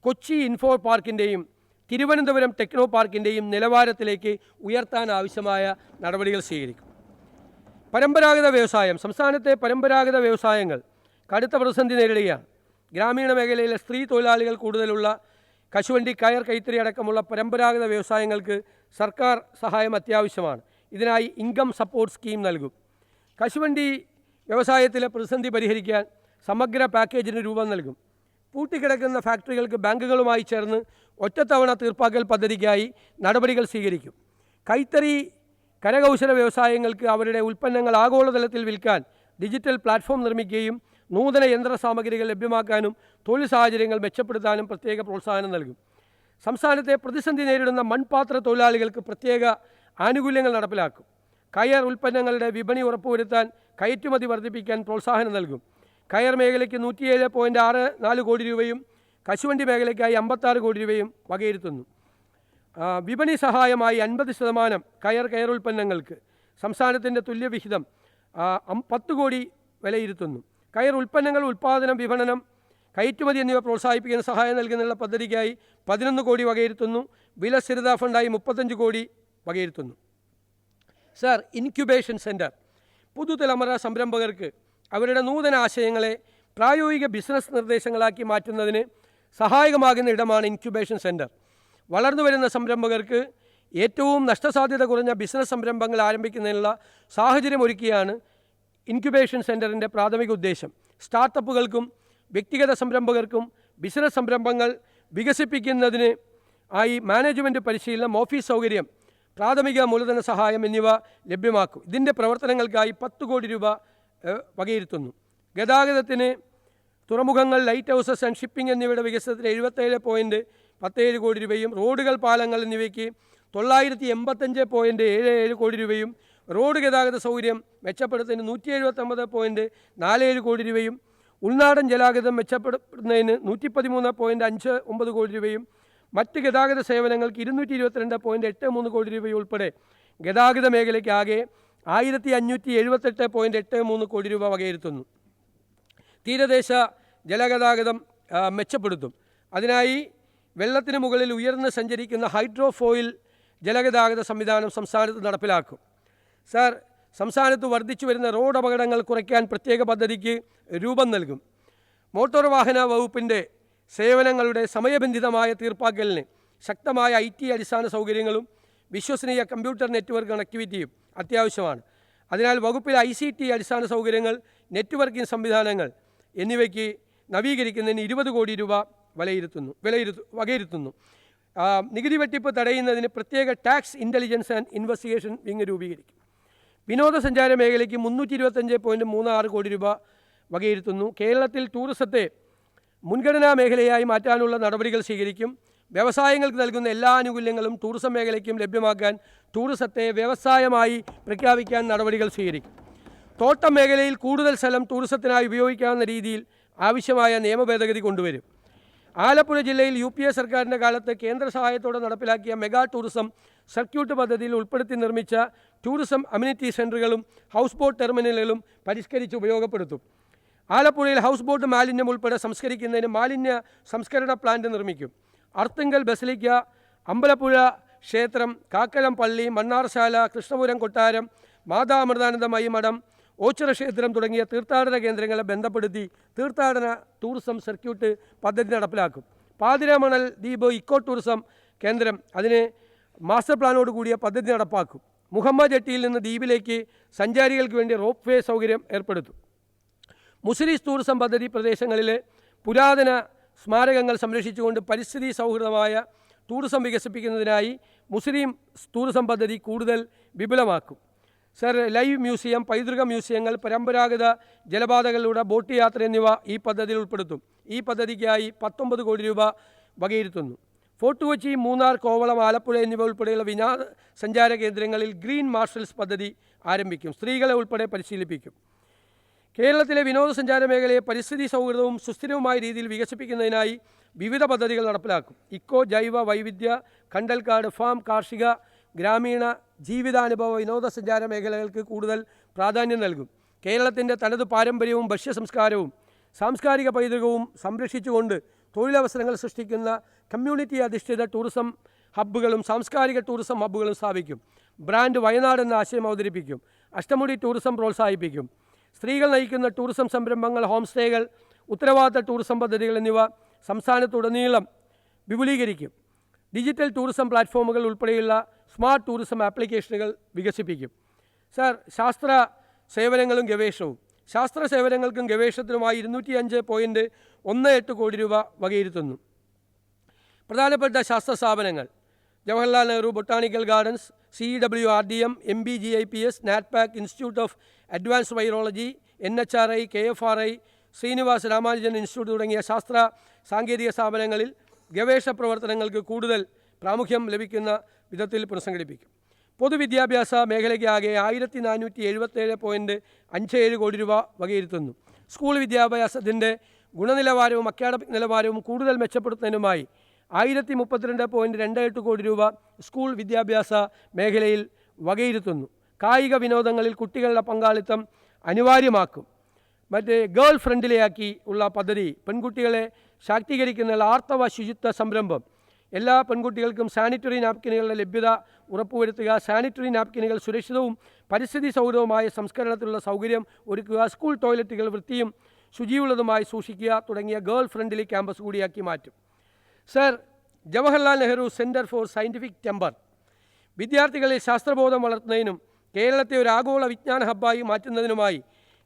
കൊച്ചി ഇൻഫോ പാർക്കിൻ്റെയും തിരുവനന്തപുരം ടെക്നോ പാർക്കിൻ്റെയും നിലവാരത്തിലേക്ക് ഉയർത്താൻ ആവശ്യമായ നടപടികൾ സ്വീകരിക്കും. പരമ്പരാഗത വ്യവസായം. സംസ്ഥാനത്തെ പരമ്പരാഗത വ്യവസായങ്ങൾ കടുത്ത പ്രതിസന്ധി നേരിടുകയാണ്. ഗ്രാമീണ മേഖലയിലെ സ്ത്രീ തൊഴിലാളികൾ കൂടുതലുള്ള കശുവണ്ടി, കയർ, കൈത്തറി അടക്കമുള്ള പരമ്പരാഗത വ്യവസായങ്ങൾക്ക് സർക്കാർ സഹായം അത്യാവശ്യമാണ്. ഇതിനായി ഇൻകം സപ്പോർട്ട് സ്കീം നൽകും. കശുവണ്ടി വ്യവസായത്തിലെ പ്രതിസന്ധി പരിഹരിക്കാൻ സമഗ്ര പാക്കേജിന് രൂപം നൽകും. പൂട്ടിക്കിടക്കുന്ന ഫാക്ടറികൾക്ക് ബാങ്കുകളുമായി ചേർന്ന് ഒറ്റത്തവണ തീർപ്പാക്കൽ പദ്ധതിക്കായി നടപടികൾ സ്വീകരിക്കും. കൈത്തറി, കരകൗശല വ്യവസായങ്ങൾക്ക് അവരുടെ ഉൽപ്പന്നങ്ങൾ ആഗോളതലത്തിൽ വിൽക്കാൻ ഡിജിറ്റൽ പ്ലാറ്റ്ഫോം നിർമ്മിക്കുകയും നൂതന യന്ത്ര സാമഗ്രികൾ ലഭ്യമാക്കാനും തൊഴിൽ സാഹചര്യങ്ങൾ മെച്ചപ്പെടുത്താനും പ്രത്യേക പ്രോത്സാഹനം നൽകും. സംസ്ഥാനത്തെ പ്രതിസന്ധി നേരിടുന്ന മൺപാത്ര തൊഴിലാളികൾക്ക് പ്രത്യേക ആനുകൂല്യങ്ങൾ നടപ്പിലാക്കും. കയർ ഉൽപ്പന്നങ്ങളുടെ വിപണി ഉറപ്പുവരുത്താൻ കയറ്റുമതി വർദ്ധിപ്പിക്കാൻ പ്രോത്സാഹനം നൽകും. കയർ മേഖലയ്ക്ക് 107.64 കോടി രൂപയും കശുവണ്ടി മേഖലയ്ക്കായി 56 കോടി രൂപയും വകയിരുത്തുന്നു. വിപണി സഹായമായി 50% കയർ ഉൽപ്പന്നങ്ങൾക്ക് സംസ്ഥാനത്തിൻ്റെ തുല്യവിഹിതം 10 കോടി വിലയിരുത്തുന്നു. കയർ ഉൽപ്പന്നങ്ങൾ ഉൽപ്പാദനം, വിപണനം, കയറ്റുമതി എന്നിവ പ്രോത്സാഹിപ്പിക്കുന്ന സഹായം നൽകുന്നതിനുള്ള പദ്ധതിക്കായി 11 കോടി വകയിരുത്തുന്നു. വില സ്ഥിരതാ ഫണ്ടായി 35 കോടി വകയിരുത്തുന്നു. Sir, incubation centre. പുതുതലമുറ സംരംഭകർക്ക് അവരുടെ നൂതന ആശയങ്ങളെ പ്രായോഗിക ബിസിനസ് നിർദ്ദേശങ്ങളാക്കി മാറ്റുന്നതിന് സഹായകമാകുന്ന ഇടമാണ് ഇൻക്യുബേഷൻ സെൻറ്റർ. വളർന്നു വരുന്ന സംരംഭകർക്ക് ഏറ്റവും നഷ്ടസാധ്യത കുറഞ്ഞ ബിസിനസ് സംരംഭങ്ങൾ ആരംഭിക്കുന്നതിനുള്ള സാഹചര്യമൊരുക്കിയാണ് ഇൻക്യുബേഷൻ സെൻറ്ററിൻ്റെ പ്രാഥമിക ഉദ്ദേശം. സ്റ്റാർട്ടപ്പുകൾക്കും വ്യക്തിഗത സംരംഭകർക്കും ബിസിനസ് സംരംഭങ്ങൾ വികസിപ്പിക്കുന്നതിന് ആയി മാനേജ്മെൻറ്റ് പരിശീലനം, ഓഫീസ് സൗകര്യം, പ്രാഥമിക മൂലധന സഹായം എന്നിവ ലഭ്യമാക്കും. ഇതിൻ്റെ പ്രവർത്തനങ്ങൾക്കായി 10 കോടി രൂപ വകയിരുത്തുന്നു. ഗതാഗതത്തിന് തുറമുഖങ്ങൾ, ലൈറ്റ് ഹൗസസ് ആൻഡ് ഷിപ്പിംഗ് എന്നിവയുടെ വികസനത്തിന് 77.17 കോടി രൂപയും റോഡുകൾ, പാലങ്ങൾ എന്നിവയ്ക്ക് 985.77 കോടി രൂപയും റോഡ് ഗതാഗത സൗകര്യം മെച്ചപ്പെടുത്തുന്നതിന് 179.47 കോടി രൂപയും ഉൾനാടൻ ജലാഗതം മെച്ചപ്പെടുത്തുന്നതിന് 113.59 കോടി രൂപയും മറ്റ് ഗതാഗത സേവനങ്ങൾക്ക് 222.83 കോടി രൂപയും ഉൾപ്പെടെ ഗതാഗത മേഖലയ്ക്ക് ആകെ 1578.83 കോടി രൂപ വകയിരുത്തുന്നു. തീരദേശ ജലഗതാഗതം മെച്ചപ്പെടുത്തും. അതിനായി വെള്ളത്തിന് മുകളിൽ ഉയർന്ന് സഞ്ചരിക്കുന്ന ഹൈഡ്രോഫോയിൽ ജലഗതാഗത സംവിധാനം സംസ്ഥാനത്ത് നടപ്പിലാക്കും. സാർ, സംസ്ഥാനത്ത് വർദ്ധിച്ചു വരുന്ന റോഡ് അപകടങ്ങൾ കുറയ്ക്കാൻ പ്രത്യേക പദ്ധതിക്ക് രൂപം നൽകും. മോട്ടോർ വാഹന വകുപ്പിൻ്റെ സേവനങ്ങളുടെ സമയബന്ധിതമായ തീർപ്പാക്കലിന് ശക്തമായ IT അടിസ്ഥാന സൗകര്യങ്ങളും വിശ്വസനീയ കമ്പ്യൂട്ടർ നെറ്റ്വർക്ക് കണക്ടിവിറ്റിയും അത്യാവശ്യമാണ്. അതിനാൽ വകുപ്പിലെ ICT അടിസ്ഥാന സൗകര്യങ്ങൾ, നെറ്റ്വർക്കിംഗ് സംവിധാനങ്ങൾ എന്നിവയ്ക്ക് നവീകരിക്കുന്നതിന് 20 കോടി രൂപ വകയിരുത്തുന്നു. നികുതി വെട്ടിപ്പ് തടയുന്നതിന് പ്രത്യേക tax intelligence and investigation wing രൂപീകരിക്കും. വിനോദസഞ്ചാര മേഖലയ്ക്ക് 325.36 കോടി രൂപ വകയിരുത്തുന്നു. കേരളത്തിൽ ടൂറിസത്തെ മുൻഗണനാ മേഖലയായി മാറ്റാനുള്ള നടപടികൾ സ്വീകരിക്കും. വ്യവസായങ്ങൾക്ക് നൽകുന്ന എല്ലാ ആനുകൂല്യങ്ങളും ടൂറിസം മേഖലയ്ക്കും ലഭ്യമാക്കാൻ ടൂറിസത്തെ വ്യവസായമായി പ്രഖ്യാപിക്കാൻ നടപടികൾ സ്വീകരിക്കും. തോട്ടം മേഖലയിൽ കൂടുതൽ സ്ഥലം ടൂറിസത്തിനായി ഉപയോഗിക്കാവുന്ന രീതിയിൽ ആവശ്യമായ നിയമ ഭേദഗതി കൊണ്ടുവരും. ആലപ്പുഴ ജില്ലയിൽ UPA സർക്കാരിൻ്റെ കാലത്ത് കേന്ദ്ര സഹായത്തോടെ നടപ്പിലാക്കിയ മെഗാ ടൂറിസം സർക്യൂട്ട് പദ്ധതിയിൽ ഉൾപ്പെടുത്തി നിർമ്മിച്ച ടൂറിസം അമ്യൂണിറ്റി സെൻ്ററുകളും ഹൗസ് ബോട്ട് ടെർമിനലുകളും പരിഷ്കരിച്ച് ഉപയോഗപ്പെടുത്തും. ആലപ്പുഴയിൽ ഹൗസ് ബോട്ട് മാലിന്യം ഉൾപ്പെടെ സംസ്കരിക്കുന്നതിന് മാലിന്യ സംസ്കരണ പ്ലാന്റ് നിർമ്മിക്കും. അർത്തുങ്കൽ ബസലിക്ക, അമ്പലപ്പുഴ ക്ഷേത്രം, കാക്കളം പള്ളി, മണ്ണാർശാല, കൃഷ്ണപുരം കൊട്ടാരം, മാതാ അമൃതാനന്ദമയി മഠം, ഓച്ചിറ ക്ഷേത്രം തുടങ്ങിയ തീർത്ഥാടന കേന്ദ്രങ്ങളെ ബന്ധപ്പെടുത്തി തീർത്ഥാടന ടൂറിസം സർക്യൂട്ട് പദ്ധതി നടപ്പിലാക്കും. പാതിരാമണൽ ദ്വീപ് ഇക്കോ ടൂറിസം കേന്ദ്രം, അതിന് മാസ്റ്റർ പ്ലാനോട് കൂടിയ പദ്ധതി നടപ്പാക്കും. മുഹമ്മദ് ജെട്ടിയിൽ നിന്ന് ദ്വീപിലേക്ക് സഞ്ചാരികൾക്ക് വേണ്ടി റോപ്പ് വേ സൗകര്യം ഏർപ്പെടുത്തും. മുസ്ലിം ടൂറിസം പദ്ധതി പ്രദേശങ്ങളിലെ പുരാതന സ്മാരകങ്ങൾ സംരക്ഷിച്ചുകൊണ്ട് പരിസ്ഥിതി സൗഹൃദമായ ടൂറിസം വികസിപ്പിക്കുന്നതിനായി മുസ്ലിം ടൂറിസം പദ്ധതി കൂടുതൽ വിപുലമാക്കും. സർ, ലൈവ് മ്യൂസിയം, പൈതൃക മ്യൂസിയങ്ങൾ, പരമ്പരാഗത ജലപാതകളിലൂടെ ബോട്ട് യാത്ര എന്നിവ ഈ പദ്ധതിയിൽ ഉൾപ്പെടുത്തും. ഈ പദ്ധതിക്കായി 19 കോടി രൂപ വകയിരുത്തുന്നു. ഫോർട്ട് കൊച്ചി, മൂന്നാർ, കോവളം, ആലപ്പുഴ എന്നിവ ഉൾപ്പെടെയുള്ള വിനോദസഞ്ചാര കേന്ദ്രങ്ങളിൽ ഗ്രീൻ മാർഷൽസ് പദ്ധതി ആരംഭിക്കും. സ്ത്രീകളെ ഉൾപ്പെടെ പരിശീലിപ്പിക്കും. കേരളത്തിലെ വിനോദസഞ്ചാര മേഖലയെ പരിസ്ഥിതി സൗഹൃദവും സുസ്ഥിരവുമായ രീതിയിൽ വികസിപ്പിക്കുന്നതിനായി വിവിധ പദ്ധതികൾ നടപ്പിലാക്കും. ഇക്കോ, ജൈവ വൈവിധ്യ, കണ്ടൽക്കാട് ഫാം, കാർഷിക, ഗ്രാമീണ ജീവിതാനുഭവ വിനോദസഞ്ചാര മേഖലകൾക്ക് കൂടുതൽ പ്രാധാന്യം നൽകും. കേരളത്തിൻ്റെ തനത് പാരമ്പര്യവും ഭക്ഷ്യസംസ്കാരവും സാംസ്കാരിക പൈതൃകവും സംരക്ഷിച്ചുകൊണ്ട് തൊഴിലവസരങ്ങൾ സൃഷ്ടിക്കുന്ന കമ്മ്യൂണിറ്റി അധിഷ്ഠിത ടൂറിസം ഹബ്ബുകളും സാംസ്കാരിക ടൂറിസം ഹബ്ബുകളും സ്ഥാപിക്കും. ബ്രാൻഡ് വയനാട് എന്ന ആശയം അവതരിപ്പിക്കും. അഷ്ടമുടി ടൂറിസം പ്രോത്സാഹിപ്പിക്കും. സ്ത്രീകൾ നയിക്കുന്ന ടൂറിസം സംരംഭങ്ങൾ, ഹോം സ്റ്റേകൾ, ഉത്തരവാദിത്ത ടൂറിസം പദ്ധതികൾ എന്നിവ സംസ്ഥാനത്തുടനീളം വിപുലീകരിക്കും. ഡിജിറ്റൽ ടൂറിസം പ്ലാറ്റ്ഫോമുകൾ ഉൾപ്പെടെയുള്ള സ്മാർട്ട് ടൂറിസം ആപ്ലിക്കേഷനുകൾ വികസിപ്പിക്കും. സർ, ശാസ്ത്ര സേവനങ്ങളും ഗവേഷണവും. ശാസ്ത്ര സേവനങ്ങൾക്കും ഗവേഷണത്തിനുമായി 205.18 കോടി രൂപ വകയിരുത്തുന്നു. പ്രധാനപ്പെട്ട ശാസ്ത്ര സ്ഥാപനങ്ങൾ: Jawaharlal Nehru botanical gardens, CEWRDM, MBGIPS, NATPAC, institute of advanced virology, NHRI, KFRI, Srinivas Ramanujan institute തുടങ്ങിയ ശാസ്ത്ര സാങ്കേതിക സ്ഥാപനങ്ങളിൽ ഗവേഷണ പ്രവർത്തനങ്ങൾക്ക് കൂടുതൽ പ്രാമുഖ്യം ലഭിക്കുന്ന വിധത്തിൽ പുനഃസംഘടിപ്പിക്കും. പൊതുവിദ്യാഭ്യാസ മേഖലയ്ക്കാകെ 1477.57 കോടി രൂപ വകയിരുത്തുന്നു. സ്കൂൾ വിദ്യാഭ്യാസത്തിൻ്റെ ഗുണനിലവാരവും അക്കാഡമിക് നിലവാരവും കൂടുതൽ മെച്ചപ്പെടുത്തുന്നതിനുമായി 1032.28 കോടി രൂപ സ്കൂൾ വിദ്യാഭ്യാസ മേഖലയിൽ വകയിരുത്തുന്നു. കായിക വിനോദങ്ങളിൽ കുട്ടികളുടെ പങ്കാളിത്തം അനിവാര്യമാക്കും. ഗേൾ ഫ്രണ്ട്ലിയാക്കി ഉള്ള പദ്ധതി, പെൺകുട്ടികളെ ശാക്തീകരിക്കുന്ന ആർത്തവ ശുചിത്വ സംരംഭം, എല്ലാ പെൺകുട്ടികൾക്കും സാനിറ്ററി നാപ്കിനുകളുടെ ലഭ്യത ഉറപ്പുവരുത്തുക, സാനിറ്ററി നാപ്കിനുകൾ സുരക്ഷിതവും പരിസ്ഥിതി സൗഹൃദവുമായ സംസ്കരണത്തിലുള്ള സൗകര്യം ഒരുക്കുക, സ്കൂൾ ടോയ്ലറ്റുകൾ വൃത്തിയും ശുചിയുള്ളതുമായി സൂക്ഷിക്കുക തുടങ്ങിയ ഗേൾ ഫ്രണ്ട്ലി ക്യാമ്പസ് കൂടിയാക്കി മാറ്റും. Sir, Jawaharlal Nehru centre for scientific temper വിദ്യാർത്ഥികളിൽ ശാസ്ത്രബോധം വളർത്തുന്നതിനും കേരളത്തെ ഒരു ആഗോള വിജ്ഞാന ഹബ്ബായി മാറ്റുന്നതിനുമായി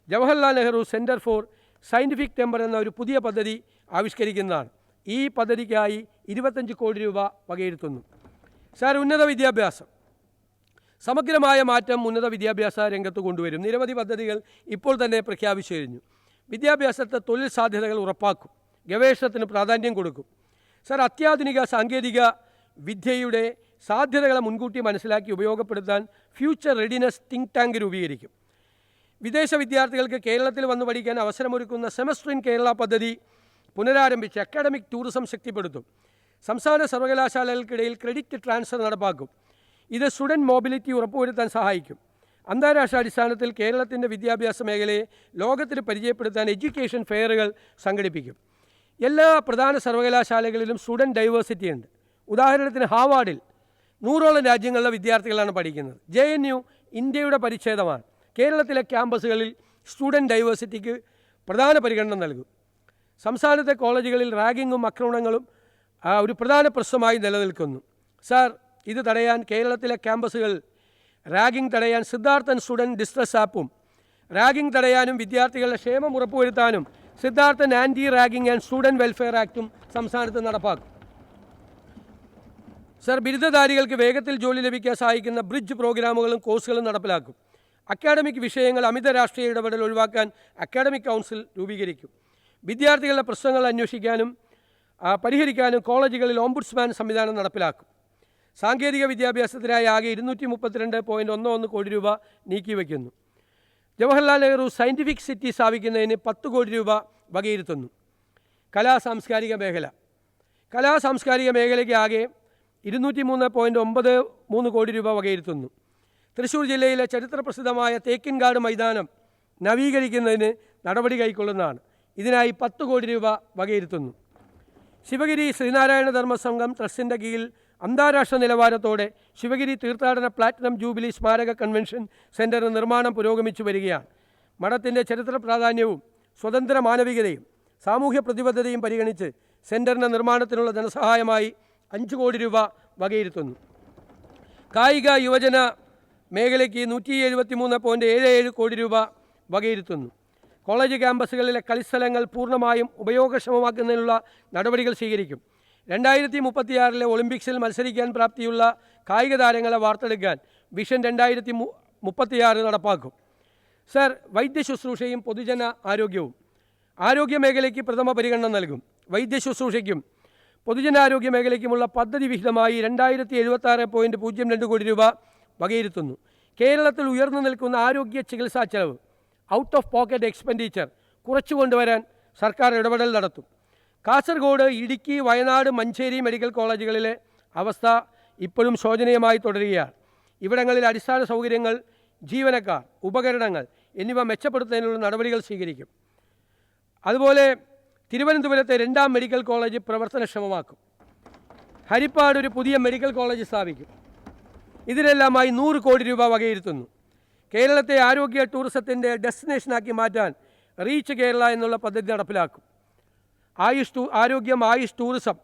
Jawaharlal Nehru centre for scientific temper എന്ന ഒരു പുതിയ പദ്ധതി ആവിഷ്കരിക്കുന്നതാണ്. ഈ പദ്ധതിക്കായി 25 കോടി രൂപ വകയിരുത്തുന്നു. സാർ, ഉന്നത വിദ്യാഭ്യാസം. സമഗ്രമായ മാറ്റം ഉന്നത വിദ്യാഭ്യാസ രംഗത്ത് കൊണ്ടുവരും. നിരവധി പദ്ധതികൾ ഇപ്പോൾ തന്നെ പ്രഖ്യാപിച്ചു കഴിഞ്ഞു. വിദ്യാഭ്യാസത്തെ തൊഴിൽ സാധ്യതകൾ ഉറപ്പാക്കും. ഗവേഷണത്തിന് പ്രാധാന്യം കൊടുക്കും. സാർ, അത്യാധുനിക സാങ്കേതിക വിദ്യയുടെ സാധ്യതകളെ മുൻകൂട്ടി മനസ്സിലാക്കി ഉപയോഗപ്പെടുത്താൻ ഫ്യൂച്ചർ റെഡിനെസ് തിങ്ക് ടാങ്ക് രൂപീകരിക്കും. വിദേശ വിദ്യാർത്ഥികൾക്ക് കേരളത്തിൽ വന്നു പഠിക്കാൻ അവസരമൊരുക്കുന്ന സെമസ്റ്റർ ഇൻ കേരള പദ്ധതി പുനരാരംഭിച്ച് അക്കാഡമിക് ടൂറിസം ശക്തിപ്പെടുത്തും. സംസ്ഥാന സർവകലാശാലകൾക്കിടയിൽ ക്രെഡിറ്റ് ട്രാൻസ്ഫർ നടപ്പാക്കും. ഇത് സ്റ്റുഡൻറ്റ് മൊബിലിറ്റി ഉറപ്പുവരുത്താൻ സഹായിക്കും. അന്താരാഷ്ട്ര അടിസ്ഥാനത്തിൽ കേരളത്തിൻ്റെ വിദ്യാഭ്യാസ മേഖലയെ ലോകത്തിന് പരിചയപ്പെടുത്താൻ എഡ്യൂക്കേഷൻ ഫെയറുകൾ സംഘടിപ്പിക്കും. എല്ലാ പ്രധാന സർവകലാശാലകളിലും സ്റ്റുഡൻറ്റ് ഡൈവേഴ്സിറ്റി ഉണ്ട്. ഉദാഹരണത്തിന് ഹാർവാർഡിൽ 100ഓളം രാജ്യങ്ങളിലെ വിദ്യാർത്ഥികളാണ് പഠിക്കുന്നത്. JNU ഇന്ത്യയുടെ പരിച്ഛേദമാണ്. കേരളത്തിലെ ക്യാമ്പസുകളിൽ സ്റ്റുഡൻറ്റ് ഡൈവേഴ്സിറ്റിക്ക് പ്രധാന പരിഗണന നൽകും. സംസ്ഥാനത്തെ കോളേജുകളിൽ റാഗിങ്ങും ആക്രമണങ്ങളും ഒരു പ്രധാന പ്രശ്നമായി നിലനിൽക്കുന്നു. സാർ, ഇത് തടയാൻ കേരളത്തിലെ ക്യാമ്പസുകൾ റാഗിംഗ് തടയാൻ സിദ്ധാർത്ഥൻ സ്റ്റുഡൻറ്റ് ഡിസ്ട്രസ് ആപ്പും റാഗിംഗ് തടയാനും വിദ്യാർത്ഥികളുടെ ക്ഷേമം ഉറപ്പുവരുത്താനും Siddharthan anti ragging and student welfare ആക്റ്റും സംസ്ഥാനത്ത് നടപ്പാക്കും. സർ, ബിരുദധാരികൾക്ക് വേഗത്തിൽ ജോലി ലഭിക്കാൻ സഹായിക്കുന്ന ബ്രിഡ്ജ് പ്രോഗ്രാമുകളും കോഴ്സുകളും നടപ്പിലാക്കും. അക്കാഡമിക് വിഷയങ്ങൾ അമിത രാഷ്ട്രീയ ഇടപെടൽ ഒഴിവാക്കാൻ അക്കാഡമിക് കൗൺസിൽ രൂപീകരിക്കും. വിദ്യാർത്ഥികളുടെ പ്രശ്നങ്ങൾ അന്വേഷിക്കാനും പരിഹരിക്കാനും കോളേജുകളിൽ ഓംബുഡ്സ്മാൻ സംവിധാനം നടപ്പിലാക്കും. സാങ്കേതിക വിദ്യാഭ്യാസത്തിനായി ആകെ 232.11 കോടി രൂപ നീക്കിവെക്കുന്നു. ജവഹർലാൽ നെഹ്റു സയൻറ്റിഫിക് സിറ്റി സ്ഥാപിക്കുന്നതിന് 10 കോടി രൂപ വകയിരുത്തുന്നു. കലാസാംസ്കാരിക മേഖലയ്ക്ക് ആകെ 203.93 കോടി രൂപ വകയിരുത്തുന്നു. തൃശ്ശൂർ ജില്ലയിലെ ചരിത്രപ്രസിദ്ധമായ തേക്കിൻകാട് മൈതാനം നവീകരിക്കുന്നതിന് നടപടി കൈക്കൊള്ളുന്നതാണ്. ഇതിനായി 10 കോടി രൂപ വകയിരുത്തുന്നു. ശിവഗിരി ശ്രീനാരായണ ധർമ്മസംഘം ട്രസ്റ്റിൻ്റെ കീഴിൽ അന്താരാഷ്ട്ര നിലവാരത്തോടെ ശിവഗിരി തീർത്ഥാടന പ്ലാറ്റിനം ജൂബിലി സ്മാരക കൺവെൻഷൻ സെൻറ്ററിന് നിർമ്മാണം പുരോഗമിച്ചു വരികയാണ്. മഠത്തിൻ്റെ ചരിത്ര പ്രാധാന്യവും സ്വതന്ത്ര മാനവികതയും സാമൂഹ്യ പ്രതിബദ്ധതയും പരിഗണിച്ച് സെൻറ്ററിൻ്റെ നിർമ്മാണത്തിനുള്ള ധനസഹായമായി 5 കോടി രൂപ വകയിരുത്തുന്നു. കായിക യുവജന മേഖലയ്ക്ക് 173.77 കോടി രൂപ വകയിരുത്തുന്നു. കോളേജ് ക്യാമ്പസുകളിലെ കളിസ്ഥലങ്ങൾ പൂർണ്ണമായും ഉപയോഗക്ഷമമാക്കുന്നതിനുള്ള നടപടികൾ സ്വീകരിക്കും. 2036 ഒളിമ്പിക്സിൽ മത്സരിക്കാൻ പ്രാപ്തിയുള്ള കായിക താരങ്ങളെ വാർത്തെടുക്കാൻ വിഷൻ 2036 നടപ്പാക്കും. സർ, വൈദ്യശുശ്രൂഷയും പൊതുജന ആരോഗ്യവും ആരോഗ്യ മേഖലയ്ക്ക് പ്രഥമ പരിഗണന നൽകും. വൈദ്യശുശ്രൂഷയ്ക്കും പൊതുജനാരോഗ്യ മേഖലയ്ക്കുമുള്ള പദ്ധതി വിഹിതമായി 2076.02 കോടി രൂപ വകയിരുത്തുന്നു. കേരളത്തിൽ ഉയർന്നു നിൽക്കുന്ന ആരോഗ്യ ചികിത്സാ ചെലവ് ഔട്ട് ഓഫ് പോക്കറ്റ് എക്സ്പെൻഡിച്ചർ കുറച്ചു കൊണ്ടുവരാൻ സർക്കാർ ഇടപെടൽ നടത്തും. കാസർഗോഡ്, ഇടുക്കി, വയനാട്, മഞ്ചേരി മെഡിക്കൽ കോളേജുകളിലെ അവസ്ഥ ഇപ്പോഴും ശോചനീയമായി തുടരുകയാണ്. ഇവിടങ്ങളിൽ അടിസ്ഥാന സൗകര്യങ്ങൾ, ജീവനക്കാർ, ഉപകരണങ്ങൾ എന്നിവ മെച്ചപ്പെടുത്തുന്നതിനുള്ള നടപടികൾ സ്വീകരിക്കും. അതുപോലെ തിരുവനന്തപുരത്തെ 2ാം മെഡിക്കൽ കോളേജ് പ്രവർത്തനക്ഷമമാക്കും. ഹരിപ്പാട് ഒരു പുതിയ മെഡിക്കൽ കോളേജ് സ്ഥാപിക്കും. ഇതിനെല്ലാമായി 100 കോടി രൂപ വകയിരുത്തുന്നു. കേരളത്തെ ആരോഗ്യ ടൂറിസത്തിൻ്റെ ഡെസ്റ്റിനേഷനാക്കി മാറ്റാൻ റീച്ച് കേരള എന്നുള്ള പദ്ധതി നടപ്പിലാക്കും. ആരോഗ്യം, ആയുഷ്, ടൂറിസം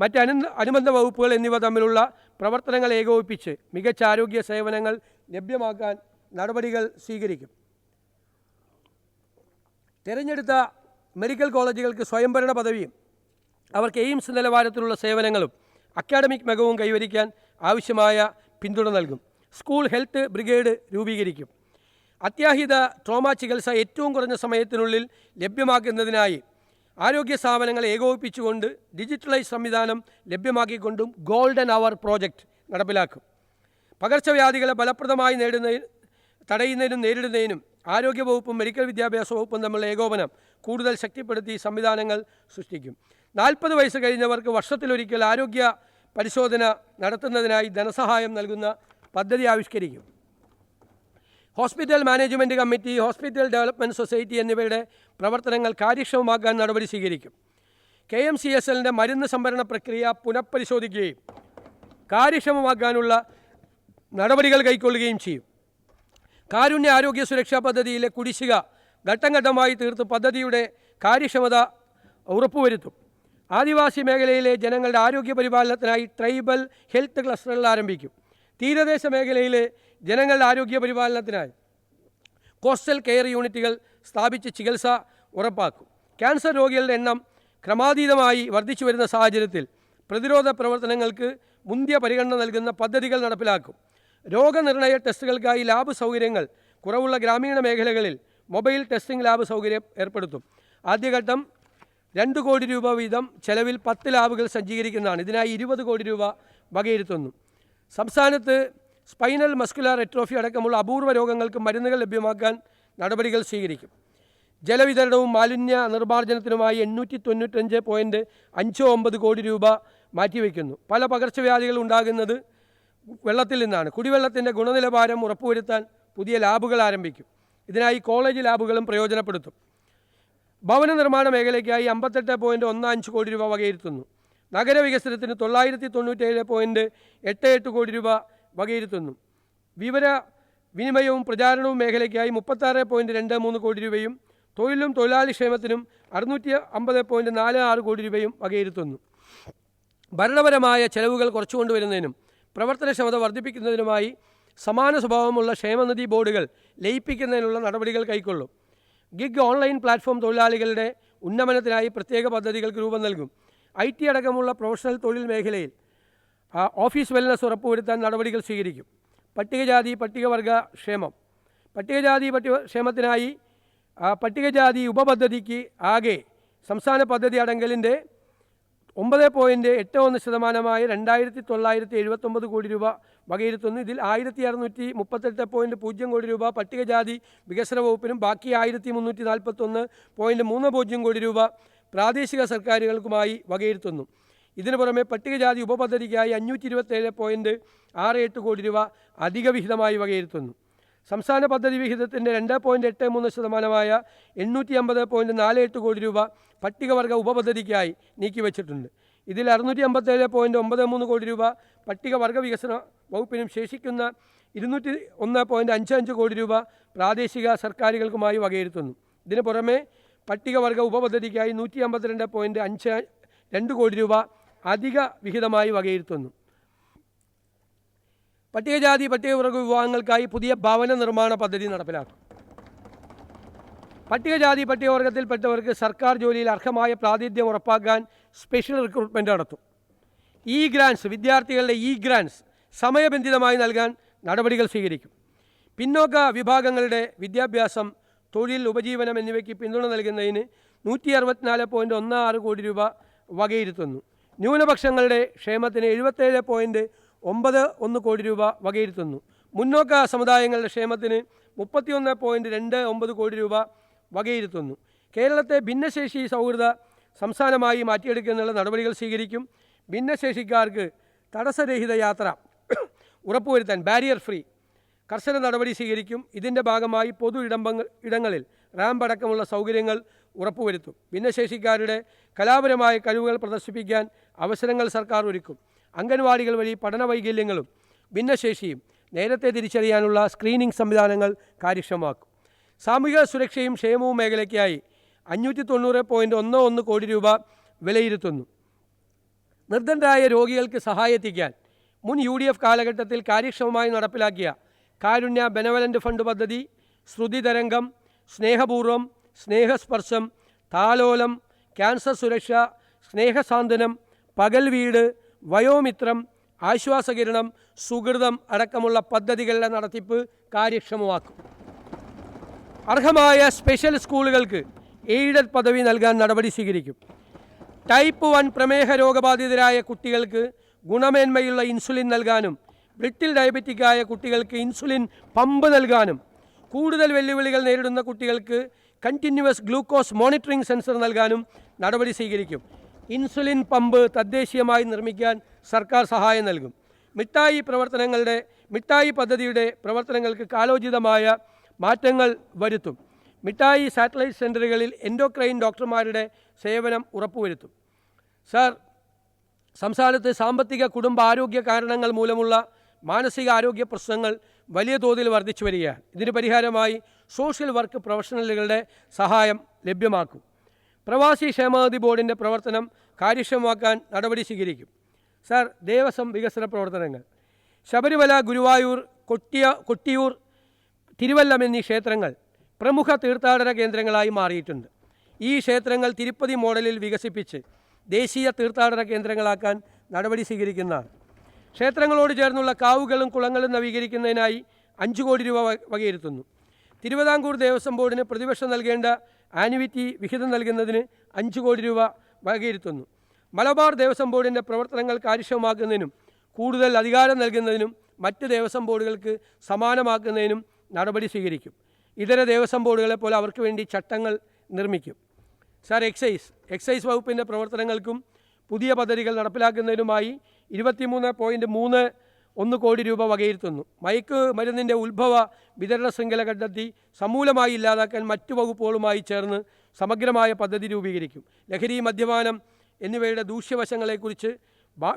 മറ്റ് അനുബന്ധ വകുപ്പുകൾ എന്നിവ തമ്മിലുള്ള പ്രവർത്തനങ്ങൾ ഏകോപിപ്പിച്ച് മികച്ച ആരോഗ്യ സേവനങ്ങൾ ലഭ്യമാക്കാൻ നടപടികൾ സ്വീകരിക്കും. തിരഞ്ഞെടുത്ത മെഡിക്കൽ കോളേജുകൾക്ക് സ്വയംഭരണ പദവിയും അവർക്ക് എയിംസ് നിലവാരത്തിലുള്ള സേവനങ്ങളും അക്കാഡമിക് മികവും കൈവരിക്കാൻ ആവശ്യമായ പിന്തുണ നൽകും. സ്കൂൾ ഹെൽത്ത് ബ്രിഗേഡ് രൂപീകരിക്കും. അത്യാഹിത ട്രോമ ചികിത്സ ഏറ്റവും കുറഞ്ഞ സമയത്തിനുള്ളിൽ ലഭ്യമാക്കുന്നതിനായി ആരോഗ്യ സ്ഥാപനങ്ങളെ ഏകോപിപ്പിച്ചുകൊണ്ട് ഡിജിറ്റലൈസ് സംവിധാനം ലഭ്യമാക്കിക്കൊണ്ടും ഗോൾഡൻ അവർ പ്രോജക്റ്റ് നടപ്പിലാക്കും. പകർച്ചവ്യാധികളെ ഫലപ്രദമായി തടയുന്നതിനും നേരിടുന്നതിനും ആരോഗ്യവകുപ്പും മെഡിക്കൽ വിദ്യാഭ്യാസ വകുപ്പും തമ്മിലുള്ള ഏകോപനം കൂടുതൽ ശക്തിപ്പെടുത്തി സംവിധാനങ്ങൾ സൃഷ്ടിക്കും. 40 വയസ്സ് കഴിഞ്ഞവർക്ക് വർഷത്തിലൊരിക്കൽ ആരോഗ്യ പരിശോധന നടത്തുന്നതിനായി ധനസഹായം നൽകുന്ന പദ്ധതി ആവിഷ്കരിക്കും. Hospital management committee, hospital development society എന്നിവയുടെ പ്രവർത്തനങ്ങൾ കാര്യക്ഷമമാക്കാൻ നടപടി സ്വീകരിക്കും. KMCSLൻ്റെ മരുന്ന് സംഭരണ പ്രക്രിയ പുനഃപരിശോധിക്കുകയും കാര്യക്ഷമമാക്കാനുള്ള നടപടികൾ കൈക്കൊള്ളുകയും ചെയ്യും. കാരുണ്യ ആരോഗ്യ സുരക്ഷാ പദ്ധതിയിലെ കുടിശ്ശിക ഘട്ടം ഘട്ടമായി തീർത്ത് പദ്ധതിയുടെ കാര്യക്ഷമത ഉറപ്പുവരുത്തും. ആദിവാസി മേഖലയിലെ ജനങ്ങളുടെ ആരോഗ്യ പരിപാലനത്തിനായി ട്രൈബൽ ഹെൽത്ത് ക്ലസ്റ്ററുകൾ ആരംഭിക്കും. തീരദേശ മേഖലയിലെ ജനങ്ങളുടെ ആരോഗ്യ പരിപാലനത്തിനായി കോസ്റ്റൽ കെയർ യൂണിറ്റുകൾ സ്ഥാപിച്ച് ചികിത്സ ഉറപ്പാക്കും. ക്യാൻസർ രോഗികളുടെ എണ്ണം ക്രമാതീതമായി വർദ്ധിച്ചു വരുന്ന സാഹചര്യത്തിൽ പ്രതിരോധ പ്രവർത്തനങ്ങൾക്ക് മുന്തിയ പരിഗണന നൽകുന്ന പദ്ധതികൾ നടപ്പിലാക്കും. രോഗനിർണയ ടെസ്റ്റുകൾക്കായി ലാബ് സൗകര്യങ്ങൾ കുറവുള്ള ഗ്രാമീണ മേഖലകളിൽ മൊബൈൽ ടെസ്റ്റിംഗ് ലാബ് സൗകര്യം ഏർപ്പെടുത്തും. ആദ്യഘട്ടം 2 കോടി രൂപ വീതം ചെലവിൽ 10 ലാബുകൾ സജ്ജീകരിക്കുന്നതാണ്. ഇതിനായി 20 കോടി രൂപ വകയിരുത്തുന്നു. സംസ്ഥാനത്ത് സ്പൈനൽ മസ്കുലാർ എട്രോഫി അടക്കമുള്ള അപൂർവ രോഗങ്ങൾക്ക് മരുന്നുകൾ ലഭ്യമാക്കാൻ നടപടികൾ സ്വീകരിക്കും. ജലവിതരണവും മാലിന്യ നിർമ്മാർജ്ജനത്തിനുമായി 895.59 കോടി രൂപ മാറ്റിവെക്കുന്നു. പല പകർച്ചവ്യാധികൾ ഉണ്ടാകുന്നത് വെള്ളത്തിൽ നിന്നാണ്. കുടിവെള്ളത്തിൻ്റെ ഗുണനിലവാരം ഉറപ്പുവരുത്താൻ പുതിയ ലാബുകൾ ആരംഭിക്കും. ഇതിനായി കോളേജ് ലാബുകളും പ്രയോജനപ്പെടുത്തും. ഭവന നിർമ്മാണ മേഖലയ്ക്കായി 58.15 കോടി രൂപ വകയിരുത്തുന്നു. നഗരവികസനത്തിന് 997.88 കോടി രൂപ വകയിരുത്തുന്നു. വിവര വിനിമയവും പ്രചാരണവും മേഖലയ്ക്കായി 36.23 കോടി രൂപയും തൊഴിലും തൊഴിലാളി ക്ഷേമത്തിനും 650.46 കോടി രൂപയും വകയിരുത്തുന്നു. ഭരണപരമായ ചെലവുകൾ കുറച്ചുകൊണ്ടുവരുന്നതിനും പ്രവർത്തനക്ഷമത വർദ്ധിപ്പിക്കുന്നതിനുമായി സമാന സ്വഭാവമുള്ള ക്ഷേമനിധി ബോർഡുകൾ ലയിപ്പിക്കുന്നതിനുള്ള നടപടികൾ കൈക്കൊള്ളും. ഗിഗ് ഓൺലൈൻ പ്ലാറ്റ്ഫോം തൊഴിലാളികളുടെ ഉന്നമനത്തിനായി പ്രത്യേക പദ്ധതികൾക്ക് രൂപം നൽകും. IT അടക്കമുള്ള പ്രൊഫഷണൽ തൊഴിൽ മേഖലയിൽ ഓഫീസ് വെൽനസ് ഉറപ്പുവരുത്താൻ നടപടികൾ സ്വീകരിക്കും. പട്ടികജാതി പട്ടികവർഗ ക്ഷേമം. പട്ടികജാതി ക്ഷേമത്തിനായി പട്ടികജാതി ഉപപദ്ധതിക്ക് ആകെ സംസ്ഥാന പദ്ധതി അടങ്കലിൻ്റെ 9.81% 2979 കോടി രൂപ വകയിരുത്തുന്നു. ഇതിൽ 1638.0 കോടി രൂപ പട്ടികജാതി വികസന വകുപ്പിനും ബാക്കി 1341.30 കോടി രൂപ പ്രാദേശിക സർക്കാരുകൾക്കുമായി വകയിരുത്തുന്നു. ഇതിനു പുറമെ പട്ടികജാതി ഉപപദ്ധതിക്കായി 527.68 കോടി രൂപ അധിക വിഹിതമായി വകയിരുത്തുന്നു. സംസ്ഥാന പദ്ധതി വിഹിതത്തിൻ്റെ 2.83% 850.48 കോടി രൂപ പട്ടികവർഗ ഉപപദ്ധതിക്കായി നീക്കിവച്ചിട്ടുണ്ട്. ഇതിൽ 657.93 കോടി രൂപ പട്ടികവർഗ വികസന വകുപ്പിനും ശേഷിക്കുന്ന 201.55 കോടി രൂപ പ്രാദേശിക സർക്കാരുകൾക്കുമായി വകയിരുത്തുന്നു. ഇതിനു പുറമെ പട്ടികവർഗ ഉപപദ്ധതിക്കായി 152.52 കോടി രൂപ അധിക വിഹിതമായി വകയിരുത്തുന്നു. പട്ടികജാതി പട്ടികവർഗ വിഭാഗങ്ങൾക്കായി പുതിയ ഭവന നിർമ്മാണ പദ്ധതി നടപ്പിലാക്കും. പട്ടികജാതി പട്ടികവർഗത്തിൽപ്പെട്ടവർക്ക് സർക്കാർ ജോലിയിൽ അർഹമായ പ്രാതിനിധ്യം ഉറപ്പാക്കാൻ സ്പെഷ്യൽ റിക്രൂട്ട്മെൻറ്റ് നടത്തും. ഗ്രാൻസ് വിദ്യാർത്ഥികളുടെ ഗ്രാൻസ് സമയബന്ധിതമായി നൽകാൻ നടപടികൾ സ്വീകരിക്കും. പിന്നോക്ക വിഭാഗങ്ങളുടെ വിദ്യാഭ്യാസം, തൊഴിൽ, ഉപജീവനം എന്നിവയ്ക്ക് പിന്തുണ നൽകുന്നതിന് 164.16 കോടി രൂപ വകയിരുത്തുന്നു. ന്യൂനപക്ഷങ്ങളുടെ ക്ഷേമത്തിന് 77.91 കോടി രൂപ വകയിരുത്തുന്നു. മുന്നോക്ക സമുദായങ്ങളുടെ ക്ഷേമത്തിന് 31.29 കോടി രൂപ വകയിരുത്തുന്നു. കേരളത്തെ ഭിന്നശേഷി സൗഹൃദ സംസ്ഥാനമായി മാറ്റിയെടുക്കുന്നതിനുള്ള നടപടികൾ സ്വീകരിക്കും. ഭിന്നശേഷിക്കാർക്ക് തടസ്സരഹിത യാത്ര ഉറപ്പുവരുത്താൻ ബാരിയർ ഫ്രീ കർശന നടപടി സ്വീകരിക്കും. ഇതിൻ്റെ ഭാഗമായി പൊതു ഇടങ്ങളിൽ റാമ്പ് അടക്കമുള്ള സൗകര്യങ്ങൾ ഉറപ്പുവരുത്തും. ഭിന്നശേഷിക്കാരുടെ കലാപരമായ കഴിവുകൾ പ്രദർശിപ്പിക്കാൻ അവസരങ്ങൾ സർക്കാർ ഒരുക്കും. അംഗൻവാടികൾ വഴി പഠന വൈകല്യങ്ങളും ഭിന്നശേഷിയും നേരത്തെ തിരിച്ചറിയാനുള്ള സ്ക്രീനിംഗ് സംവിധാനങ്ങൾ കാര്യക്ഷമമാക്കും. സാമൂഹിക സുരക്ഷയും ക്ഷേമവും മേഖലയ്ക്കായി 590.11 കോടി രൂപ വിലയിരുത്തുന്നു. നിർധനരായ രോഗികൾക്ക് സഹായത്തിക്കാൻ മുൻ UDF കാലഘട്ടത്തിൽ കാര്യക്ഷമമായി നടപ്പിലാക്കിയ കാരുണ്യ ബെനവലൻ്റ് ഫണ്ട് പദ്ധതി, ശ്രുതി തരംഗം, സ്നേഹപൂർവം, സ്നേഹസ്പർശം, താലോലം, ക്യാൻസർ സുരക്ഷ, സ്നേഹസാന്ത്വനം, പകൽ വീട്, വയോമിത്രം, ആശ്വാസകിരണം, സുഹൃതം അടക്കമുള്ള പദ്ധതികളുടെ നടത്തിപ്പ് കാര്യക്ഷമമാക്കും. അർഹമായ സ്പെഷ്യൽ സ്കൂളുകൾക്ക് എയ്ഡഡ് പദവി നൽകാൻ നടപടി സ്വീകരിക്കും. ടൈപ്പ് 1 പ്രമേഹ രോഗബാധിതരായ കുട്ടികൾക്ക് ഗുണമേന്മയുള്ള ഇൻസുലിൻ നൽകാനും ബ്രിട്ടിൽ ഡയബറ്റിക്കായ കുട്ടികൾക്ക് ഇൻസുലിൻ പമ്പ് നൽകാനും കൂടുതൽ വെല്ലുവിളികൾ നേരിടുന്ന കുട്ടികൾക്ക് കണ്ടിന്യൂവസ് ഗ്ലൂക്കോസ് മോണിറ്ററിംഗ് സെൻസർ നൽകാനും നടപടി സ്വീകരിക്കും. ഇൻസുലിൻ പമ്പ് തദ്ദേശീയമായി നിർമ്മിക്കാൻ സർക്കാർ സഹായം നൽകും. മിഠായി പദ്ധതിയുടെ പ്രവർത്തനങ്ങൾക്ക് കാലോചിതമായ മാറ്റങ്ങൾ വരുത്തും. മിഠായി സാറ്റലൈറ്റ് സെൻ്ററുകളിൽ എൻഡോക്രൈൻ ഡോക്ടർമാരുടെ സേവനം ഉറപ്പുവരുത്തും. സർ, സംസ്ഥാനത്ത് സാമ്പത്തിക കുടുംബ ആരോഗ്യ കാരണങ്ങൾ മൂലമുള്ള മാനസിക ആരോഗ്യ പ്രശ്നങ്ങൾ വലിയ തോതിൽ വർദ്ധിച്ചു വരികയാണ്. ഇതിന് പരിഹാരമായി സോഷ്യൽ വർക്ക് പ്രൊഫഷണലുകളുടെ സഹായം ലഭ്യമാക്കും. പ്രവാസി ക്ഷേമനിധി ബോർഡിൻ്റെ പ്രവർത്തനം കാര്യക്ഷമമാക്കാൻ നടപടി സ്വീകരിക്കും. സർ, ദേവസ്വം വികസന പ്രവർത്തനങ്ങൾ. ശബരിമല, ഗുരുവായൂർ, കൊട്ടിയൂർ, തിരുവല്ലം എന്നീ ക്ഷേത്രങ്ങൾ പ്രമുഖ തീർത്ഥാടന കേന്ദ്രങ്ങളായി മാറിയിട്ടുണ്ട്. ഈ ക്ഷേത്രങ്ങൾ തിരുപ്പതി മോഡലിൽ വികസിപ്പിച്ച് ദേശീയ തീർത്ഥാടന കേന്ദ്രങ്ങളാക്കാൻ നടപടി സ്വീകരിക്കുന്നതാണ്. ക്ഷേത്രങ്ങളോട് ചേർന്നുള്ള കാവുകളും കുളങ്ങളും നവീകരിക്കുന്നതിനായി 5 കോടി രൂപ വകയിരുത്തുന്നു. തിരുവിതാംകൂർ ദേവസ്വം ബോർഡിന് പ്രതിവർഷം നൽകേണ്ട ആനുവിറ്റി വിഹിതം നൽകുന്നതിന് 5 കോടി രൂപ വകയിരുത്തുന്നു. മലബാർ ദേവസ്വം ബോർഡിൻ്റെ പ്രവർത്തനങ്ങൾ കാര്യക്ഷമമാക്കുന്നതിനും കൂടുതൽ അധികാരം നൽകുന്നതിനും മറ്റ് ദേവസ്വം ബോർഡുകൾക്ക് സമാനമാക്കുന്നതിനും നടപടി സ്വീകരിക്കും. ഇതര ദേവസ്വം ബോർഡുകളെ പോലെ അവർക്ക് വേണ്ടി ചട്ടങ്ങൾ നിർമ്മിക്കും. സാർ, എക്സൈസ് വകുപ്പിൻ്റെ പ്രവർത്തനങ്ങൾക്കും പുതിയ പദ്ധതികൾ നടപ്പിലാക്കുന്നതിനുമായി 23.31 കോടി രൂപ വകയിരുത്തുന്നു. മയക്ക് മരുന്നിൻ്റെ ഉത്ഭവ വിതരണ ശൃംഖല കണ്ടെത്തി സമൂലമായി ഇല്ലാതാക്കാൻ മറ്റു വകുപ്പുകളുമായി ചേർന്ന് സമഗ്രമായ പദ്ധതി രൂപീകരിക്കും. ലഹരി, മദ്യപാനം എന്നിവയുടെ ദൂഷ്യവശങ്ങളെക്കുറിച്ച്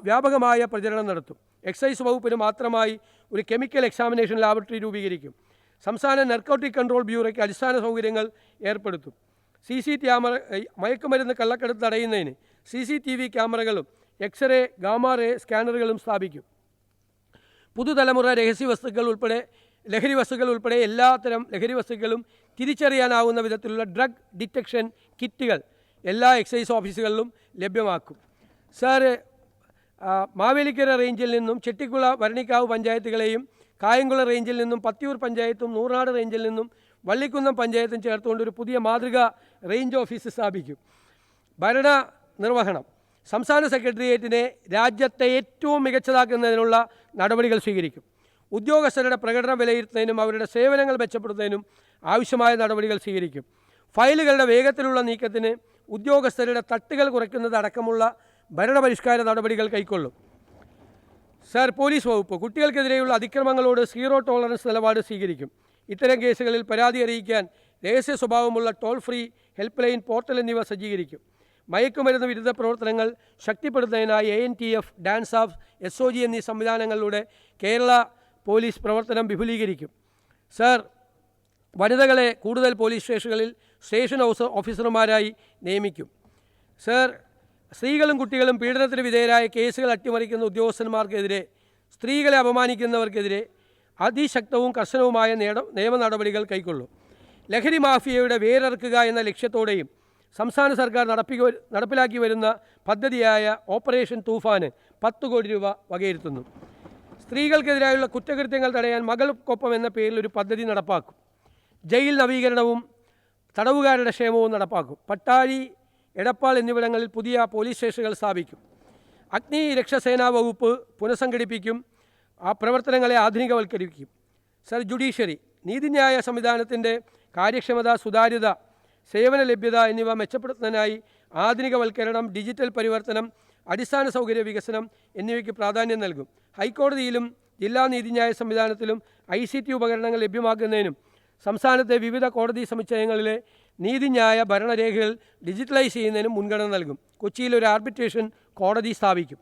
വ്യാപകമായ പ്രചരണം നടത്തും. എക്സൈസ് വകുപ്പിന് മാത്രമായി ഒരു കെമിക്കൽ എക്സാമിനേഷൻ ലാബറട്ടറി രൂപീകരിക്കും. സംസ്ഥാന നർക്കോട്ടിക് കൺട്രോൾ ബ്യൂറോയ്ക്ക് അടിസ്ഥാന സൗകര്യങ്ങൾ ഏർപ്പെടുത്തും. ക്യാമറ മയക്കുമരുന്ന് കള്ളക്കടത്ത് തടയുന്നതിന് CCTV ക്യാമറകളും എക്സ്റേ ഗാമാ-റേ സ്കാനറുകളും സ്ഥാപിക്കും. പുതുതലമുറ ലഹരി വസ്തുക്കൾ ഉൾപ്പെടെ എല്ലാത്തരം ലഹരി വസ്തുക്കളും തിരിച്ചറിയാനാവുന്ന വിധത്തിലുള്ള ഡ്രഗ് ഡിറ്റക്ഷൻ കിറ്റുകൾ എല്ലാ എക്സൈസ് ഓഫീസുകളിലും ലഭ്യമാക്കും. സാറ് മാവേലിക്കര റേഞ്ചിൽ നിന്നും ചെട്ടിക്കുള ഭരണിക്കാവ് പഞ്ചായത്തുകളെയും കായംകുളം റേഞ്ചിൽ നിന്നും പത്തിയൂർ പഞ്ചായത്തും നൂർനാട് റേഞ്ചിൽ നിന്നും വള്ളിക്കുന്നം പഞ്ചായത്തും ചേർത്തുകൊണ്ട് ഒരു പുതിയ മാതൃകാ റേഞ്ച് ഓഫീസ് സ്ഥാപിക്കും. ഭരണ നിർവഹണം സംസ്ഥാന സെക്രട്ടേറിയറ്റിനെ രാജ്യത്തെ ഏറ്റവും മികച്ചതാക്കുന്നതിനുള്ള നടപടികൾ സ്വീകരിക്കും. ഉദ്യോഗസ്ഥരുടെ പ്രകടനം വിലയിരുത്തുന്നതിനും അവരുടെ സേവനങ്ങൾ മെച്ചപ്പെടുത്തുന്നതിനും ആവശ്യമായ നടപടികൾ സ്വീകരിക്കും. ഫയലുകളുടെ വേഗത്തിലുള്ള നീക്കത്തിന് ഉദ്യോഗസ്ഥരുടെ തട്ടുകൾ കുറയ്ക്കുന്നതടക്കമുള്ള ഭരണപരിഷ്കാര നടപടികൾ കൈക്കൊള്ളും. സാർ, പോലീസ് വകുപ്പ് കുട്ടികൾക്കെതിരെയുള്ള അതിക്രമങ്ങളോട് സീറോ ടോളറൻസ് നിലപാട് സ്വീകരിക്കും. ഇത്തരം കേസുകളിൽ പരാതി അറിയിക്കാൻ രഹസ്യ സ്വഭാവമുള്ള toll free helpline portal എന്നിവ സജ്ജീകരിക്കും. മയക്കുമരുന്ന് വിരുദ്ധ പ്രവർത്തനങ്ങൾ ശക്തിപ്പെടുത്തുന്നതിനായി ANTF, ഡാൻസാഫ്, SOG എന്നീ സംവിധാനങ്ങളിലൂടെ കേരള പോലീസ് പ്രവർത്തനം വിപുലീകരിക്കും. സാർ, വനിതകളെ കൂടുതൽ പോലീസ് സ്റ്റേഷനുകളിൽ സ്റ്റേഷൻ ഓഫീസർമാരായി നിയമിക്കും. സാർ, സ്ത്രീകളും കുട്ടികളും പീഡനത്തിന് വിധേയരായ കേസുകൾ അട്ടിമറിക്കുന്ന ഉദ്യോഗസ്ഥന്മാർക്കെതിരെ, സ്ത്രീകളെ അപമാനിക്കുന്നവർക്കെതിരെ അതിശക്തവും കർശനവുമായ നിയമ നടപടികൾ കൈക്കൊള്ളും. ലഹരി മാഫിയയുടെ വേരറുക്കുക എന്ന ലക്ഷ്യത്തോടെയും സംസ്ഥാന സർക്കാർ നടപ്പിലാക്കി വരുന്ന പദ്ധതിയായ ഓപ്പറേഷൻ തൂഫാന് 10 കോടി രൂപ വകയിരുത്തുന്നു. സ്ത്രീകൾക്കെതിരായുള്ള കുറ്റകൃത്യങ്ങൾ തടയാൻ മകൾക്കൊപ്പം എന്ന പേരിൽ ഒരു പദ്ധതി നടപ്പാക്കും. ജയിൽ നവീകരണവും തടവുകാരുടെ ക്ഷേമവും നടപ്പാക്കും. പട്ടാഴി, എടപ്പാൾ എന്നിവിടങ്ങളിൽ പുതിയ പോലീസ് സ്റ്റേഷനുകൾ സ്ഥാപിക്കും. അഗ്നി രക്ഷാസേനാ വകുപ്പ് പുനഃസംഘടിപ്പിക്കും. ആ പ്രവർത്തനങ്ങളെ ആധുനികവൽക്കരിക്കും. സർ, ജുഡീഷ്യറി നീതിന്യായ സംവിധാനത്തിൻ്റെ കാര്യക്ഷമത, സുതാര്യത, സേവന ലഭ്യത എന്നിവ മെച്ചപ്പെടുത്തുന്നതിനായി ആധുനികവൽക്കരണം, ഡിജിറ്റൽ പരിവർത്തനം, അടിസ്ഥാന സൗകര്യ വികസനം എന്നിവയ്ക്ക് പ്രാധാന്യം നൽകും. ഹൈക്കോടതിയിലും ജില്ലാ നീതിന്യായ സംവിധാനത്തിലും ICT ഉപകരണങ്ങൾ ലഭ്യമാക്കുന്നതിനും സംസ്ഥാനത്തെ വിവിധ കോടതി സമുച്ചയങ്ങളിലെ നീതിന്യായ ഭരണരേഖകൾ ഡിജിറ്റലൈസ് ചെയ്യുന്നതിനും മുൻഗണന നൽകും. കൊച്ചിയിൽ ഒരു ആർബിട്രേഷൻ കോടതി സ്ഥാപിക്കും.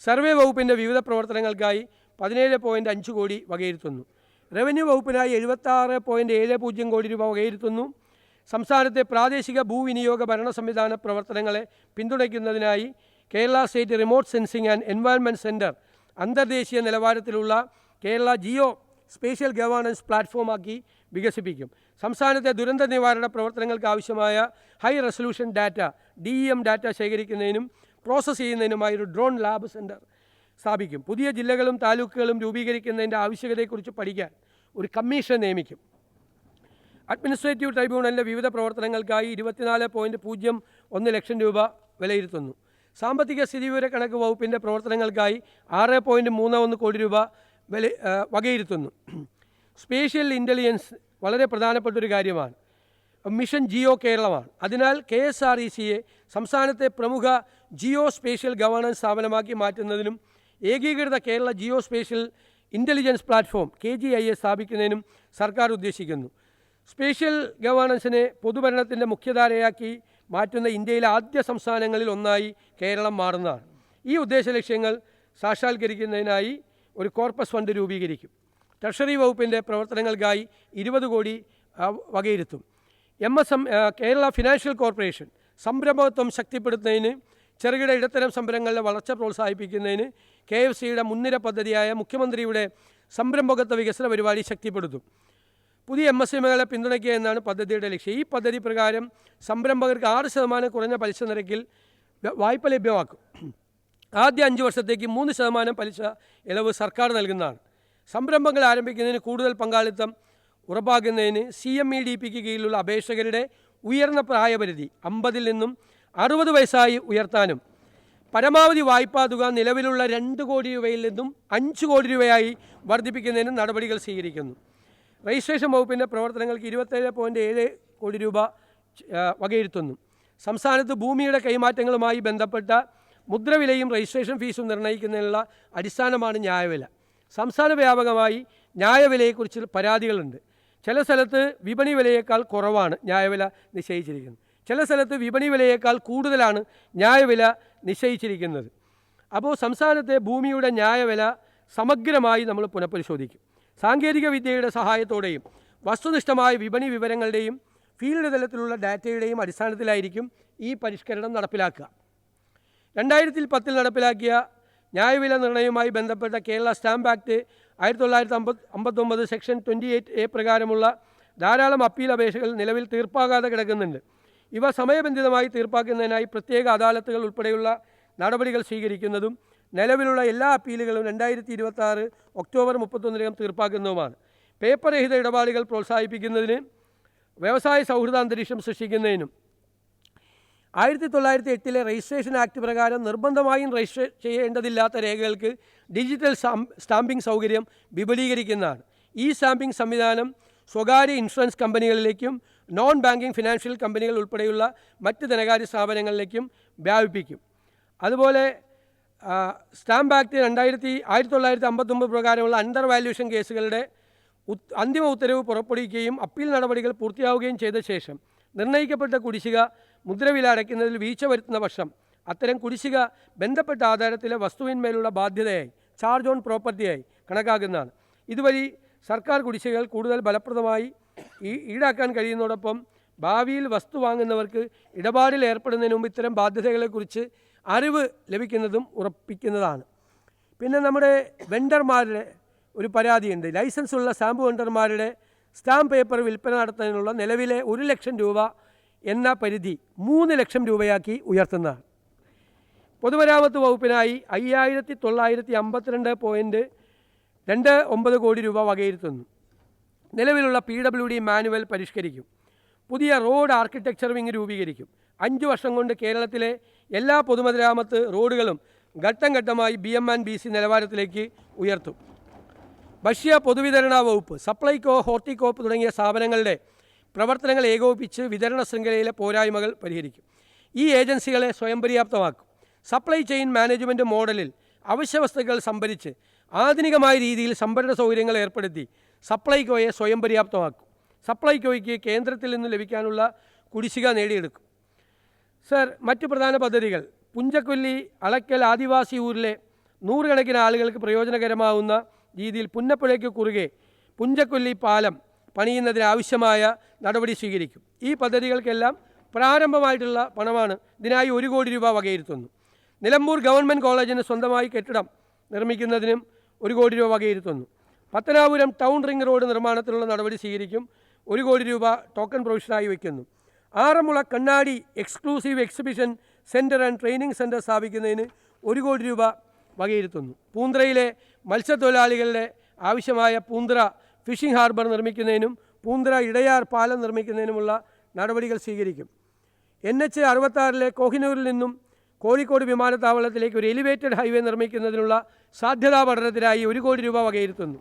സർവേ വകുപ്പിൻ്റെ വിവിധ പ്രവർത്തനങ്ങൾക്കായി 17.5 കോടി വകയിരുത്തുന്നു. റവന്യൂ വകുപ്പിനായി 76.70 കോടി രൂപ വകയിരുത്തുന്നു. സംസ്ഥാനത്തെ പ്രാദേശിക ഭൂവിനിയോഗ ഭരണ സംവിധാന പ്രവർത്തനങ്ങളെ പിന്തുണയ്ക്കുന്നതിനായി Kerala state remote sensing and environment centre അന്തർദേശീയ നിലവാരത്തിലുള്ള കേരള ജിയോ സ്പേഷ്യൽ ഗവേണൻസ് പ്ലാറ്റ്ഫോമാക്കി വികസിപ്പിക്കും. സംസ്ഥാനത്തെ ദുരന്ത നിവാരണ പ്രവർത്തനങ്ങൾക്ക് ആവശ്യമായ high resolution data DEM data ശേഖരിക്കുന്നതിനും പ്രോസസ്സ് ചെയ്യുന്നതിനുമായി ഒരു ഡ്രോൺ ലാബ് സെൻറ്റർ സ്ഥാപിക്കും. പുതിയ ജില്ലകളും താലൂക്കുകളും രൂപീകരിക്കുന്നതിൻ്റെ ആവശ്യകതയെക്കുറിച്ച് പഠിക്കാൻ ഒരു കമ്മീഷൻ നിയമിക്കും. അഡ്മിനിസ്ട്രേറ്റീവ് ട്രൈബ്യൂണലിൻ്റെ വിവിധ പ്രവർത്തനങ്ങൾക്കായി 24.01 ലക്ഷം രൂപ വിലയിരുത്തുന്നു. സാമ്പത്തിക സ്ഥിതിവിവര കണക്ക് വകുപ്പിൻ്റെ പ്രവർത്തനങ്ങൾക്കായി 6.31 കോടി രൂപ വകയിരുത്തുന്നു. സ്പേഷ്യൽ ഇൻ്റലിജൻസ് വളരെ പ്രധാനപ്പെട്ടൊരു കാര്യമാണ്. മിഷൻ ജിയോ കേരളമാണ്. അതിനാൽ KSRECയെ സംസ്ഥാനത്തെ പ്രമുഖ ജിയോ സ്പേഷ്യൽ ഗവേണൻസ് സ്ഥാപനമാക്കി മാറ്റുന്നതിനും ഏകീകൃത Kerala geo spatial intelligence platform KGIS സ്ഥാപിക്കുന്നതിനും സർക്കാർ ഉദ്ദേശിക്കുന്നു. സ്പേഷ്യൽ ഗവേണൻസിനെ പൊതുഭരണത്തിൻ്റെ മുഖ്യധാരയാക്കി മാറ്റുന്ന ഇന്ത്യയിലെ ആദ്യ സംസ്ഥാനങ്ങളിൽ ഒന്നായി കേരളം മാറുന്നതാണ്. ഈ ഉദ്ദേശ ലക്ഷ്യങ്ങൾ സാക്ഷാത്കരിക്കുന്നതിനായി ഒരു കോർപ്പസ് ഫണ്ട് രൂപീകരിക്കും. ട്രഷറി വകുപ്പിൻ്റെ പ്രവർത്തനങ്ങൾക്കായി 20 കോടി വകയിരുത്തും. കേരള ഫിനാൻഷ്യൽ കോർപ്പറേഷൻ സംരംഭത്വം ശക്തിപ്പെടുത്തുന്നതിന്, ചെറുകിട ഇടത്തരം സംരംഭങ്ങളുടെ വളർച്ച പ്രോത്സാഹിപ്പിക്കുന്നതിന് KFCയുടെ മുൻനിര പദ്ധതിയായ മുഖ്യമന്ത്രിയുടെ സംരംഭകത്വ വികസന പരിപാടി ശക്തിപ്പെടുത്തും. പുതിയ MSMEകളെ പിന്തുണയ്ക്കുക എന്നാണ് പദ്ധതിയുടെ ലക്ഷ്യം. ഈ പദ്ധതി പ്രകാരം സംരംഭകർക്ക് 6% കുറഞ്ഞ പലിശ നിരക്കിൽ വായ്പ ലഭ്യമാക്കും. ആദ്യ 5 വർഷത്തേക്ക് 3% പലിശ ഇളവ് സർക്കാർ നൽകുന്നതാണ്. സംരംഭങ്ങൾ ആരംഭിക്കുന്നതിന് കൂടുതൽ പങ്കാളിത്തം ഉറപ്പാക്കുന്നതിന് CMEDPക്ക് കീഴിലുള്ള അപേക്ഷകരുടെ ഉയർന്ന പ്രായപരിധി 50 നിന്നും 60 വയസ്സായി ഉയർത്താനും പരമാവധി വായ്പാ തുക നിലവിലുള്ള 2 കോടി രൂപയിൽ നിന്നും 5 കോടി രൂപയായി വർദ്ധിപ്പിക്കുന്നതിനും നടപടികൾ സ്വീകരിക്കുന്നു. രജിസ്ട്രേഷൻ വകുപ്പിൻ്റെ പ്രവർത്തനങ്ങൾക്ക് 27.7 കോടി രൂപ വകയിരുത്തുന്നു. സംസ്ഥാനത്ത് ഭൂമിയുടെ കൈമാറ്റങ്ങളുമായി ബന്ധപ്പെട്ട മുദ്രവിലയും രജിസ്ട്രേഷൻ ഫീസും നിർണ്ണയിക്കുന്നതിനുള്ള അടിസ്ഥാനമാണ് ന്യായവില. സംസ്ഥാന വ്യാപകമായി ന്യായവിലയെക്കുറിച്ച് പരാതികളുണ്ട്. ചില സ്ഥലത്ത് വിപണി വിലയേക്കാൾ കുറവാണ് ന്യായവില നിശ്ചയിച്ചിരിക്കുന്നത്, ചില സ്ഥലത്ത് വിപണി വിലയേക്കാൾ കൂടുതലാണ് ന്യായവില നിശ്ചയിച്ചിരിക്കുന്നത്. അപ്പോൾ സംസ്ഥാനത്തെ ഭൂമിയുടെ ന്യായവില സമഗ്രമായി നമ്മൾ പുനഃപരിശോധിക്കും. സാങ്കേതിക വിദ്യയുടെ സഹായത്തോടെയും വസ്തുനിഷ്ഠമായ വിപണി വിവരങ്ങളുടെയും ഫീൽഡ് തലത്തിലുള്ള ഡാറ്റയുടെയും അടിസ്ഥാനത്തിലായിരിക്കും ഈ പരിഷ്കരണം നടപ്പിലാക്കുക. 2010 നടപ്പിലാക്കിയ ന്യായവില നിർണ്ണയവുമായി ബന്ധപ്പെട്ട Kerala stamp act 1959 section 28A പ്രകാരമുള്ള ധാരാളം അപ്പീൽ അപേക്ഷകൾ നിലവിൽ തീർപ്പാകാതെ കിടക്കുന്നുണ്ട്. ഇവ സമയബന്ധിതമായി തീർപ്പാക്കുന്നതിനായി പ്രത്യേക അദാലത്തുകൾ ഉൾപ്പെടെയുള്ള നടപടികൾ സ്വീകരിക്കുന്നതും നിലവിലുള്ള എല്ലാ അപ്പീലുകളും 2026 ഒക്ടോബർ 31 തീർപ്പാക്കുന്നതുമാണ്. പേപ്പർ രഹിത ഇടപാടുകൾ പ്രോത്സാഹിപ്പിക്കുന്നതിന് വ്യവസായ സൗഹൃദ അന്തരീക്ഷം സൃഷ്ടിക്കുന്നതിനും 1908 രജിസ്ട്രേഷൻ ആക്ട് പ്രകാരം നിർബന്ധമായും രജിസ്റ്റർ ചെയ്യേണ്ടതില്ലാത്ത രേഖകൾക്ക് ഡിജിറ്റൽ സ്റ്റാമ്പിംഗ് സൗകര്യം വിപുലീകരിക്കുന്നതാണ്. ഈ സ്റ്റാമ്പിംഗ് സംവിധാനം സ്വകാര്യ ഇൻഷുറൻസ് കമ്പനികളിലേക്കും നോൺ ബാങ്കിങ് ഫിനാൻഷ്യൽ കമ്പനികൾ ഉൾപ്പെടെയുള്ള മറ്റ് ധനകാര്യ സ്ഥാപനങ്ങളിലേക്കും വ്യാപിപ്പിക്കും. അതുപോലെ സ്റ്റാമ്പ് ആക്ട് 1959 പ്രകാരമുള്ള അണ്ടർ വാല്യൂഷൻ കേസുകളുടെ അന്തിമ ഉത്തരവ് പുറപ്പെടുവിക്കുകയും അപ്പീൽ നടപടികൾ പൂർത്തിയാവുകയും ചെയ്ത ശേഷം നിർണ്ണയിക്കപ്പെട്ട കുടിശ്ശിക മുദ്രവില അടയ്ക്കുന്നതിൽ വീഴ്ച വരുത്തുന്ന പക്ഷം അത്തരം കുടിശ്ശിക ബന്ധപ്പെട്ട ആധാരത്തിലെ വസ്തുവിന്മേലുള്ള ബാധ്യതയായി ചാർജ് ഓൺ പ്രോപ്പർട്ടിയായി കണക്കാക്കുന്നതാണ്. ഇതുവഴി സർക്കാർ കുടിശ്ശികകൾ കൂടുതൽ ഫലപ്രദമായി ഈടാക്കാൻ കഴിയുന്നതോടൊപ്പം ഭാവിയിൽ വസ്തു വാങ്ങുന്നവർക്ക് ഇടപാടിൽ ഏർപ്പെടുന്നതിന് മുമ്പ് ഇത്തരം ബാധ്യതകളെക്കുറിച്ച് അറിവ് ലഭിക്കുന്നതും ഉറപ്പിക്കുന്നതാണ്. പിന്നെ നമ്മുടെ വെണ്ടർമാരുടെ ഒരു പരാതിയുണ്ട്. ലൈസൻസ് ഉള്ള സ്റ്റാമ്പ് വെണ്ടർമാരുടെ സ്റ്റാമ്പ് പേപ്പർ വിൽപ്പന നടത്തുന്നതിനുള്ള നിലവിലെ 1 ലക്ഷം രൂപ എന്ന പരിധി 3 ലക്ഷം രൂപയാക്കി ഉയർത്തുന്നതാണ്. പൊതുമരാമത്ത് വകുപ്പിനായി 5952.29 കോടി രൂപ വകയിരുത്തുന്നു. നിലവിലുള്ള PWD മാനുവൽ പരിഷ്കരിക്കും. പുതിയ റോഡ് ആർക്കിടെക്ചർ വിങ് രൂപീകരിക്കും. 5 വർഷം കൊണ്ട് കേരളത്തിലെ എല്ലാ പൊതുമരാമത്ത് റോഡുകളും ഘട്ടം ഘട്ടമായി BM&BC നിലവാരത്തിലേക്ക് ഉയർത്തും. ഭക്ഷ്യ പൊതുവിതരണ വകുപ്പ്, സപ്ലൈകോ, ഹോർട്ടികോപ്പ് തുടങ്ങിയ സ്ഥാപനങ്ങളുടെ പ്രവർത്തനങ്ങൾ ഏകോപിപ്പിച്ച് വിതരണ ശൃംഖലയിലെ പോരായ്മകൾ പരിഹരിക്കും. ഈ ഏജൻസികളെ സ്വയം പര്യാപ്തമാക്കും. സപ്ലൈ ചെയിൻ മാനേജ്മെൻറ്റ് മോഡലിൽ അവശ്യ വസ്തുക്കൾ സംഭരിച്ച് ആധുനികമായ രീതിയിൽ സംഭരണ സൗകര്യങ്ങൾ ഏർപ്പെടുത്തി സപ്ലൈകോയെ സ്വയം പര്യാപ്തമാക്കും. സപ്ലൈകോയ്ക്ക് കേന്ദ്രത്തിൽ നിന്ന് ലഭിക്കാനുള്ള കുടിശ്ശിക നേടിയെടുക്കും. സർ, മറ്റ് പ്രധാന പദ്ധതികൾ: പുഞ്ചക്കൊല്ലി അളക്കൽ ആദിവാസി ഊരിലെ നൂറുകണക്കിന് ആളുകൾക്ക് പ്രയോജനകരമാവുന്ന രീതിയിൽ പുന്നപ്പുഴയ്ക്ക് കുറുകെ പുഞ്ചക്കൊല്ലി പാലം പണിയുന്നതിന് ആവശ്യമായ നടപടി സ്വീകരിക്കും. ഈ പദ്ധതികൾക്കെല്ലാം പ്രാരംഭമായിട്ടുള്ള പണമാണ്. ഇതിനായി 1 കോടി രൂപ വകയിരുത്തുന്നു. നിലമ്പൂർ ഗവൺമെൻറ് കോളേജിന് സ്വന്തമായി കെട്ടിടം നിർമ്മിക്കുന്നതിനും 1 കോടി രൂപ വകയിരുത്തുന്നു. പത്തനാപുരം ടൗൺ റിംഗ് റോഡ് നിർമ്മാണത്തിനുള്ള നടപടി സ്വീകരിക്കും. 1 കോടി രൂപ ടോക്കൺ പ്രൊവിഷനായി വയ്ക്കുന്നു. ആറന്മുള കണ്ണാടി exclusive exhibition centre and training centre സ്ഥാപിക്കുന്നതിന് 1 കോടി രൂപ വകയിരുത്തുന്നു. പൂന്തറയിലെ മത്സ്യത്തൊഴിലാളികളുടെ ആവശ്യമായ പൂന്തറ ഫിഷിംഗ് ഹാർബർ നിർമ്മിക്കുന്നതിനും പൂന്തറ ഇടയാർ പാലം നിർമ്മിക്കുന്നതിനുമുള്ള നടപടികൾ സ്വീകരിക്കും. NH 66 കോഹിനൂരിൽ നിന്നും കോഴിക്കോട് വിമാനത്താവളത്തിലേക്ക് ഒരു എലിവേറ്റഡ് ഹൈവേ നിർമ്മിക്കുന്നതിനുള്ള സാധ്യതാ പഠനത്തിനായി 1 കോടി രൂപ വകയിരുത്തുന്നു.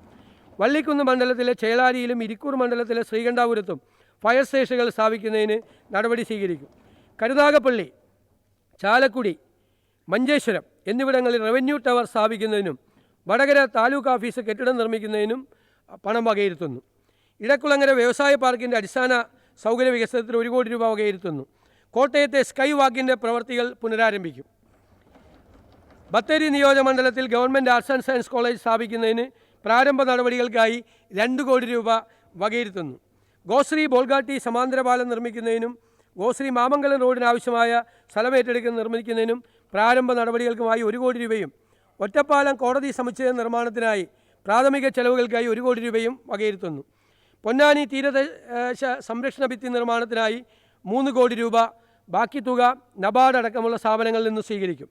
വള്ളിക്കുന്ന് മണ്ഡലത്തിലെ ചേളാരിയിലും ഇരിക്കൂർ മണ്ഡലത്തിലെ ശ്രീകണ്ഠാപുരത്തും ഫയർ സ്റ്റേഷനുകൾ സ്ഥാപിക്കുന്നതിന് നടപടി സ്വീകരിക്കും. കരുനാഗപ്പള്ളി, ചാലക്കുടി, മഞ്ചേശ്വരം എന്നിവിടങ്ങളിൽ റവന്യൂ ടവർ സ്ഥാപിക്കുന്നതിനും വടകര താലൂക്ക് ഓഫീസ് കെട്ടിടം നിർമ്മിക്കുന്നതിനും പണം വകയിരുത്തുന്നു. ഇടക്കുളങ്ങര വ്യവസായ പാർക്കിൻ്റെ അടിസ്ഥാന സൗകര്യ വികസനത്തിന് 1 കോടി രൂപ വകയിരുത്തുന്നു. കോട്ടയത്തെ സ്കൈ വാക്കിൻ്റെ പ്രവൃത്തികൾ പുനരാരംഭിക്കും. ബത്തേരി നിയോജകമണ്ഡലത്തിൽ government arts and science college സ്ഥാപിക്കുന്നതിന് പ്രാരംഭ നടപടികൾക്കായി 2 കോടി രൂപ വകയിരുത്തുന്നു. ഗോശ്രീ ബോൾഗാട്ടി സമാന്തര പാലം നിർമ്മിക്കുന്നതിനും ഗോശ്രീ മാമംഗലം റോഡിനാവശ്യമായ സ്ഥലമേറ്റെടുക്കുന്ന നിർമ്മിക്കുന്നതിനും പ്രാരംഭ നടപടികൾക്കുമായി 1 കോടി രൂപയും ഒറ്റപ്പാലം കോടതി സമുച്ചയ നിർമ്മാണത്തിനായി പ്രാഥമിക ചെലവുകൾക്കായി 1 കോടി രൂപയും വകയിരുത്തുന്നു. പൊന്നാനി തീരദേശ സംരക്ഷണ ഭിത്തി നിർമ്മാണത്തിനായി 3 കോടി രൂപ, ബാക്കി തുക നബാർഡ് അടക്കമുള്ള സ്ഥാപനങ്ങളിൽ നിന്ന് സ്വീകരിക്കും.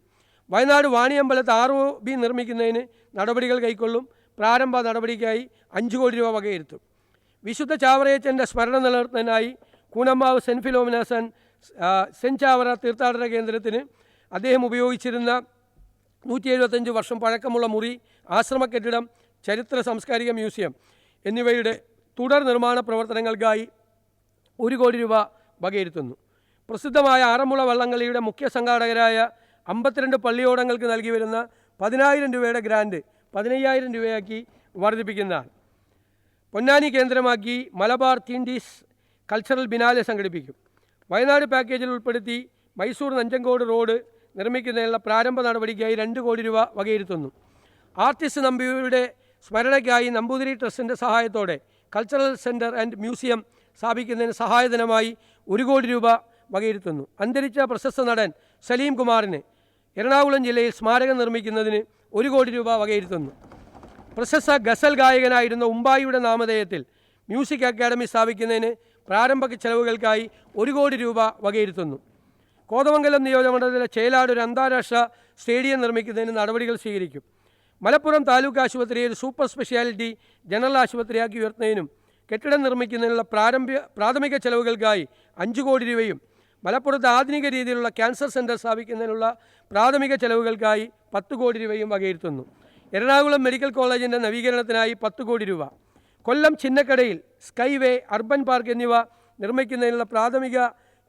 വയനാട് വാണിയമ്പലത്ത് ROB നിർമ്മിക്കുന്നതിന് നടപടികൾ കൈക്കൊള്ളും. പ്രാരംഭ നടപടിക്കായി 5 കോടി രൂപ വകയിരുത്തും. വിശുദ്ധ ചാവറയച്ചൻ്റെ സ്മരണ നിലനിർത്തുന്നതിനായി Koonammavu saint Philomena's saint Chavara തീർത്ഥാടന കേന്ദ്രത്തിന് അദ്ദേഹം ഉപയോഗിച്ചിരുന്ന 175 വർഷം പഴക്കമുള്ള മുറി, ആശ്രമ കെട്ടിടം, ചരിത്ര സാംസ്കാരിക മ്യൂസിയം എന്നിവയുടെ തുടർ നിർമ്മാണ പ്രവർത്തനങ്ങൾക്കായി 1 കോടി രൂപ വകയിരുത്തുന്നു. പ്രസിദ്ധമായ ആറന്മുള വള്ളംകളിയുടെ മുഖ്യ സംഘാടകരായ 52 പള്ളിയോടങ്ങൾക്ക് നൽകി വരുന്ന 10,000 രൂപയുടെ ഗ്രാൻഡ് 15,000 രൂപയാക്കി വർദ്ധിപ്പിക്കുന്നതാണ്. പൊന്നാനി കേന്ദ്രമാക്കി മലബാർ തീൻഡീസ് കൾച്ചറൽ ബിനാലെ സംഘടിപ്പിക്കും. വയനാട് പാക്കേജിൽ ഉൾപ്പെടുത്തി മൈസൂർ നഞ്ചങ്കോട് റോഡ് നിർമ്മിക്കുന്നതിനുള്ള പ്രാരംഭ നടപടിക്കായി 2 കോടി രൂപ വകയിരുത്തുന്നു. ആർട്ടിസ്റ്റ് നമ്പിയുടെ സ്മരണയ്ക്കായി നമ്പൂതിരി ട്രസ്റ്റിൻ്റെ സഹായത്തോടെ കൾച്ചറൽ സെൻറ്റർ ആൻഡ് മ്യൂസിയം സ്ഥാപിക്കുന്നതിന് സഹായധനമായി 1 കോടി രൂപ വകയിരുത്തുന്നു. അന്തരിച്ച പ്രശസ്ത നടൻ സലീം കുമാറിന് എറണാകുളം ജില്ലയിൽ സ്മാരകം നിർമ്മിക്കുന്നതിന് 1 കോടി രൂപ വകയിരുത്തുന്നു. പ്രശസ്ത ഗസൽ ഗായകനായിരുന്ന ഉമ്പായിയുടെ നാമധേയത്തിൽ മ്യൂസിക് അക്കാദമി സ്ഥാപിക്കുന്നതിന് പ്രാരംഭ ചെലവുകൾക്കായി 1 കോടി രൂപ വകയിരുത്തുന്നു. കോതമംഗലം നിയോജകമണ്ഡലത്തിലെ ചേലാട് ഒരു അന്താരാഷ്ട്ര സ്റ്റേഡിയം നിർമ്മിക്കുന്നതിന് നടപടികൾ സ്വീകരിക്കും. മലപ്പുറം താലൂക്ക് ആശുപത്രിയെ ഒരു സൂപ്പർ സ്പെഷ്യാലിറ്റി ജനറൽ ആശുപത്രിയാക്കി ഉയർത്തുന്നതിനും കെട്ടിടം നിർമ്മിക്കുന്നതിനുള്ള പ്രാഥമിക ചെലവുകൾക്കായി 5 കോടി രൂപയും മലപ്പുറത്ത് ആധുനിക രീതിയിലുള്ള ക്യാൻസർ സെൻറ്റർ സ്ഥാപിക്കുന്നതിനുള്ള പ്രാഥമിക ചെലവുകൾക്കായി 10 കോടി രൂപയും വകയിരുത്തുന്നു. എറണാകുളം മെഡിക്കൽ കോളേജിൻ്റെ നവീകരണത്തിനായി 10 കോടി രൂപ, കൊല്ലം ചിന്നക്കടയിൽ സ്കൈവേ, അർബൻ പാർക്ക് എന്നിവ നിർമ്മിക്കുന്നതിനുള്ള പ്രാഥമിക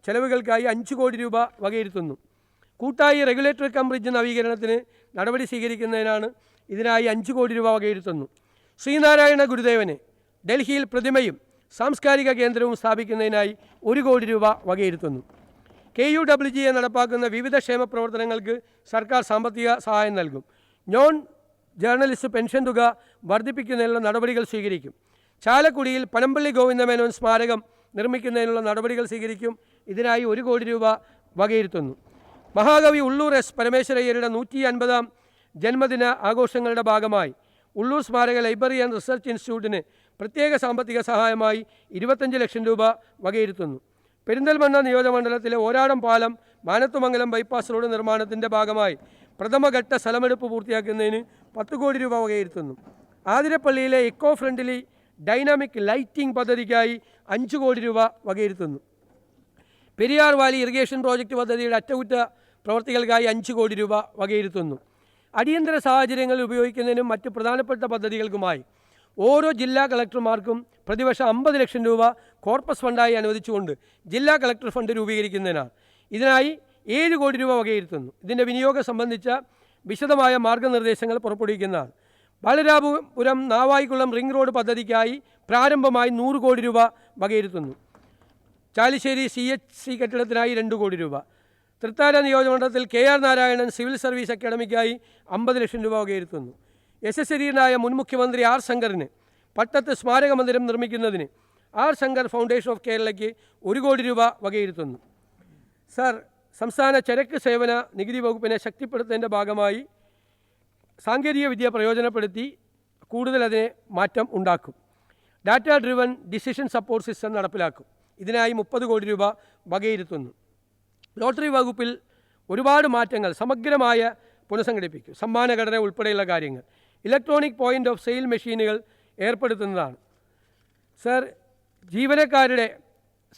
ചെലവുകൾക്കായി 5 കോടി രൂപ വകയിരുത്തുന്നു. കൂട്ടായി റെഗുലേറ്ററി കം ബ്രിഡ്ജ് നവീകരണത്തിന് നടപടി സ്വീകരിക്കുന്നതിനാണ് ഇതിനായി 5 കോടി രൂപ വകയിരുത്തുന്നു. ശ്രീനാരായണ ഗുരുദേവന് ഡൽഹിയിൽ പ്രതിമയും സാംസ്കാരിക കേന്ദ്രവും സ്ഥാപിക്കുന്നതിനായി 1 കോടി രൂപ വകയിരുത്തുന്നു. KUWGA നടപ്പാക്കുന്ന വിവിധ ക്ഷേമ പ്രവർത്തനങ്ങൾക്ക് സർക്കാർ സാമ്പത്തിക സഹായം നൽകും. നോൺ ജേർണലിസ്റ്റ് പെൻഷൻ തുക വർദ്ധിപ്പിക്കുന്നതിനുള്ള നടപടികൾ സ്വീകരിക്കും. ചാലക്കുടിയിൽ പനമ്പള്ളി ഗോവിന്ദമേനോൻ സ്മാരകം നിർമ്മിക്കുന്നതിനുള്ള നടപടികൾ സ്വീകരിക്കും. ഇതിനായി 1 കോടി രൂപ വകയിരുത്തുന്നു. മഹാകവി ഉള്ളൂർ എസ് പരമേശ്വരയ്യരുടെ 150-ാം ജന്മദിന ആഘോഷങ്ങളുടെ ഭാഗമായി ഉള്ളൂർ സ്മാരക ലൈബ്രറി ആൻഡ് റിസർച്ച് ഇൻസ്റ്റിറ്റ്യൂട്ടിന് പ്രത്യേക സാമ്പത്തിക സഹായമായി 25 ലക്ഷം രൂപ വകയിരുത്തുന്നു. പെരിന്തൽമണ്ണ നിയോജകമണ്ഡലത്തിലെ ഓരാടം പാലം മാനത്തുമംഗലം ബൈപ്പാസ് റോഡ് നിർമ്മാണത്തിൻ്റെ ഭാഗമായി പ്രഥമഘട്ട സ്ഥലമെടുപ്പ് പൂർത്തിയാക്കുന്നതിന് 10 കോടി രൂപ വകയിരുത്തുന്നു. ആതിരപ്പള്ളിയിലെ ഇക്കോ ഫ്രണ്ട്ലി ഡൈനാമിക് ലൈറ്റിംഗ് പദ്ധതിക്കായി 5 കോടി രൂപ വകയിരുത്തുന്നു. പെരിയാർ വാലി ഇറിഗേഷൻ പ്രോജക്റ്റ് പദ്ധതിയുടെ അറ്റകുറ്റ പ്രവർത്തികൾക്കായി 5 കോടി രൂപ വകയിരുത്തുന്നു. അടിയന്തര സാഹചര്യങ്ങളിൽ ഉപയോഗിക്കുന്നതിനും മറ്റ് പ്രധാനപ്പെട്ട പദ്ധതികൾക്കുമായി ഓരോ ജില്ലാ കളക്ടർമാർക്കും പ്രതിവർഷം 50 ലക്ഷം രൂപ കോർപ്പസ് ഫണ്ടായി അനുവദിച്ചുകൊണ്ട് ജില്ലാ കളക്ടർ ഫണ്ട് രൂപീകരിക്കുന്നതിനാണ്. ഇതിനായി 7 കോടി രൂപ വകയിരുത്തുന്നു. ഇതിൻ്റെ വിനിയോഗം സംബന്ധിച്ച വിശദമായ മാർഗ്ഗനിർദ്ദേശങ്ങൾ പുറപ്പെടുവിക്കുന്നതാണ്. ബാലരാമപുരം നാവായിക്കുളം റിംഗ് റോഡ് പദ്ധതിക്കായി പ്രാരംഭമായി 100 കോടി രൂപ വകയിരുത്തുന്നു. ചാലിശ്ശേരി CHC കെട്ടിടത്തിനായി 2 കോടി രൂപ. തൃത്താല നിയോജകമണ്ഡലത്തിൽ KR നാരായണൻ സിവിൽ സർവീസ് അക്കാഡമിക്കായി 50 ലക്ഷം രൂപ വകയിരുത്തുന്നു. യശസ്വരീയനായ മുൻ മുഖ്യമന്ത്രി R. ശങ്കറിന് പട്ടത്ത് സ്മാരക മന്ദിരം നിർമ്മിക്കുന്നതിന് R. ശങ്കർ ഫൗണ്ടേഷൻ ഓഫ് കേരളയ്ക്ക് 1 കോടി രൂപ വകയിരുത്തുന്നു. സർ, സംസ്ഥാന ചരക്ക് സേവന നികുതി വകുപ്പിനെ ശക്തിപ്പെടുത്തുന്നതിൻ്റെ ഭാഗമായി സാങ്കേതിക വിദ്യ പ്രയോജനപ്പെടുത്തി കൂടുതൽ അതിനെ മാറ്റം ഉണ്ടാക്കും. Data driven decision support system നടപ്പിലാക്കും. ഇതിനായി 30 കോടി രൂപ വകയിരുത്തുന്നു. ലോട്ടറി വകുപ്പിൽ ഒരുപാട് മാറ്റങ്ങൾ സമഗ്രമായ പുനഃസംഘടിപ്പിക്കും. സമ്മാനഘടന ഉൾപ്പെടെയുള്ള കാര്യങ്ങൾ. ഇലക്ട്രോണിക് പോയിൻ്റ് ഓഫ് സെയിൽ മെഷീനുകൾ ഏർപ്പെടുത്തുന്നതാണ്. സർ, ജീവനക്കാരുടെ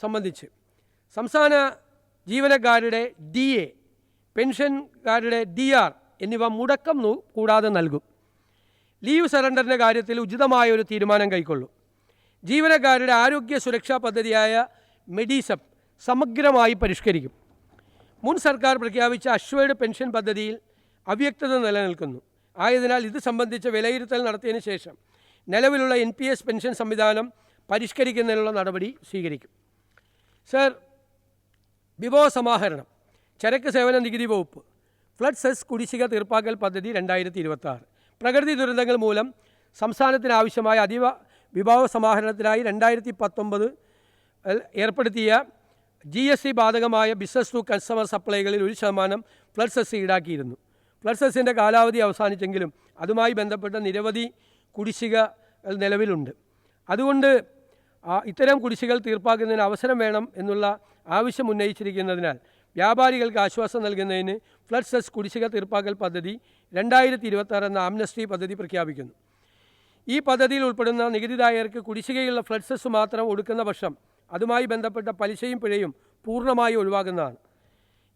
സംബന്ധിച്ച് സംസ്ഥാന ജീവനക്കാരുടെ DA, പെൻഷൻകാരുടെ DR എന്നിവ മുടക്കം കൂടാതെ നൽകും. ലീവ് സറണ്ടറിൻ്റെ കാര്യത്തിൽ ഉചിതമായ ഒരു തീരുമാനം കൈക്കൊള്ളും. ജീവനക്കാരുടെ ആരോഗ്യ സുരക്ഷാ പദ്ധതിയായ മെഡിസെപ്പ് സമഗ്രമായി പരിഷ്കരിക്കും. മുൻ സർക്കാർ പ്രഖ്യാപിച്ച അഷ്വേർഡ് പെൻഷൻ പദ്ധതിയിൽ അവ്യക്തത നിലനിൽക്കുന്നു. ആയതിനാൽ ഇത് സംബന്ധിച്ച വിലയിരുത്തൽ നടത്തിയതിന് ശേഷം നിലവിലുള്ള NPS പെൻഷൻ സംവിധാനം പരിഷ്കരിക്കുന്നതിനുള്ള നടപടി സ്വീകരിക്കും. സർ, വിഭവ സമാഹരണം, ചരക്ക് സേവന നികുതി വകുപ്പ്, ഫ്ലഡ് സെസ് കുടിശ്ശിക തീർപ്പാക്കൽ പദ്ധതി 2026. പ്രകൃതി ദുരന്തങ്ങൾ മൂലം സംസ്ഥാനത്തിനാവശ്യമായ അതീവ വിഭവ സമാഹരണത്തിനായി 2019 ഏർപ്പെടുത്തിയ GST ബാധകമായ ബിസിനസ് ടു കൺസ്യൂമർ സപ്ലൈകളിൽ 1% ഫ്ലഡ് സെസ് ഈടാക്കിയിരുന്നു. ഫ്ലഡ് സെസ്സിൻ്റെ കാലാവധി അവസാനിച്ചെങ്കിലും അതുമായി ബന്ധപ്പെട്ട നിരവധി കുടിശ്ശിക നിലവിലുണ്ട്. അതുകൊണ്ട് ഇത്തരം കുടിശ്ശികൾ തീർപ്പാക്കുന്നതിന് അവസരം വേണം എന്നുള്ള ആവശ്യം ഉന്നയിച്ചിരിക്കുന്നതിനാൽ വ്യാപാരികൾക്ക് ആശ്വാസം നൽകുന്നതിന് ഫ്ലഡ് സെസ് കുടിശ്ശിക തീർപ്പാക്കൽ പദ്ധതി 2026 എന്ന ആംനസ്റ്റി പദ്ധതി പ്രഖ്യാപിക്കുന്നു. ഈ പദ്ധതിയിൽ ഉൾപ്പെടുന്ന നികുതിദായകർക്ക് കുടിശ്ശികയുള്ള ഫ്ലഡ് സെസ് മാത്രം ഒടുക്കുന്ന പക്ഷം അതുമായി ബന്ധപ്പെട്ട പലിശയും പിഴയും പൂർണ്ണമായി ഒഴിവാക്കുന്നതാണ്.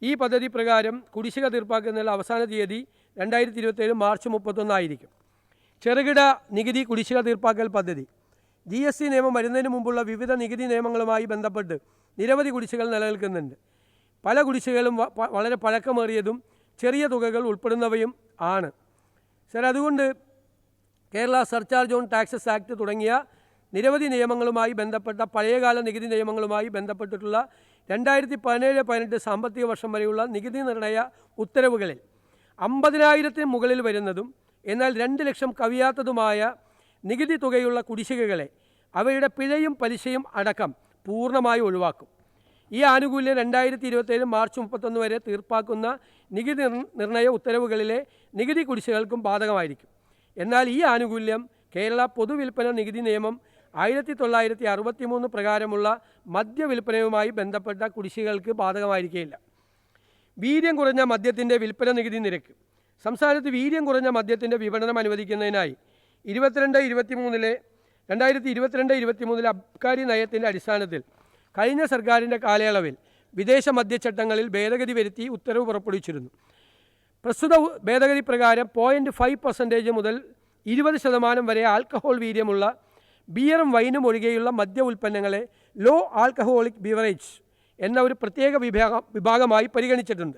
ഈ പദ്ധതി പ്രകാരം കുടിശ്ശിക തീർപ്പാക്കുന്നതിനുള്ള അവസാന തീയതി 2027 മാർച്ച് 31 ആയിരിക്കും. ചെറുകിട നികുതി കുടിശ്ശിക തീർപ്പാക്കൽ പദ്ധതി. GST നിയമം വരുന്നതിന് മുമ്പുള്ള വിവിധ നികുതി നിയമങ്ങളുമായി ബന്ധപ്പെട്ട് നിരവധി കുടിശ്ശികൾ നിലനിൽക്കുന്നുണ്ട്. പല കുടിശ്ശികളും വളരെ പഴക്കമേറിയതും ചെറിയ തുകകൾ ഉൾപ്പെടുന്നവയും ആണ്. സർ, അതുകൊണ്ട് Kerala surcharge on taxes act തുടങ്ങിയ നിരവധി നിയമങ്ങളുമായി ബന്ധപ്പെട്ട പഴയകാല നികുതി നിയമങ്ങളുമായി ബന്ധപ്പെട്ടിട്ടുള്ള 2017-18 സാമ്പത്തിക വർഷം വരെയുള്ള നികുതി നിർണയ ഉത്തരവുകളിൽ 50,000-ന് മുകളിൽ വരുന്നതും എന്നാൽ 2 ലക്ഷം കവിയാത്തതുമായ നികുതി തുകയുള്ള കുടിശ്ശികകളെ അവയുടെ പിഴയും പലിശയും അടക്കം പൂർണ്ണമായി ഒഴിവാക്കും. ഈ ആനുകൂല്യം 2027 മാർച്ച് 31 വരെ തീർപ്പാക്കുന്ന നികുതി നിർണയ ഉത്തരവുകളിലെ നികുതി കുടിശ്ശികകൾക്കും ബാധകമായിരിക്കും. എന്നാൽ ഈ ആനുകൂല്യം കേരള പൊതുവിൽപ്പന നികുതി നിയമം 1963 പ്രകാരമുള്ള മദ്യവിൽപ്പനയുമായി ബന്ധപ്പെട്ട കുടിശ്ശികകൾക്ക് ബാധകമായിരിക്കുകയില്ല. വീര്യം കുറഞ്ഞ മദ്യത്തിൻ്റെ വിൽപ്പന നികുതി നിരക്ക്. സംസ്ഥാനത്ത് വീര്യം കുറഞ്ഞ മദ്യത്തിൻ്റെ വിപണനം അനുവദിക്കുന്നതിനായി 2022-23 അബ്കാരി നയത്തിൻ്റെ അടിസ്ഥാനത്തിൽ കഴിഞ്ഞ സർക്കാരിൻ്റെ കാലയളവിൽ വിദേശ മദ്യച്ചട്ടങ്ങളിൽ ഭേദഗതി വരുത്തി ഉത്തരവ് പുറപ്പെടുവിച്ചിരുന്നു. പ്രസ്തുത ഭേദഗതി പ്രകാരം 0.5% മുതൽ 20% വരെ ആൽക്കഹോൾ വീര്യമുള്ള ബിയറും വൈനും ഒഴികെയുള്ള മദ്യ ഉൽപ്പന്നങ്ങളെ ലോ ആൽക്കഹോളിക് ബിവറേജ് എന്ന ഒരു പ്രത്യേക വിഭാഗമായി പരിഗണിച്ചിട്ടുണ്ട്.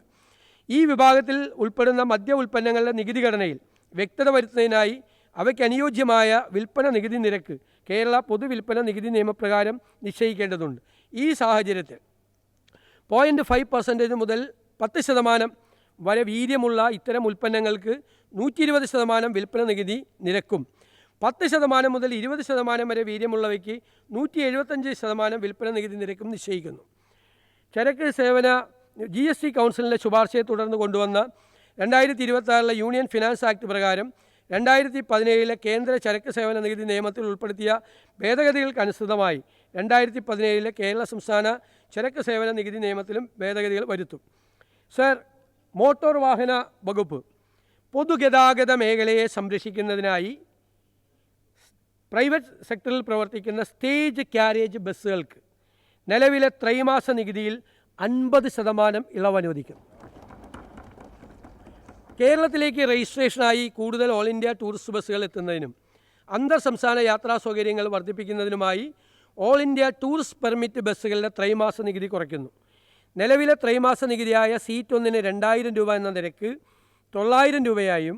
ഈ വിഭാഗത്തിൽ ഉൾപ്പെടുന്ന മദ്യ ഉൽപ്പന്നങ്ങളുടെ നികുതി ഘടനയിൽ വ്യക്തത വരുത്തുന്നതിനായി അവയ്ക്ക് അനുയോജ്യമായ വിൽപ്പന നികുതി നിരക്ക് കേരള പൊതുവിൽപ്പന നികുതി നിയമപ്രകാരം നിശ്ചയിക്കേണ്ടതുണ്ട്. ഈ സാഹചര്യത്തിൽ 0.5% മുതൽ 10% വരെ വീര്യമുള്ള ഇത്തരം ഉൽപ്പന്നങ്ങൾക്ക് 120% വിൽപ്പന നികുതി നിരക്കും 10% മുതൽ 20% വരെ വീര്യമുള്ളവയ്ക്ക് 175% വിൽപ്പന നികുതി നിരക്കും നിശ്ചയിക്കുന്നു. ചരക്ക് സേവന GST കൗൺസിലിൻ്റെ ശുപാർശയെ തുടർന്ന് കൊണ്ടുവന്ന 2026 യൂണിയൻ ഫിനാൻസ് ആക്ട് പ്രകാരം 2017 കേന്ദ്ര ചരക്ക് സേവന നികുതി നിയമത്തിൽ ഉൾപ്പെടുത്തിയ ഭേദഗതികൾക്കനുസൃതമായി 2017 കേരള സംസ്ഥാന ചരക്ക് സേവന നികുതി നിയമത്തിലും ഭേദഗതികൾ വരുത്തും. സർ, മോട്ടോർ വാഹന വകുപ്പ് പൊതുഗതാഗത മേഖലയെ സംരക്ഷിക്കുന്നതിനായി പ്രൈവറ്റ് സെക്ടറിൽ പ്രവർത്തിക്കുന്ന സ്റ്റേജ് ക്യാരേജ് ബസ്സുകൾക്ക് നിലവിലെ ത്രൈമാസ നികുതിയിൽ 50% ഇളവ് അനുവദിക്കും. കേരളത്തിലേക്ക് രജിസ്ട്രേഷനായി കൂടുതൽ ഓൾ ഇന്ത്യ ടൂറിസ്റ്റ് ബസ്സുകൾ എത്തുന്നതിനും അന്തർ സംസ്ഥാന യാത്രാ സൗകര്യങ്ങൾ വർദ്ധിപ്പിക്കുന്നതിനുമായി ഓൾ ഇന്ത്യ ടൂറിസ്റ്റ് പെർമിറ്റ് ബസ്സുകളുടെ ത്രൈമാസ നികുതി കുറയ്ക്കുന്നു. നിലവിലെ ത്രൈമാസ നികുതിയായ സീറ്റ് ഒന്നിന് 2000 രൂപ എന്ന നിരക്ക് 900 രൂപയായും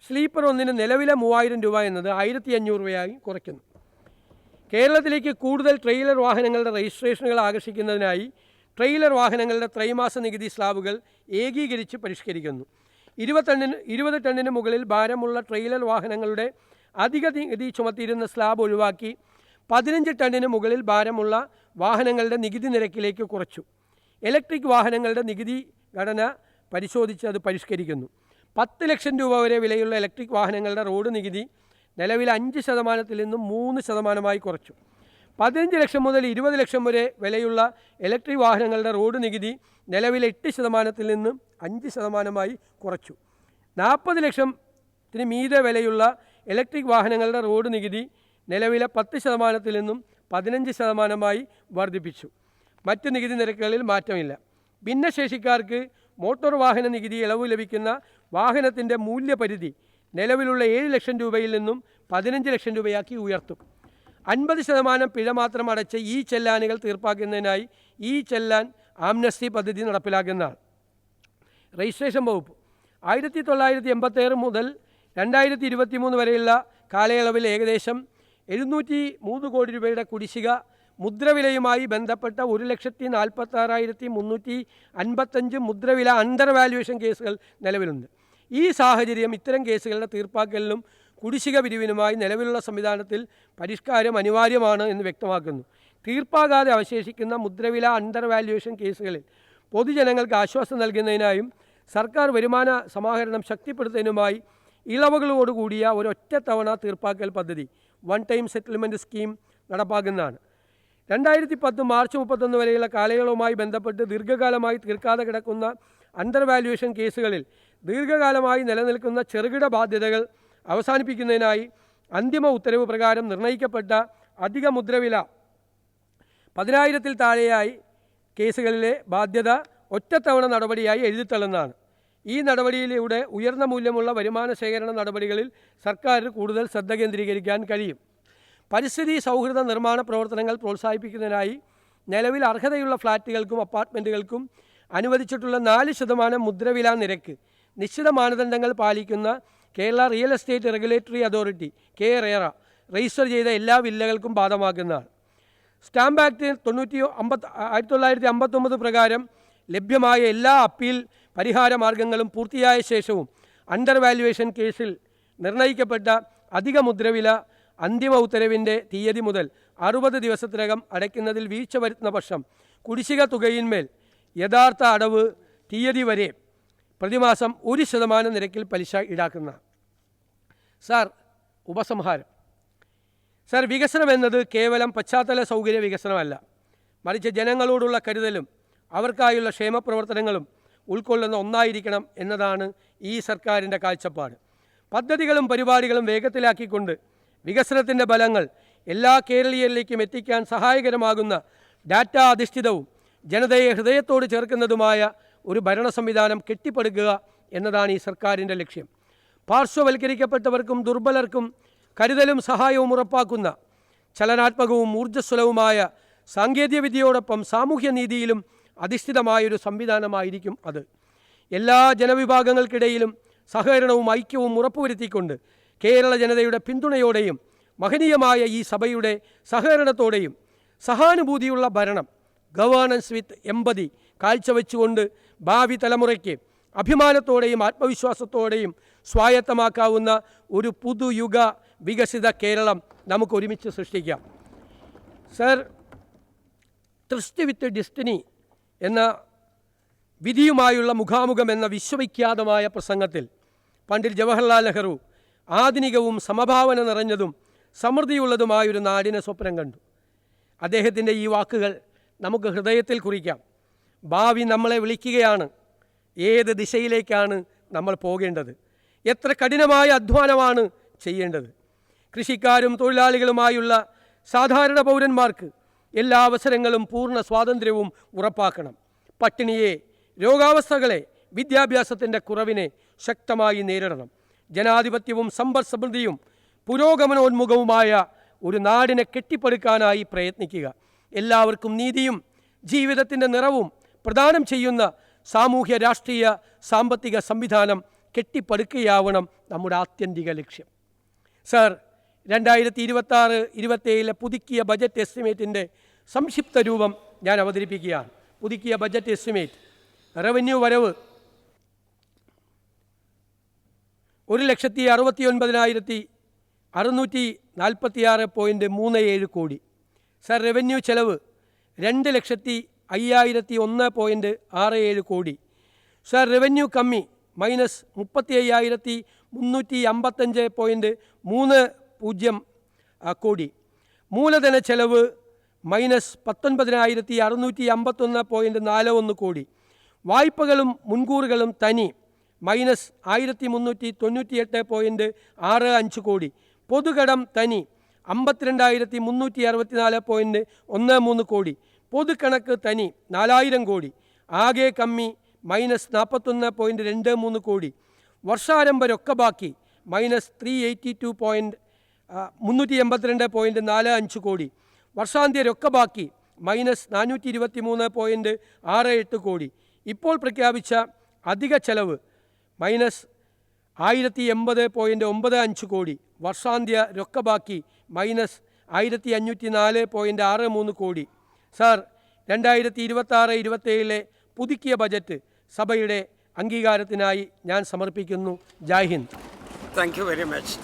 സ്ലീപ്പർ ഒന്നിന് നിലവിലെ 3000 രൂപ എന്നത് 1500 രൂപയായും കുറയ്ക്കുന്നു. കേരളത്തിലേക്ക് കൂടുതൽ ട്രെയിലർ വാഹനങ്ങളുടെ രജിസ്ട്രേഷനുകൾ ആകർഷിക്കുന്നതിനായി ട്രെയിലർ വാഹനങ്ങളുടെ ത്രൈമാസ നികുതി സ്ലാബുകൾ ഏകീകരിച്ച് പരിഷ്കരിക്കുന്നു. 20 ടണ്ണിന് മുകളിൽ ഭാരമുള്ള ട്രെയിലർ വാഹനങ്ങളുടെ അധിക നികുതി ചുമത്തിയിരുന്ന സ്ലാബ് ഒഴിവാക്കി 15 ടണ്ണിന് മുകളിൽ ഭാരമുള്ള വാഹനങ്ങളുടെ നികുതി നിരക്കിലേക്ക് കുറച്ചു. ഇലക്ട്രിക് വാഹനങ്ങളുടെ നികുതി ഘടന പരിശോധിച്ച് അത് പരിഷ്കരിക്കുന്നു. 10 ലക്ഷം രൂപ വരെ വിലയുള്ള ഇലക്ട്രിക് വാഹനങ്ങളുടെ റോഡ് നികുതി നിലവിൽ 5% നിന്നും 3% കുറച്ചു. 15 ലക്ഷം മുതൽ 20 ലക്ഷം വരെ വിലയുള്ള ഇലക്ട്രിക് വാഹനങ്ങളുടെ റോഡ് നികുതി നിലവിലെ 8% നിന്നും 5% കുറച്ചു. 40 ലക്ഷത്തിന് മീതെ വിലയുള്ള ഇലക്ട്രിക് വാഹനങ്ങളുടെ റോഡ് നികുതി നിലവിലെ 10% നിന്നും 15% വർദ്ധിപ്പിച്ചു. മറ്റു നികുതി നിരക്കുകളിൽ മാറ്റമില്ല. ഭിന്നശേഷിക്കാർക്ക് മോട്ടോർ വാഹന നികുതി ഇളവ് ലഭിക്കുന്ന വാഹനത്തിൻ്റെ മൂല്യപരിധി നിലവിലുള്ള 7 ലക്ഷം രൂപയിൽ നിന്നും 15 ലക്ഷം രൂപയാക്കി ഉയർത്തും. 50% പിഴ മാത്രം അടച്ച് ഈ ചെല്ലാനുകൾ തീർപ്പാക്കുന്നതിനായി ഈ ചെല്ലാൻ ആംനസ്റ്റി പദ്ധതി നടപ്പിലാക്കുന്നതാണ്. രജിസ്ട്രേഷൻ വകുപ്പ് 1986 മുതൽ 2023 വരെയുള്ള കാലയളവിൽ ഏകദേശം 703 കോടി രൂപയുടെ കുടിശ്ശിക മുദ്രവിലയുമായി ബന്ധപ്പെട്ട 1,46,355 മുദ്രവില അണ്ടർ വാല്യുവേഷൻ കേസുകൾ നിലവിലുണ്ട്. ഈ സാഹചര്യം ഇത്തരം കേസുകളുടെ തീർപ്പാക്കലിനും കുടിശ്ശിക പിരിവിനുമായി നിലവിലുള്ള സംവിധാനത്തിൽ പരിഷ്കാരം അനിവാര്യമാണ് എന്ന് വ്യക്തമാക്കുന്നു. തീർപ്പാകാതെ അവശേഷിക്കുന്ന മുദ്രവില അണ്ടർ വാല്യുവേഷൻ കേസുകളിൽ പൊതുജനങ്ങൾക്ക് ആശ്വാസം നൽകുന്നതിനായും സർക്കാർ വരുമാന സമാഹരണം ശക്തിപ്പെടുത്തുന്നതിനുമായി ഇളവുകളോടുകൂടിയ ഒരൊറ്റത്തവണ തീർപ്പാക്കൽ പദ്ധതി വൺ ടൈം സെറ്റിൽമെൻറ്റ് സ്കീം നടപ്പാക്കുന്നതാണ്. 2010 മാർച്ച് 31 വരെയുള്ള കാലയളവുമായി ബന്ധപ്പെട്ട് ദീർഘകാലമായി തീർക്കാതെ കിടക്കുന്ന അണ്ടർ വാല്യുവേഷൻ കേസുകളിൽ ദീർഘകാലമായി നിലനിൽക്കുന്ന ചെറുകിട ബാധ്യതകൾ അവസാനിപ്പിക്കുന്നതിനായി അന്തിമ ഉത്തരവ് പ്രകാരം നിർണ്ണയിക്കപ്പെട്ട അധിക മുദ്രവില 10,000-ൽ താഴെയായി കേസുകളിലെ ബാധ്യത ഒറ്റത്തവണ നടപടിയായി എഴുതിത്തള്ളുന്നതാണ്. ഈ നടപടിയിലൂടെ ഉയർന്ന മൂല്യമുള്ള വരുമാന ശേഖരണ നടപടികളിൽ സർക്കാരിന് കൂടുതൽ ശ്രദ്ധ കേന്ദ്രീകരിക്കാൻ കഴിയും. പരിസ്ഥിതി സൗഹൃദ നിർമ്മാണ പ്രവർത്തനങ്ങൾ പ്രോത്സാഹിപ്പിക്കുന്നതിനായി നിലവിൽ അർഹതയുള്ള ഫ്ലാറ്റുകൾക്കും അപ്പാർട്ട്മെൻറ്റുകൾക്കും അനുവദിച്ചിട്ടുള്ള 4% മുദ്രവില നിരക്ക് നിശ്ചിത മാനദണ്ഡങ്ങൾ പാലിക്കുന്ന Kerala real estate regulatory authority KRERA register ചെയ്ത എല്ലാ വില്ലകൾക്കും ബാധകമാക്കുന്നതാണ്. സ്റ്റാമ്പ് ആക്ട് 1959 പ്രകാരം ലഭ്യമായ എല്ലാ അപ്പീൽ പരിഹാര മാർഗങ്ങളും പൂർത്തിയായ ശേഷവും അണ്ടർ വാല്യുവേഷൻ കേസിൽ നിർണ്ണയിക്കപ്പെട്ട അധിക മുദ്രവില അന്തിമ ഉത്തരവിൻ്റെ തീയതി മുതൽ 60 ദിവസത്തിനകം അടയ്ക്കുന്നതിൽ വീഴ്ച വരുത്തുന്ന പക്ഷം കുടിശ്ശിക തുകയിന്മേൽ യഥാർത്ഥ അടവ് തീയതി വരെ പ്രതിമാസം 1% നിരക്കിൽ പലിശ ഈടാക്കുന്ന. സാർ, ഉപസംഹാരം. സാർ, വികസനം എന്നത് കേവലം പശ്ചാത്തല സൗകര്യ വികസനമല്ല, മറിച്ച് ജനങ്ങളോടുള്ള കരുതലും അവർക്കായുള്ള ക്ഷേമപ്രവർത്തനങ്ങളും ഉൾക്കൊള്ളുന്ന ഒന്നായിരിക്കണം എന്നതാണ് ഈ സർക്കാരിൻ്റെ കാഴ്ചപ്പാട്. പദ്ധതികളും പരിപാടികളും വേഗത്തിലാക്കിക്കൊണ്ട് വികസനത്തിൻ്റെ ഫലങ്ങൾ എല്ലാ കേരളീയരിലേക്കും എത്തിക്കാൻ സഹായകരമാകുന്ന ഡാറ്റ അധിഷ്ഠിതവും ജനതയെ ഹൃദയത്തോട് ചേർക്കുന്നതുമായ ഒരു ഭരണ സംവിധാനം കെട്ടിപ്പടുക്കുക എന്നതാണ് ഈ സർക്കാരിൻ്റെ ലക്ഷ്യം. പാർശ്വവൽക്കരിക്കപ്പെട്ടവർക്കും ദുർബലർക്കും കരുതലും സഹായവും ഉറപ്പാക്കുന്ന ചലനാത്മകവും ഊർജ്ജസ്വലവുമായ സാങ്കേതികവിദ്യയോടൊപ്പം സാമൂഹ്യനീതിയിലും അധിഷ്ഠിതമായൊരു സംവിധാനമായിരിക്കും അത്. എല്ലാ ജനവിഭാഗങ്ങൾക്കിടയിലും സഹകരണവും ഐക്യവും ഉറപ്പുവരുത്തിക്കൊണ്ട് കേരള ജനതയുടെ പിന്തുണയോടെയും മഹനീയമായ ഈ സഭയുടെ സഹകരണത്തോടെയും സഹാനുഭൂതിയുള്ള ഭരണം, ഗവേണൻസ് വിത്ത് എമ്പതി കാഴ്ചവെച്ചുകൊണ്ട് ഭാവി തലമുറയ്ക്ക് അഭിമാനത്തോടെയും ആത്മവിശ്വാസത്തോടെയും സ്വായത്തമാക്കാവുന്ന ഒരു പുതുയുഗ വികസിത കേരളം നമുക്ക് ഒരുമിച്ച് സൃഷ്ടിക്കാം. സർ, ട്രസ്റ്റ് വിത്ത് ഡെസ്റ്റിനി എന്ന വിധിയുമായുള്ള മുഖാമുഖം എന്ന വിശ്വവിഖ്യാതമായ പ്രസംഗത്തിൽ പണ്ഡിറ്റ് ജവഹർലാൽ നെഹ്റു ആധുനികവും സമഭാവന നിറഞ്ഞതും സമൃദ്ധിയുള്ളതുമായൊരു നാടിനെ സ്വപ്നം കണ്ടു. അദ്ദേഹത്തിൻ്റെ ഈ വാക്കുകൾ നമുക്ക് ഹൃദയത്തിൽ കുറിക്കാം. ഭാവി നമ്മളെ വിളിക്കുകയാണ്. ഏത് ദിശയിലേക്കാണ് നമ്മൾ പോകേണ്ടത്? എത്ര കഠിനമായ അധ്വാനമാണ് ചെയ്യേണ്ടത്? കൃഷിക്കാരും തൊഴിലാളികളുമായുള്ള സാധാരണ പൗരന്മാർക്ക് എല്ലാ അവസരങ്ങളും പൂർണ്ണ സ്വാതന്ത്ര്യവും ഉറപ്പാക്കണം. പട്ടിണിയെ, രോഗാവസ്ഥകളെ, വിദ്യാഭ്യാസത്തിൻ്റെ കുറവിനെ ശക്തമായി നേരിടണം. ജനാധിപത്യവും സമ്പദ് സമൃദ്ധിയും പുരോഗമനോന്മുഖവുമായ ഒരു നാടിനെ കെട്ടിപ്പടുക്കാനായി പ്രയത്നിക്കുക. എല്ലാവർക്കും നീതിയും ജീവിതത്തിൻ്റെ നിറവും പ്രദാനം ചെയ്യുന്ന സാമൂഹ്യ രാഷ്ട്രീയ സാമ്പത്തിക സംവിധാനം കെട്ടിപ്പടുക്കുകയാവണം നമ്മുടെ ആത്യന്തിക ലക്ഷ്യം. സർ, 2026-27 പുതുക്കിയ ബജറ്റ് എസ്റ്റിമേറ്റിൻ്റെ സംക്ഷിപ്ത രൂപം ഞാൻ അവതരിപ്പിക്കുകയാണ്. പുതുക്കിയ ബജറ്റ് എസ്റ്റിമേറ്റ്: റവന്യൂ വരവ് 1,69,646.37 കോടി. സർ, റവന്യൂ ചെലവ് 2,05,001.67 കോടി. സർ, റവന്യൂ കമ്മി -35,355.30 കോടി. മൂലധന ചെലവ് -19,651.41 കോടി. വായ്പകളും മുൻകൂറുകളും തനി -1,398.65 കോടി. പൊതുകടം തനി 52,364.13 കോടി. പൊതുകണക്ക് തനി 4,000 കോടി. ആകെ കമ്മി -41.23 കോടി. വർഷാരംഭ രൊക്കബാക്കി -382.45 കോടി. വർഷാന്ത്യ രൊക്കബാക്കി -423.68 കോടി. ഇപ്പോൾ പ്രഖ്യാപിച്ച അധിക ചെലവ് -1,080.95 കോടി. വർഷാന്ത്യ രൊക്കബാക്കി -1,504.63 കോടി. സാർ, 2026-27 പുതുക്കിയ ബജറ്റ് സഭയുടെ അംഗീകാരത്തിനായി ഞാൻ സമർപ്പിക്കുന്നു. ജയ് Hind. Thank you very much.